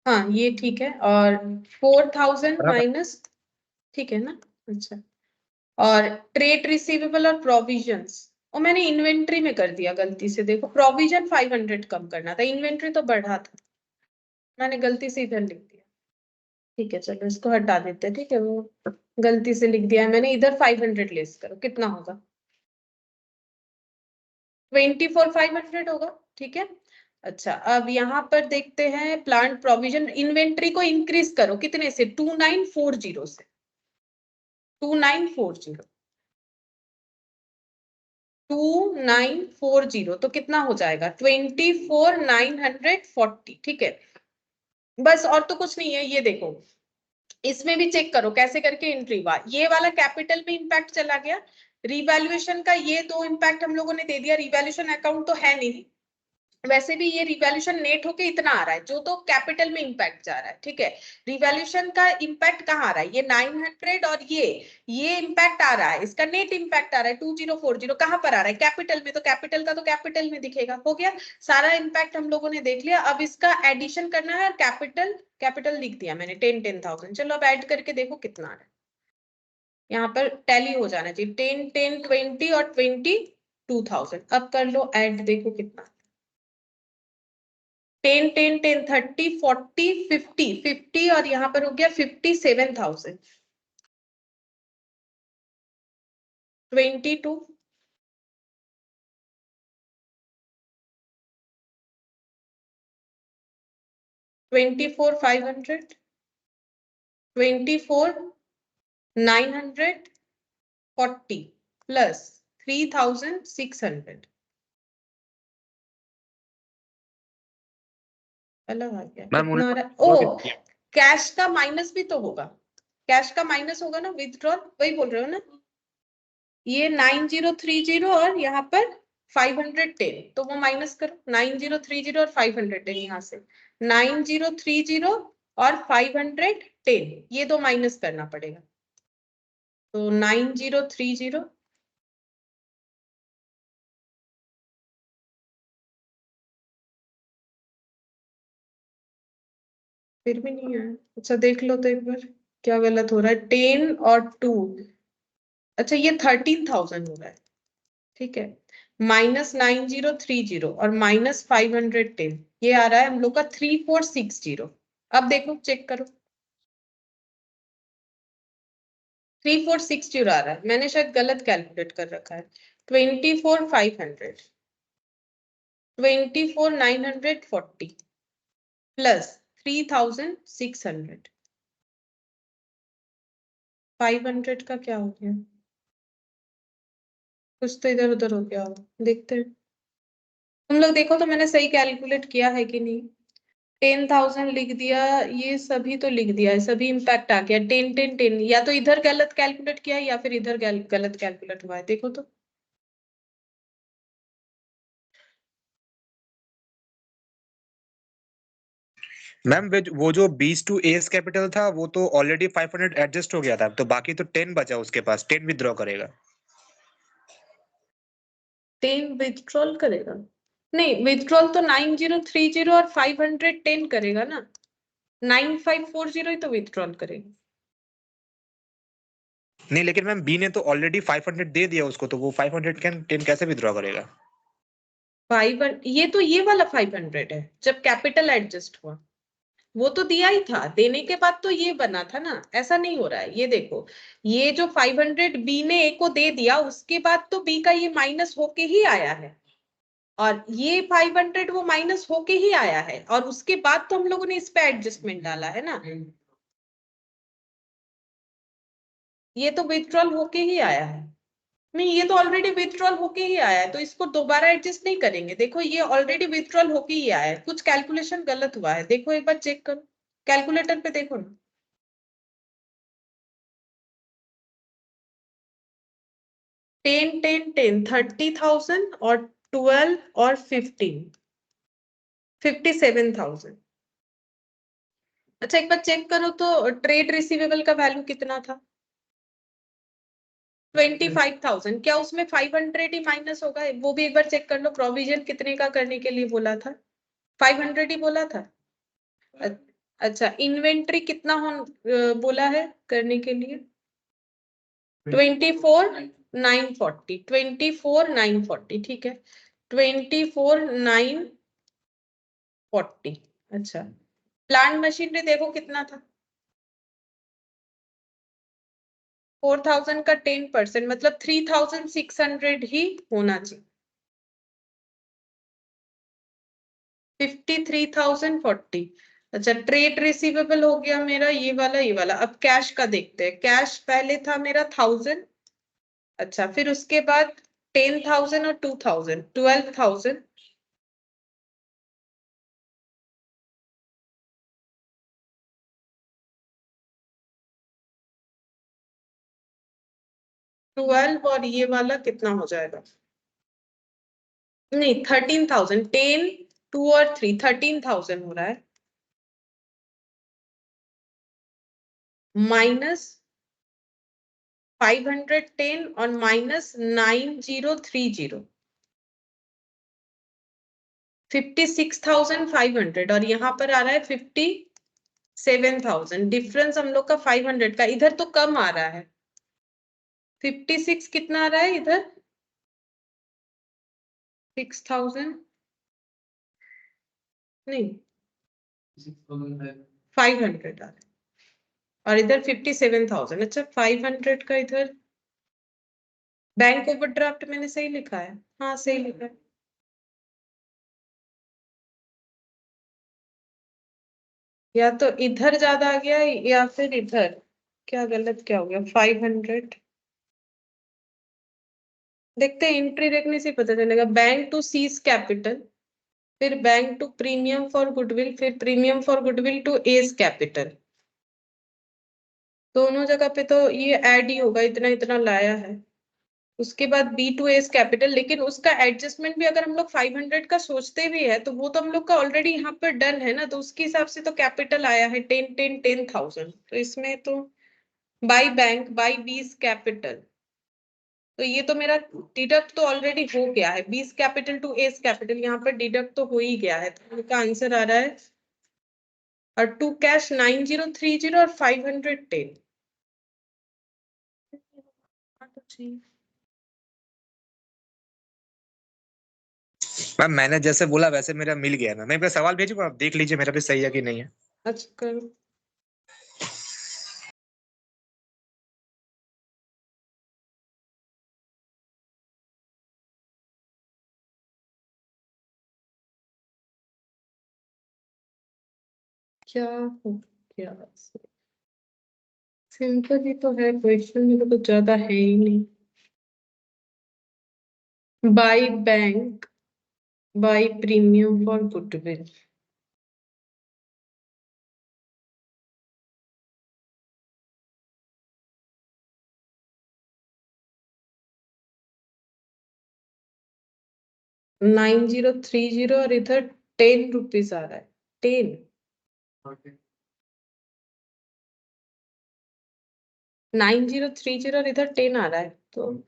हाँ ये ठीक है, और 4,000 माइनस, ठीक है ना। अच्छा, और ट्रेड रिसीवेबल और प्रोविजंस, और मैंने इन्वेंट्री में कर दिया गलती से, देखो प्रोविजन 500 कम करना था, इन्वेंट्री तो बढ़ा था, मैंने गलती से इधर लिख दिया, ठीक है। चलो इसको हटा देते हैं, ठीक है, वो गलती से लिख दिया है मैंने, इधर 500 लेस करो, कितना होगा 24,500 होगा, ठीक है। अच्छा, अब यहाँ पर देखते हैं प्लांट प्रोविजन, इन्वेंट्री को इंक्रीज करो कितने से, 2940 से, 2940, 2940, तो कितना हो जाएगा 24,940, ठीक है। बस और तो कुछ नहीं है, ये देखो इसमें भी चेक करो कैसे करके एंट्री हुआ, ये वाला कैपिटल में इंपैक्ट चला गया, रिवैल्यूएशन का ये दो इंपैक्ट हम लोगों ने दे दिया, रिवैल्यूएशन अकाउंट तो है नहीं, वैसे भी ये रिवैल्यूएशन नेट होके इतना आ रहा है, जो तो कैपिटल में इंपैक्ट जा रहा है, ठीक है। रिवैल्यूएशन का इंपैक्ट कहाँ आ रहा है, ये 900 और ये इंपैक्ट आ रहा है, इसका नेट इंपैक्ट आ रहा है 2040, कहाँ पर आ रहा है, कैपिटल में, तो कैपिटल का तो कैपिटल में दिखेगा। हो गया, सारा इंपैक्ट हम लोगों ने देख लिया। अब इसका एडिशन करना है, और कैपिटल लिख दिया मैंने 10,000। चलो अब ऐड करके देखो कितना आ रहा है, यहाँ पर टैली हो जाना चाहिए, 10 10 20 और 22,000। अब कर लो ऐड, देखो कितना, 10 10 10 30 40 50 50 और यहाँ पर हो गया 57,000। 22 24 500 24 940 प्लस 3,600 अलग आ गया, मैम कितना आ रहा है? उन्होंने ओ, कैश का माइनस भी तो होगा, कैश का माइनस होगा ना, विथड्रॉल, वही बोल रहे हो ना। ये 9030 और यहाँ पर 510, तो वो माइनस करो, 9030 और 510, यहाँ से 9030 और 510, ये दो माइनस करना पड़ेगा। तो 9030 फिर भी नहीं है। अच्छा देख लो तो एक बार क्या गलत हो रहा है, 10 और 2, अच्छा ये 13,000 हो रहा है, ठीक है। -9030 और -510, ये आ रहा है हम लोग का 3460। अब देखो चेक करो, 3460 आ रहा है, मैंने शायद गलत कैलकुलेट कर रखा है। 24,500 24,940 प्लस 3,600, 500 का क्या हो गया, कुछ तो इधर उधर हो गया होगा, देखते हैं। तुम लोग देखो तो मैंने सही कैलकुलेट किया है कि नहीं। 10,000 लिख दिया, ये सभी तो लिख दिया है, सभी इम्पैक्ट आ गया। 10 10 10, या तो इधर गलत कैलकुलेट किया है या फिर इधर गलत कैलकुलेट हुआ है, देखो तो। मैम वो जो 20 to एस कैपिटल था वो तो ऑलरेडी 500 एडजस्ट हो गया था, तो बाकी तो 10 बचा उसके पास, 10 विथड्रॉ करेगा। 10 विथड्रॉल करेगा, नहीं विथड्रॉल तो 9030 और 510 करेगा ना, 9540 ही तो विथड्रॉल करेगा। नहीं लेकिन मैम बी ने तो ऑलरेडी 500 दे दिया उसको, तो वो 510 कैसे विथड्रॉ करेगा? 500, ये वाला 500 है जब कैपिटल एडजस्ट हुआ, वो तो दिया ही था, देने के बाद तो ये बना था ना, ऐसा नहीं हो रहा है। ये देखो, ये जो 500 बी ने ए को दे दिया, उसके बाद तो बी का ये माइनस होके ही आया है, और ये 500 वो माइनस होके ही आया है, और उसके बाद तो हम लोगों ने इस पे एडजस्टमेंट डाला है ना, ये तो विथड्रॉल होके ही आया है। नहीं, ये तो ऑलरेडी विथड्रॉल होके ही आया है, तो इसको दोबारा एडजस्ट नहीं करेंगे। देखो ये ऑलरेडी विथड्रॉल होके ही आया है, कुछ कैलकुलेशन गलत हुआ है, देखो एक बार चेक करो, कैलकुलेटर पे देखो ना। 10 10 10 30,000 और 12 और 15 57,000। अच्छा एक बार चेक करो तो, ट्रेड रिसीवेबल का वैल्यू कितना था, 25,000। क्या उसमें 500 ही माइनस होगा, वो भी एक बार चेक कर लो। प्रोविजन कितने का करने के लिए बोला था, 500 ही बोला था। अच्छा इन्वेंट्री कितना बोला है करने के लिए, 24,940 24,940, ठीक है, 24,940। अच्छा प्लांट मशीनरी देखो कितना था, 4,000 का 10%, मतलब 3,600 ही होना चाहिए, 53,040। अच्छा ट्रेड रिसीवेबल हो गया मेरा ये वाला। अब कैश का देखते हैं, कैश पहले था मेरा 1,000, अच्छा फिर उसके बाद 10,000 और 2,000 12,000, 12 और ये वाला कितना हो जाएगा, नहीं 13,000, 10 2 और 3 13,000 हो रहा है, माइनस 510 और माइनस 9030, 56,500 और यहाँ पर आ रहा है 57,000। डिफरेंस हम लोग का 500 का, इधर तो कम आ रहा है। 56 कितना आ रहा है इधर, 6,000 नहीं 500 आ रहा है और इधर 57,000। अच्छा 500 का इधर बैंक ओवरड्राफ्ट मैंने सही लिखा है, हाँ सही लिखा है। या तो इधर ज्यादा आ गया या फिर इधर, क्या गलत क्या हो गया। 500 देखते हैं, एंट्री देखने से पता चलेगा। बैंक टू सीज कैपिटल, फिर bank to premium for goodwill, फिर premium for goodwill to A's capital. दोनों जगह पे तो ये ऐड ही होगा, इतना इतना लाया है। उसके बाद बी टू एज कैपिटल, लेकिन उसका एडजस्टमेंट भी अगर हम लोग 500 का सोचते भी है तो वो तो हम लोग का ऑलरेडी यहाँ पर डन है ना, तो उसके हिसाब से तो कैपिटल आया है 10,000। तो इसमें तो by bank by B's capital, तो ये तो मेरा डिडक्ट तो ऑलरेडी हो गया है। B's capital to A's capital यहाँ पर डिडक्ट तो हो ही गया है, तो इनका आंसर आ रहा है। और टू कैश 9030 और 510। मैम मैंने जैसे बोला वैसे मेरा मिल गया है। मैं सवाल भेजूंगा, आप देख लीजिए मेरा भी सही है कि नहीं है। अच्छा करो। क्या हो गया, सिंपल ही तो है क्वेश्चन में, तो कुछ ज्यादा है ही नहीं। By bank by premium for goodwill, ₹9030 और इधर 10 रुपीज आ रहा है। 10 9030 और इधर 10 आ रहा है, तो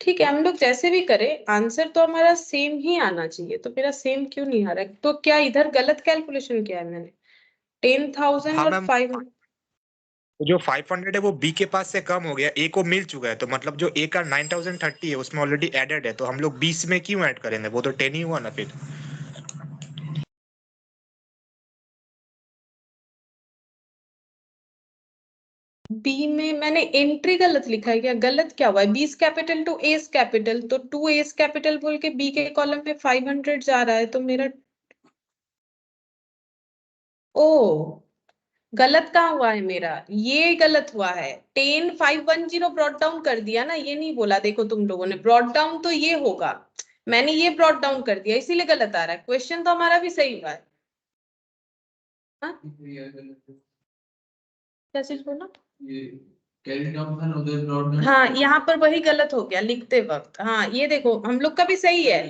ठीक है। हम लोग जैसे भी करें आंसर तो हमारा सेम ही आना चाहिए, तो मेरा सेम क्यों नहीं आ रहा है। तो क्या इधर गलत कैलकुलेशन किया है मैंने। 10,000 हाँ और मैम, 500। जो 500 है वो बी के पास से कम हो गया, ए को मिल चुका है, तो मतलब जो ए का 9030 है उसमें ऑलरेडी एडेड है, तो हम लोग 20 में क्यों ऐड करेंगे, वो तो 10 ही हुआ ना फिर। बी में मैंने एंट्री गलत लिखा है क्या, गलत क्या हुआ है। B's capital to A's capital, तो टू एस कैपिटल बोल के बी के कॉलम में 500 जा रहा है, तो मेरा ओ गलत कहाँ हुआ है मेरा, ये गलत हुआ है। 10,510 ब्रॉट डाउन कर दिया ना, ये नहीं बोला देखो तुम लोगों ने। ब्रॉट डाउन तो ये होगा, मैंने ये ब्रॉट डाउन कर दिया इसीलिए गलत आ रहा है। क्वेश्चन तो हमारा भी सही हुआ है। हाँ? क्या चीज बोला। ये कैरी डाउन था ना उधर ब्रॉड डाउन। हाँ यहाँ पर वही गलत हो गया लिखते वक्त। हाँ ये देखो हम लोग का भी सही है।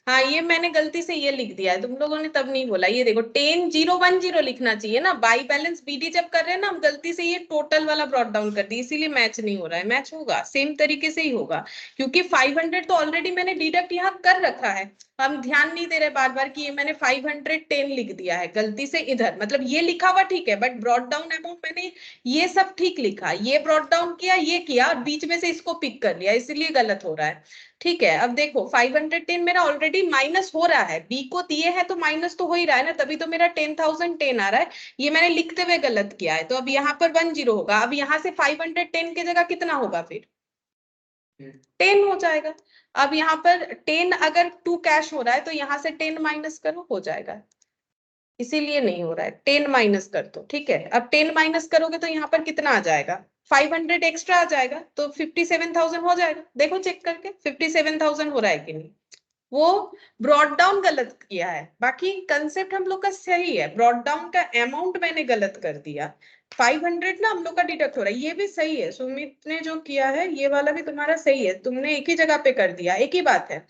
हाँ ये मैंने गलती से ये लिख दिया है, तुम लोगों ने तब नहीं बोला। ये देखो 10,010 लिखना चाहिए ना, बाई बैलेंस बीडी जब कर रहे हैं ना, हम गलती से ये टोटल वाला ब्रॉट डाउन कर दी, इसीलिए मैच नहीं हो रहा है। मैच होगा सेम तरीके से ही होगा, क्योंकि 500 तो ऑलरेडी मैंने डिडक्ट यहाँ कर रखा है। हम ध्यान नहीं दे रहे बार बार कि ये मैंने 510 लिख दिया है गलती से इधर, मतलब ये लिखा हुआ ठीक है, बट ब्रॉट डाउन अमाउंट मैंने ये सब ठीक लिखा, ये ब्रॉट डाउन किया, ये किया और बीच में से इसको पिक कर लिया, इसलिए गलत हो रहा है। ठीक है अब देखो 510 मेरा ऑलरेडी माइनस हो रहा है, बी को दिए है तो माइनस तो हो ही रहा है ना, तभी तो मेरा 10,010 आ रहा है। ये मैंने लिखते हुए गलत किया है, तो अब यहाँ पर 10 होगा। अब यहाँ से 510 की जगह कितना होगा फिर 10 हो जाएगा। अब यहाँ पर 10 अगर 2 कैश हो रहा है तो यहाँ से 10 माइनस करो, हो जाएगा। इसीलिए नहीं हो रहा है, 10 माइनस कर दो। ठीक है अब 10 माइनस करोगे तो यहाँ पर कितना आ जाएगा, 500 एक्स्ट्रा आ जाएगा, तो 57,000 हो जाएगा। देखो चेक करके 57,000 हो रहा है कि नहीं। वो ब्रॉड डाउन गलत किया है, बाकी कंसेप्ट हम लोग का सही है। ब्रॉड डाउन का अमाउंट मैंने गलत कर दिया। 500 ना हम लोग का डिडक्ट हो रहा है, ये भी सही है। सुमित ने जो किया है ये वाला भी तुम्हारा सही है, तुमने एक ही जगह पे कर दिया, एक ही बात है।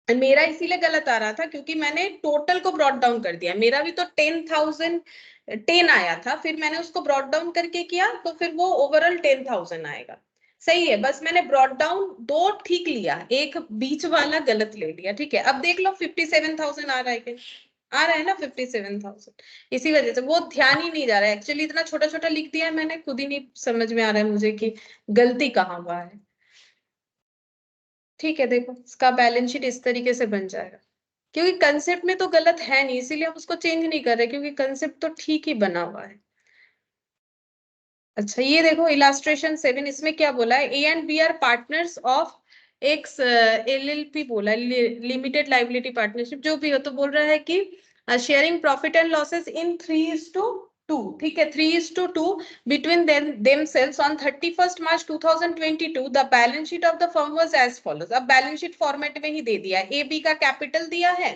मेरा इसीलिए गलत आ रहा था क्योंकि मैंने टोटल को ब्रॉट डाउन कर दिया। मेरा भी तो 10 आया था, फिर मैंने उसको ब्रॉट डाउन करके किया तो फिर वो ओवरऑल 10,000 आएगा। सही है, बस मैंने ब्रॉट डाउन दो ठीक लिया, एक बीच वाला गलत ले लिया। ठीक है, अब देख लो 57,000 आ रहा है कि आ रहा है ना 57,000। इसी वजह से वो ध्यान ही नहीं जा रहा है। एक्चुअली इतना छोटा छोटा लिख दिया है मैंने, खुद ही नहीं समझ में आ रहा है मुझे कि गलती कहाँ हुआ है। ठीक है, देखो इसका बैलेंस शीट इस तरीके से बन जाएगा, क्योंकि कंसेप्ट में तो गलत है नहीं, इसीलिए हम उसको चेंज नहीं कर रहे, क्योंकि कंसेप्ट तो ठीक ही बना हुआ है। अच्छा, ये देखो इलास्ट्रेशन 7, इसमें क्या बोला है, A and B are partners of X LLP बोला है, लिमिटेड लाइबिलिटी पार्टनरशिप, जो भी हो। तो बोल रहा है कि sharing profit and losses in 3:2। ठीक है, 3:2 between themselves on 31st March 2022 the balance sheet of the firm was as follows। अब बैलेंस शीट फॉर्मेट में ही दे दिया है। ए बी का कैपिटल दिया है,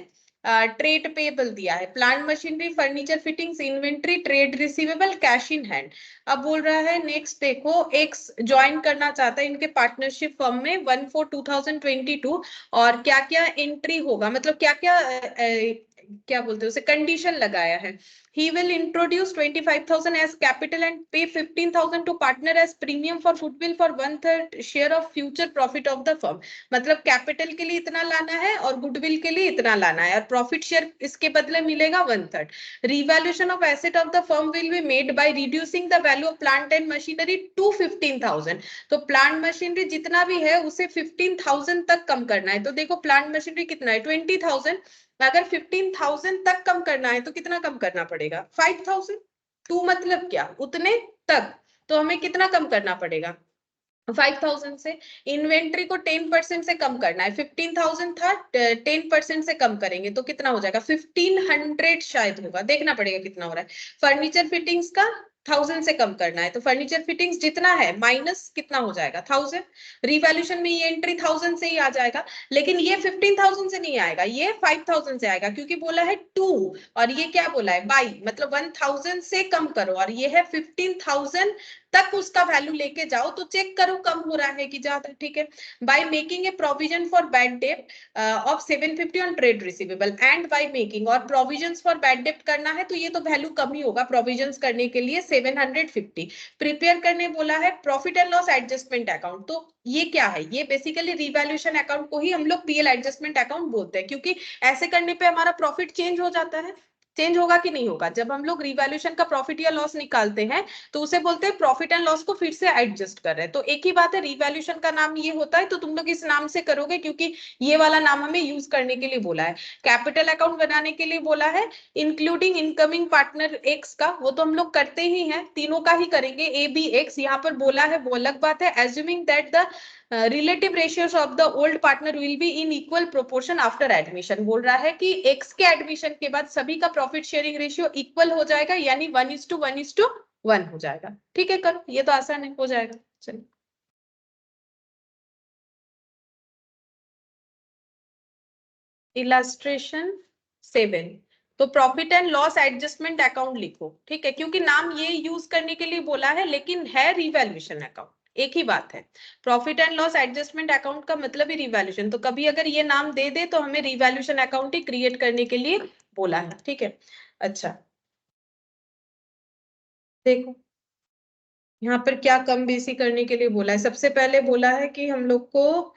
ट्रेड पेबल दिया है, plant machinery, furniture fittings, inventory, trade receivable, cash in hand. अब बोल रहा है नेक्स्ट देखो, एक्स ज्वाइन करना चाहता है इनके पार्टनरशिप फर्म में 1/4/2022, और क्या क्या एंट्री होगा, मतलब क्या क्या क्या बोलते हैं उसे, कंडीशन लगाया है। He will introduce 25,000 as capital and pay 15,000 to partner as premium for goodwill for 1/3 share of future profit of the firm। मतलब कैपिटल के लिए इतना लाना है और गुडविल के लिए इतना लाना है, और प्रॉफिट शेयर इसके बदले मिलेगा 1/3। Revaluation of asset of the firm will be made by reducing the value of plant and machinery to 15,000। तो प्लांट मशीनरी जितना भी है उसे 15,000 तक कम करना है। तो देखो प्लांट मशीनरी कितना है 20,000, अगर 15,000 तक कम करना है तो कितना कम करना पड़ेगा 5,000। टू मतलब क्या, उतने तक। तो हमें कितना कम करना पड़ेगा 5,000 से। इन्वेंट्री को 10% से कम करना है, 15,000 था, 10% से कम करेंगे तो कितना हो जाएगा 1,500 शायद होगा, देखना पड़ेगा कितना हो रहा है। फर्नीचर फिटिंग्स का 1,000 से कम करना है, तो फर्नीचर फिटिंग्स जितना है माइनस कितना हो जाएगा 1,000। रिवैल्यूएशन में ये एंट्री 1,000 से ही आ जाएगा, लेकिन ये 15,000 से नहीं आएगा, ये 5,000 से आएगा, क्योंकि बोला है 2 और ये क्या बोला है बाई, मतलब 1,000 से कम करो, और ये है 15,000 तक उसका वैल्यू लेके जाओ, तो चेक करो कम हो रहा है कि ज्यादा। ठीक है, by making a provision for bad date of 750 on trade receivable and by making, और प्रोविजंस फॉर बैड डेट करना है तो ये तो वैल्यू कम ही होगा प्रोविजंस करने के लिए 750। प्रिपेयर करने बोला है profit and loss adjustment account. तो ये क्या है, ये बेसिकली रिवैल्यूएशन अकाउंट को ही हम लोग पीएल एडजस्टमेंट अकाउंट बोलते हैं, क्योंकि ऐसे करने पे हमारा प्रॉफिट चेंज हो जाता है। चेंज होगा कि नहीं होगा, जब हम लोग रिवैल्यूएशन का प्रॉफिट या लॉस निकालते हैं तो उसे बोलते हैं प्रॉफिट एंड लॉस को फिर से एडजस्ट कर रहे हैं। तो एक ही बात है, रिवैल्यूएशन का नाम ये होता है, तो तुम लोग इस नाम से करोगे, क्योंकि ये वाला नाम हमें यूज करने के लिए बोला है। कैपिटल अकाउंट बनाने के लिए बोला है इंक्लूडिंग इनकमिंग पार्टनर एक्स का, वो तो हम लोग करते ही हैं, तीनों का ही करेंगे ए बी एक्स। यहाँ पर बोला है वो अलग बात है, assuming that the relative ratios of the old partner will be in equal proportion after admission. बोल रहा है कि एक्स के एडमिशन के बाद सभी का प्रॉफिट शेयरिंग रेशियो इक्वल हो जाएगा, यानी 1:1:1 हो जाएगा। ठीक है, करो, ये तो आसान है, हो जाएगा। चलिए, इलास्ट्रेशन 7, तो profit and loss adjustment account लिखो। ठीक है, क्योंकि नाम ये यूज करने के लिए बोला है, लेकिन है रिवैल्यूएशन अकाउंट, एक ही बात है। Profit and loss adjustment account का मतलब ही रिवैल्यूएशन, तो कभी अगर ये नाम दे दे तो हमें रिवैल्यूएशन अकाउंट ही क्रिएट करने के लिए बोला है। ठीक है, अच्छा देखो यहाँ पर क्या कम बेसी करने के लिए बोला है। सबसे पहले बोला है कि हम लोग को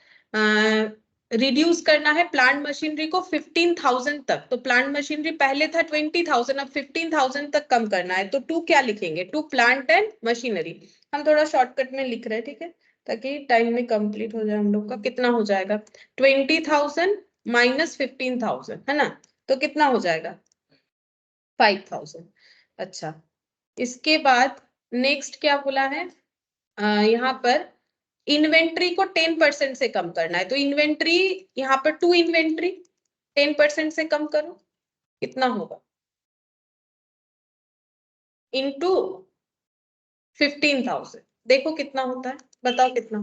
रिड्यूस करना है प्लांट मशीनरी को 15,000 तक। तो प्लांट मशीनरी पहले था 20,000, अब 15,000 तक कम करना है। तो टू क्या लिखेंगे, टू प्लांट एंड मशीनरी। हम थोड़ा शॉर्टकट में लिख रहे हैं, ठीक है, ताकि टाइम में कंप्लीट हो जाए हम लोग का। कितना हो जाएगा 20,000 माइनस 15,000, है ना, तो कितना हो जाएगा 5,000। अच्छा, इसके बाद नेक्स्ट क्या बोला है, यहाँ पर इन्वेंट्री को 10% से कम करना है। तो इन्वेंट्री यहाँ पर टू इन्वेंट्री 10% से कम करो, कितना होगा इनटू 15,000। देखो कितना होता है, बताओ कितना,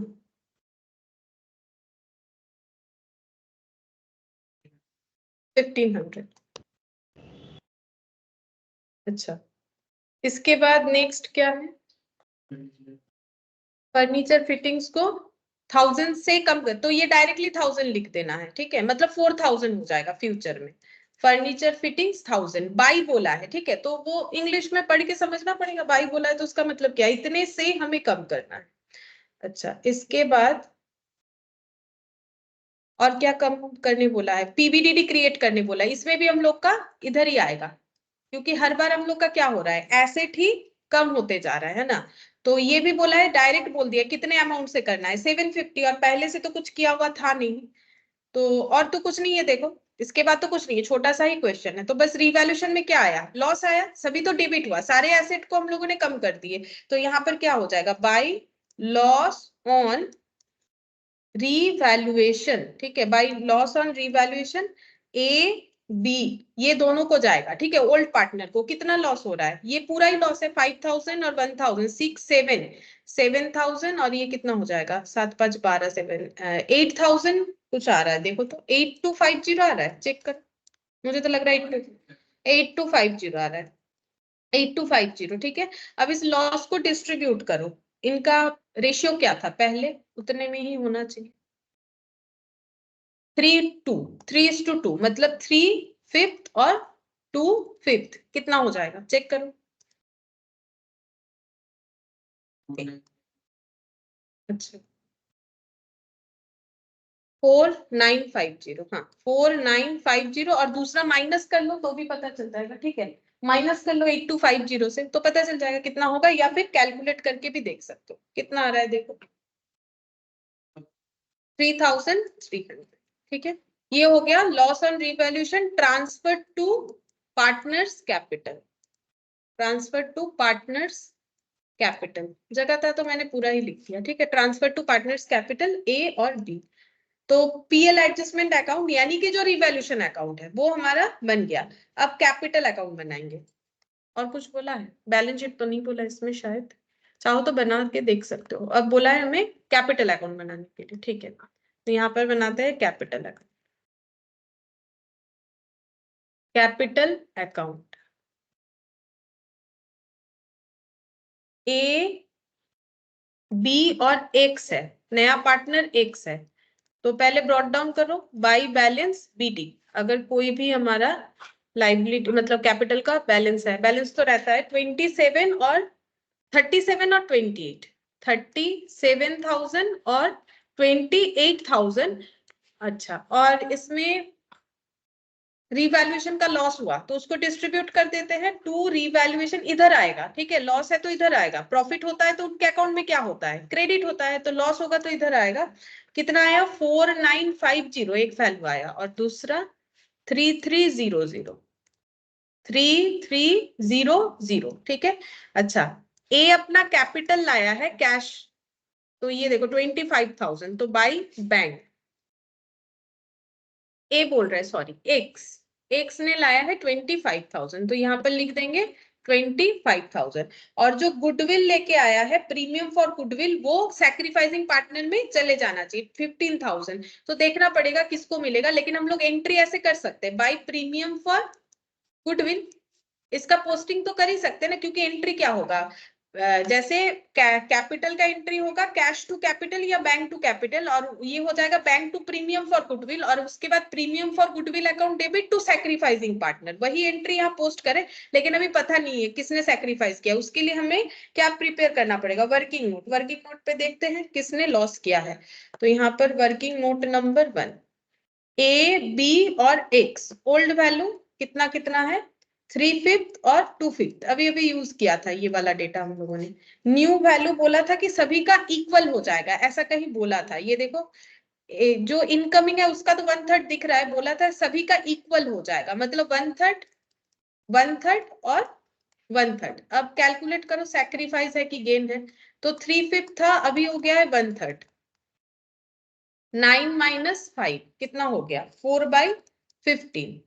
1,500। अच्छा, इसके बाद नेक्स्ट क्या है, फर्नीचर फिटिंग्स को 1000 से कम कर, तो ये डायरेक्टली 1000 लिख देना है, ठीक है, मतलब 4000 हो जाएगा फ्यूचर में। फर्नीचर फिटिंग्स 1000 बाई बोला है, ठीक है, तो वो इंग्लिश में पढ़ के समझना पड़ेगा, बाई बोला है तो उसका मतलब क्या है, इतने से हमें कम करना है। अच्छा, इसके बाद और क्या कम करने बोला है, पीबीडीडी क्रिएट करने बोला है, इसमें भी हम लोग का इधर ही आएगा, क्योंकि हर बार हम लोग का क्या हो रहा है, एसेट ही कम होते जा रहा है ना। तो ये भी बोला है, डायरेक्ट बोल दिया कितने अमाउंट से करना है, 750, और पहले से तो कुछ किया हुआ था नहीं, तो और तो कुछ नहीं है, देखो इसके बाद तो कुछ नहीं है, छोटा सा ही क्वेश्चन है। तो बस रिवैल्यूएशन में क्या आया, लॉस आया, सभी तो डेबिट हुआ, सारे एसेट को हम लोगों ने कम कर दिए, तो यहाँ पर क्या हो जाएगा, बाय लॉस ऑन रिवैल्यूएशन, ठीक है, by loss on revaluation A B, ये दोनों को जाएगा, ठीक है। ओल्ड पार्टनर को कितना लॉस हो रहा है, ये पूरा ही लॉस है, 5000 और 1000, 7000 और ये कितना हो जाएगा, 7 5 12 7 8000 कुछ आ रहा है, देखो तो 8250 आ रहा है, चेक कर, मुझे तो लग रहा है 8250 आ रहा है, 8250, ठीक है। अब इस लॉस को डिस्ट्रीब्यूट करो, इनका रेशियो क्या था पहले, उतने में ही होना चाहिए, 3:2 मतलब 3/5 और 2/5 कितना हो जाएगा, चेक करो। अच्छा 4950, हाँ 4950, और दूसरा माइनस कर लो तो भी पता चल जाएगा, ठीक है, माइनस कर लो 8250 से तो पता चल जाएगा कितना होगा, या फिर कैलकुलेट करके भी देख सकते हो कितना आ रहा है, देखो 3300, ठीक है। ये हो गया loss on revaluation transfer to partners capital, transfer to partners capital, जगह था तो मैंने पूरा ही लिख दिया, ठीक है, transfer to partners capital A और बी। तो पीएल एडजस्टमेंट अकाउंट यानी कि जो रिवैल्यूएशन अकाउंट है वो हमारा बन गया। अब कैपिटल अकाउंट बनाएंगे, और कुछ बोला है, बैलेंस शीट तो नहीं बोला इसमें शायद, चाहो तो बना के देख सकते हो। अब बोला है हमें कैपिटल अकाउंट बनाने के लिए, ठीक है, तो यहाँ पर बनाते हैं capital account, capital account A B और एक्स है, नया पार्टनर एक्स है, तो पहले ब्रॉट डाउन करो बाई बैलेंस बीडी, अगर कोई भी हमारा लाइबिलिटी मतलब कैपिटल का बैलेंस है, बैलेंस तो रहता है 27 और 37 और 28, 37,000 और 28,000। अच्छा, और इसमें रिवैल्यूएशन का लॉस हुआ तो उसको डिस्ट्रीब्यूट कर देते हैं टू रिवैल्यूएशन, इधर आएगा, ठीक है, लॉस है तो इधर आएगा, प्रॉफिट होता है तो उनके अकाउंट में क्या होता है, क्रेडिट होता है, तो लॉस होगा तो इधर आएगा। कितना आया, 4950 एक वैल्यू आया, और दूसरा 3300, 3300, ठीक है। अच्छा, ए अपना कैपिटल लाया है कैश, तो ये देखो 25,000, तो बाई बैंक, ए बोल रहा है सॉरी, एक्स ने लाया है 25,000, तो यहाँ पर लिख देंगे 25,000, और जो गुडविल लेके आया है प्रीमियम फॉर गुडविल, वो सैक्रिफाइसिंग पार्टनर में चले जाना चाहिए 15,000, तो देखना पड़ेगा किसको मिलेगा, लेकिन हम लोग एंट्री ऐसे कर सकते हैं, बाई प्रीमियम फॉर गुडविल, इसका पोस्टिंग तो कर ही सकते हैं ना, क्योंकि एंट्री क्या होगा, जैसे कैपिटल का एंट्री होगा कैश टू कैपिटल या बैंक टू कैपिटल, और ये हो जाएगा bank to premium for goodwill, और उसके बाद premium for goodwill account debit to sacrificing partner, वही एंट्री यहाँ पोस्ट करें, लेकिन अभी पता नहीं है किसने सैक्रिफाइस किया, उसके लिए हमें क्या प्रिपेयर करना पड़ेगा, वर्किंग नोट, वर्किंग नोट पे देखते हैं किसने लॉस किया है, तो यहाँ पर working note number 1, A B और एक्स, ओल्ड वैल्यू कितना कितना है 3/5 और 2/5, अभी अभी यूज किया था ये वाला डेटा हम लोगों ने। न्यू वैल्यू बोला था कि सभी का इक्वल हो जाएगा, ऐसा कहीं बोला था, ये देखो जो इनकमिंग है उसका तो 1/3 दिख रहा है, बोला था सभी का इक्वल हो जाएगा, मतलब 1/3 1/3 और 1/3। अब कैलकुलेट करो सैक्रिफाइस है कि गेन है, तो 3/5 था, अभी हो गया है 1/3, 9 - 5 कितना हो गया 4/15।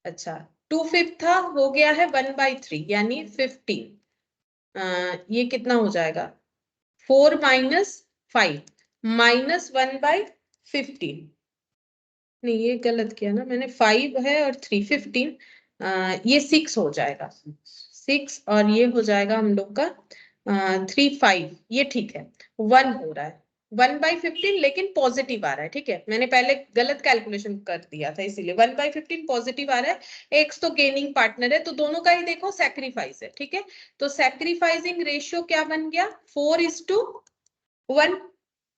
अच्छा, 2/5 था, हो गया है 1/3 यानी 15, ये कितना हो जाएगा 4 - 5 -1/15, नहीं ये गलत किया ना मैंने, 5 है और 3 15, ये 6 हो जाएगा, 6, और ये हो जाएगा हम लोग का 3 5, ये ठीक है, 1 हो रहा है, 1/15 लेकिन पॉजिटिव आ रहा है, ठीक है, मैंने पहले गलत कैलकुलेशन कर दिया था इसीलिए 1/15 पॉजिटिव आ रहा है। एक्स तो गेनिंग पार्टनर है, तो दोनों का ही देखो सैक्रिफाइस है, ठीक है, तो सैक्रिफाइसिंग रेशियो क्या बन गया 4:1।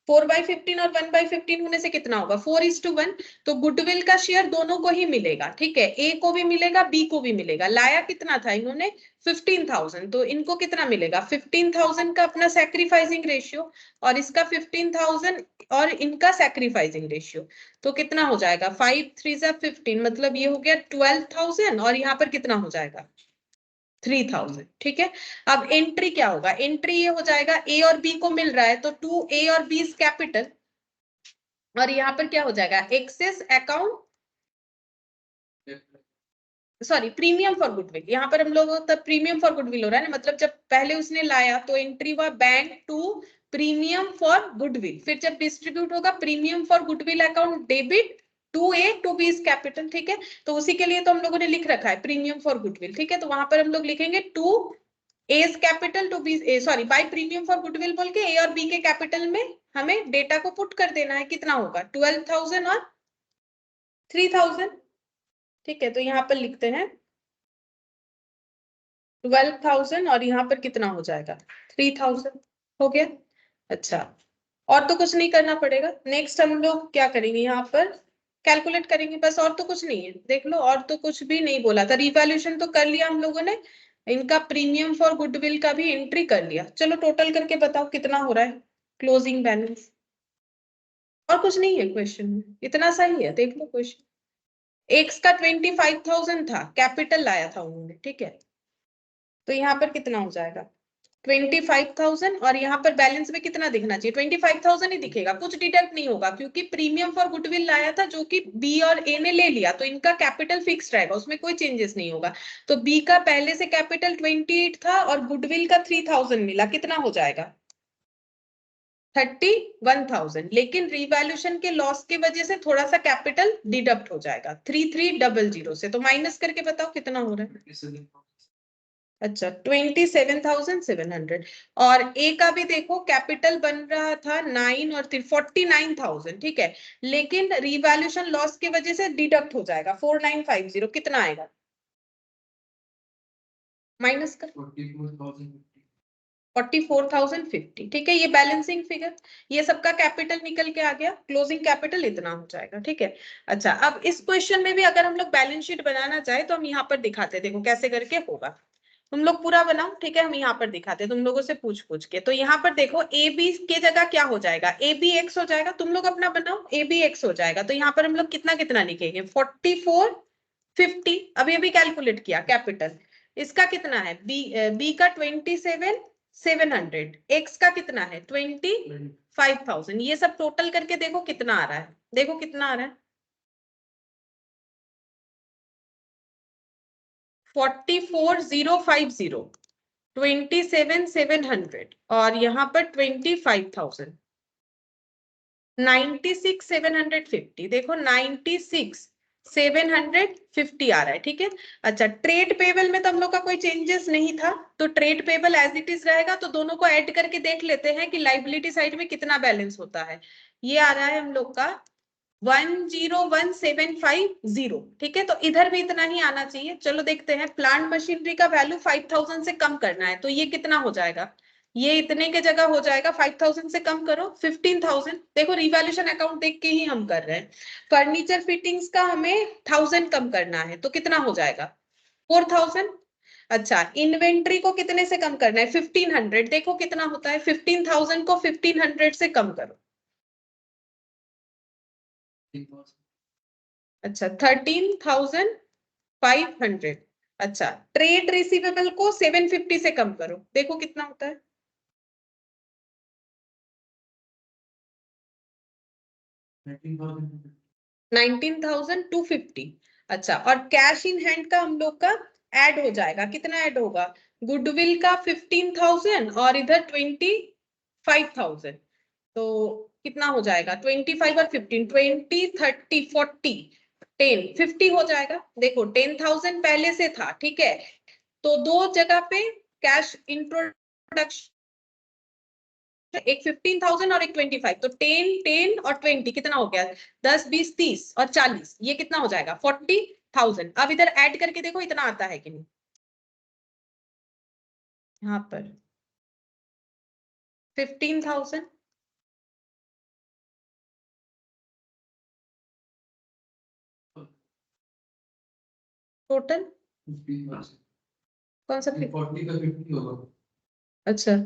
4/15 और 1/15 होने से कितना होगा 4:1। तो गुडविल का शेयर दोनों को ही मिलेगा, ठीक है, ए को भी मिलेगा बी को भी मिलेगा। लाया कितना था इन्होंने 15,000, तो इनको कितना मिलेगा 15,000 का अपना सैक्रिफाइसिंग रेशियो और इसका 15,000 और इनका सैक्रिफाइसिंग रेशियो, तो कितना हो जाएगा 5 3 15, मतलब ये हो गया 12,000 और यहाँ पर कितना हो जाएगा 3,000, ठीक है। अब एंट्री क्या होगा, एंट्री ये हो जाएगा ए और बी को मिल रहा है तो 2A और B इज कैपिटल, और यहाँ पर क्या हो जाएगा X's account, sorry premium for goodwill, यहाँ पर हम लोग तब प्रीमियम फॉर गुडविल हो रहा है ना, मतलब जब पहले उसने लाया तो एंट्री हुआ bank to premium for goodwill, फिर जब डिस्ट्रीब्यूट होगा premium for goodwill account debit 2A to B is capital, ठीक है, तो उसी के लिए तो हम लोगों ने लिख रखा है प्रीमियम फॉर गुडविल, ठीक है, तो वहां पर हम लोग लिखेंगे 2A is capital to B, sorry by premium for goodwill बोल के A और B के कैपिटल में हमें डेटा को पुट कर देना है, कितना होगा 12,000 और 3,000, ठीक है, तो यहाँ पर लिखते हैं 12,000 और यहाँ पर कितना हो जाएगा 3,000, हो गया। अच्छा, और तो कुछ नहीं करना पड़ेगा। नेक्स्ट हम लोग क्या करेंगे, यहाँ पर कैलकुलेट करेंगे बस, और तो कुछ नहीं है, देख लो, और तो कुछ भी नहीं बोला था। रिवैल्यूएशन तो कर लिया हम लोगों ने, इनका प्रीमियम फॉर गुडविल का भी एंट्री कर लिया। चलो टोटल करके बताओ कितना हो रहा है क्लोजिंग बैलेंस, और कुछ नहीं है क्वेश्चन में, इतना सा ही है, देख लो क्वेश्चन। एक्स का 25,000 था, कैपिटल लाया था उन्होंने, ठीक है, तो यहाँ पर कितना हो जाएगा 25,000 और यहाँ पर बैलेंस में कितना दिखना चाहिए 25,000 ही दिखेगा, कुछ डिडक्ट नहीं होगा क्योंकि प्रीमियम फॉर गुडविल लाया था जो कि बी और ए ने ले लिया, तो इनका कैपिटल फिक्स रहेगा, उसमें कोई चेंजेस नहीं होगा। तो बी का पहले से कैपिटल 28 था और गुडविल का 3,000 मिला, कितना हो जाएगा 31,000, लेकिन रिवैल्यूएशन के लॉस की वजह से थोड़ा सा कैपिटल डिडक्ट हो जाएगा 3300 से, तो माइनस करके बताओ कितना हो रहा है। अच्छा 27,700, और ए का भी देखो कैपिटल बन रहा था 9 और 49,000, ठीक है, लेकिन रिवैल्यूएशन लॉस की वजह से डिडक्ट हो जाएगा 4950, कितना आएगा माइनस कर 44,050, ठीक है, ये बैलेंसिंग फिगर, ये सबका कैपिटल निकल के आ गया, क्लोजिंग कैपिटल इतना हो जाएगा, ठीक है। अच्छा, अब इस क्वेश्चन में भी अगर हम लोग बैलेंस शीट बनाना चाहे तो हम यहाँ पर दिखाते हैं, देखो कैसे करके होगा, तुम लोग पूरा बनाओ, ठीक है, हम यहाँ पर दिखाते हैं तुम लोगों से पूछ पूछ के। तो यहाँ पर देखो ए बी के जगह क्या हो जाएगा, ए बी एक्स हो जाएगा, तुम लोग अपना बनाओ, ए बी एक्स हो जाएगा, तो यहाँ पर हम लोग कितना कितना लिखेंगे 4450, अभी अभी कैलकुलेट किया कैपिटल, इसका कितना है बी का 27,700, एक्स का कितना है 25,000, ये सब टोटल करके देखो कितना आ रहा है, देखो कितना आ रहा है 44,050, 27,700 और यहाँ पर 25,000, 96,750, देखो 96,750 आ रहा है, ठीक है। अच्छा, ट्रेड पेबल में तो हम लोग का कोई चेंजेस नहीं था, तो trade payable as it is रहेगा, तो दोनों को ऐड करके देख लेते हैं कि लाइबिलिटी साइड में कितना बैलेंस होता है। ये आ रहा है हम लोग का 101,750, ठीक है, तो इधर भी इतना ही आना चाहिए। चलो देखते हैं, प्लांट मशीनरी का वैल्यू 5,000 से कम करना है, तो ये कितना हो जाएगा, ये इतने के जगह हो जाएगा 5,000 से कम करो 15,000, देखो रिवैल्यूएशन अकाउंट देख के ही हम कर रहे हैं। फर्नीचर फिटिंग्स का हमें 1,000 कम करना है, तो कितना हो जाएगा 4,000। अच्छा, इन्वेंट्री को कितने से कम करना है 1,500, देखो कितना होता है 15,000 को 1,500 से कम करो, अच्छा 13,500। अच्छा, ट्रेड रिसीवेबल को 750 से कम करो, देखो कितना होता है 19,250। अच्छा, और कैश इन हैंड का हम लोग का ऐड हो जाएगा, कितना ऐड होगा गुडविल का 15,000 और इधर 25,000, तो कितना हो जाएगा 25 और 15 20 30 40 10 50 हो जाएगा। देखो 10,000 पहले से था, ठीक है, तो दो जगह पे कैश इंट्रोडक्शन एक 15,000 और एक 25, तो 10 10 और 20 कितना हो गया? 10 20 30 और 40, ये कितना हो जाएगा? 40,000। अब इधर ऐड करके देखो इतना आता है कि नहीं, यहाँ पर 15,000 टोटल, 50%. कौन सा 40 का 50 होगा. अच्छा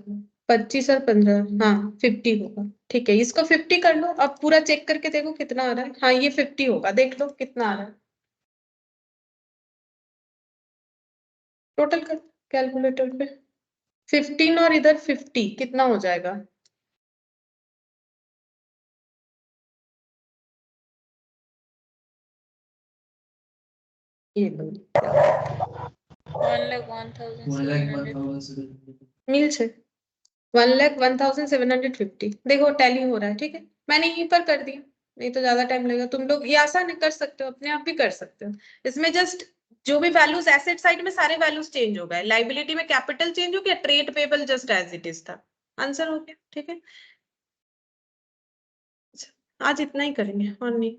25 और 15, हाँ 50 होगा। ठीक है, इसको 50 कर लो, अब पूरा चेक करके देखो कितना आ रहा है। हाँ ये 50 होगा, देख लो कितना आ रहा है टोटल कर कैलकुलेटर पे। 15 और इधर 50 कितना हो जाएगा? ये लो 1,01,700. मिल छे 1,01,750। देखो टैली हो रहा है, ठीक है, मैंने यहीं पर कर दिया, नहीं तो ज्यादा टाइम लगेगा। तुम लोग ये आसान है, कर सकते हो, अपने आप भी कर सकते हो। इसमें जस्ट जो भी वैल्यूज एसेट साइड में सारे वैल्यूज चेंज हो गए, लाइबिलिटी में कैपिटल चेंज हो गया, trade payable just as it is था, आंसर हो गया। ठीक है, आज इतना ही करेंगे और नहीं।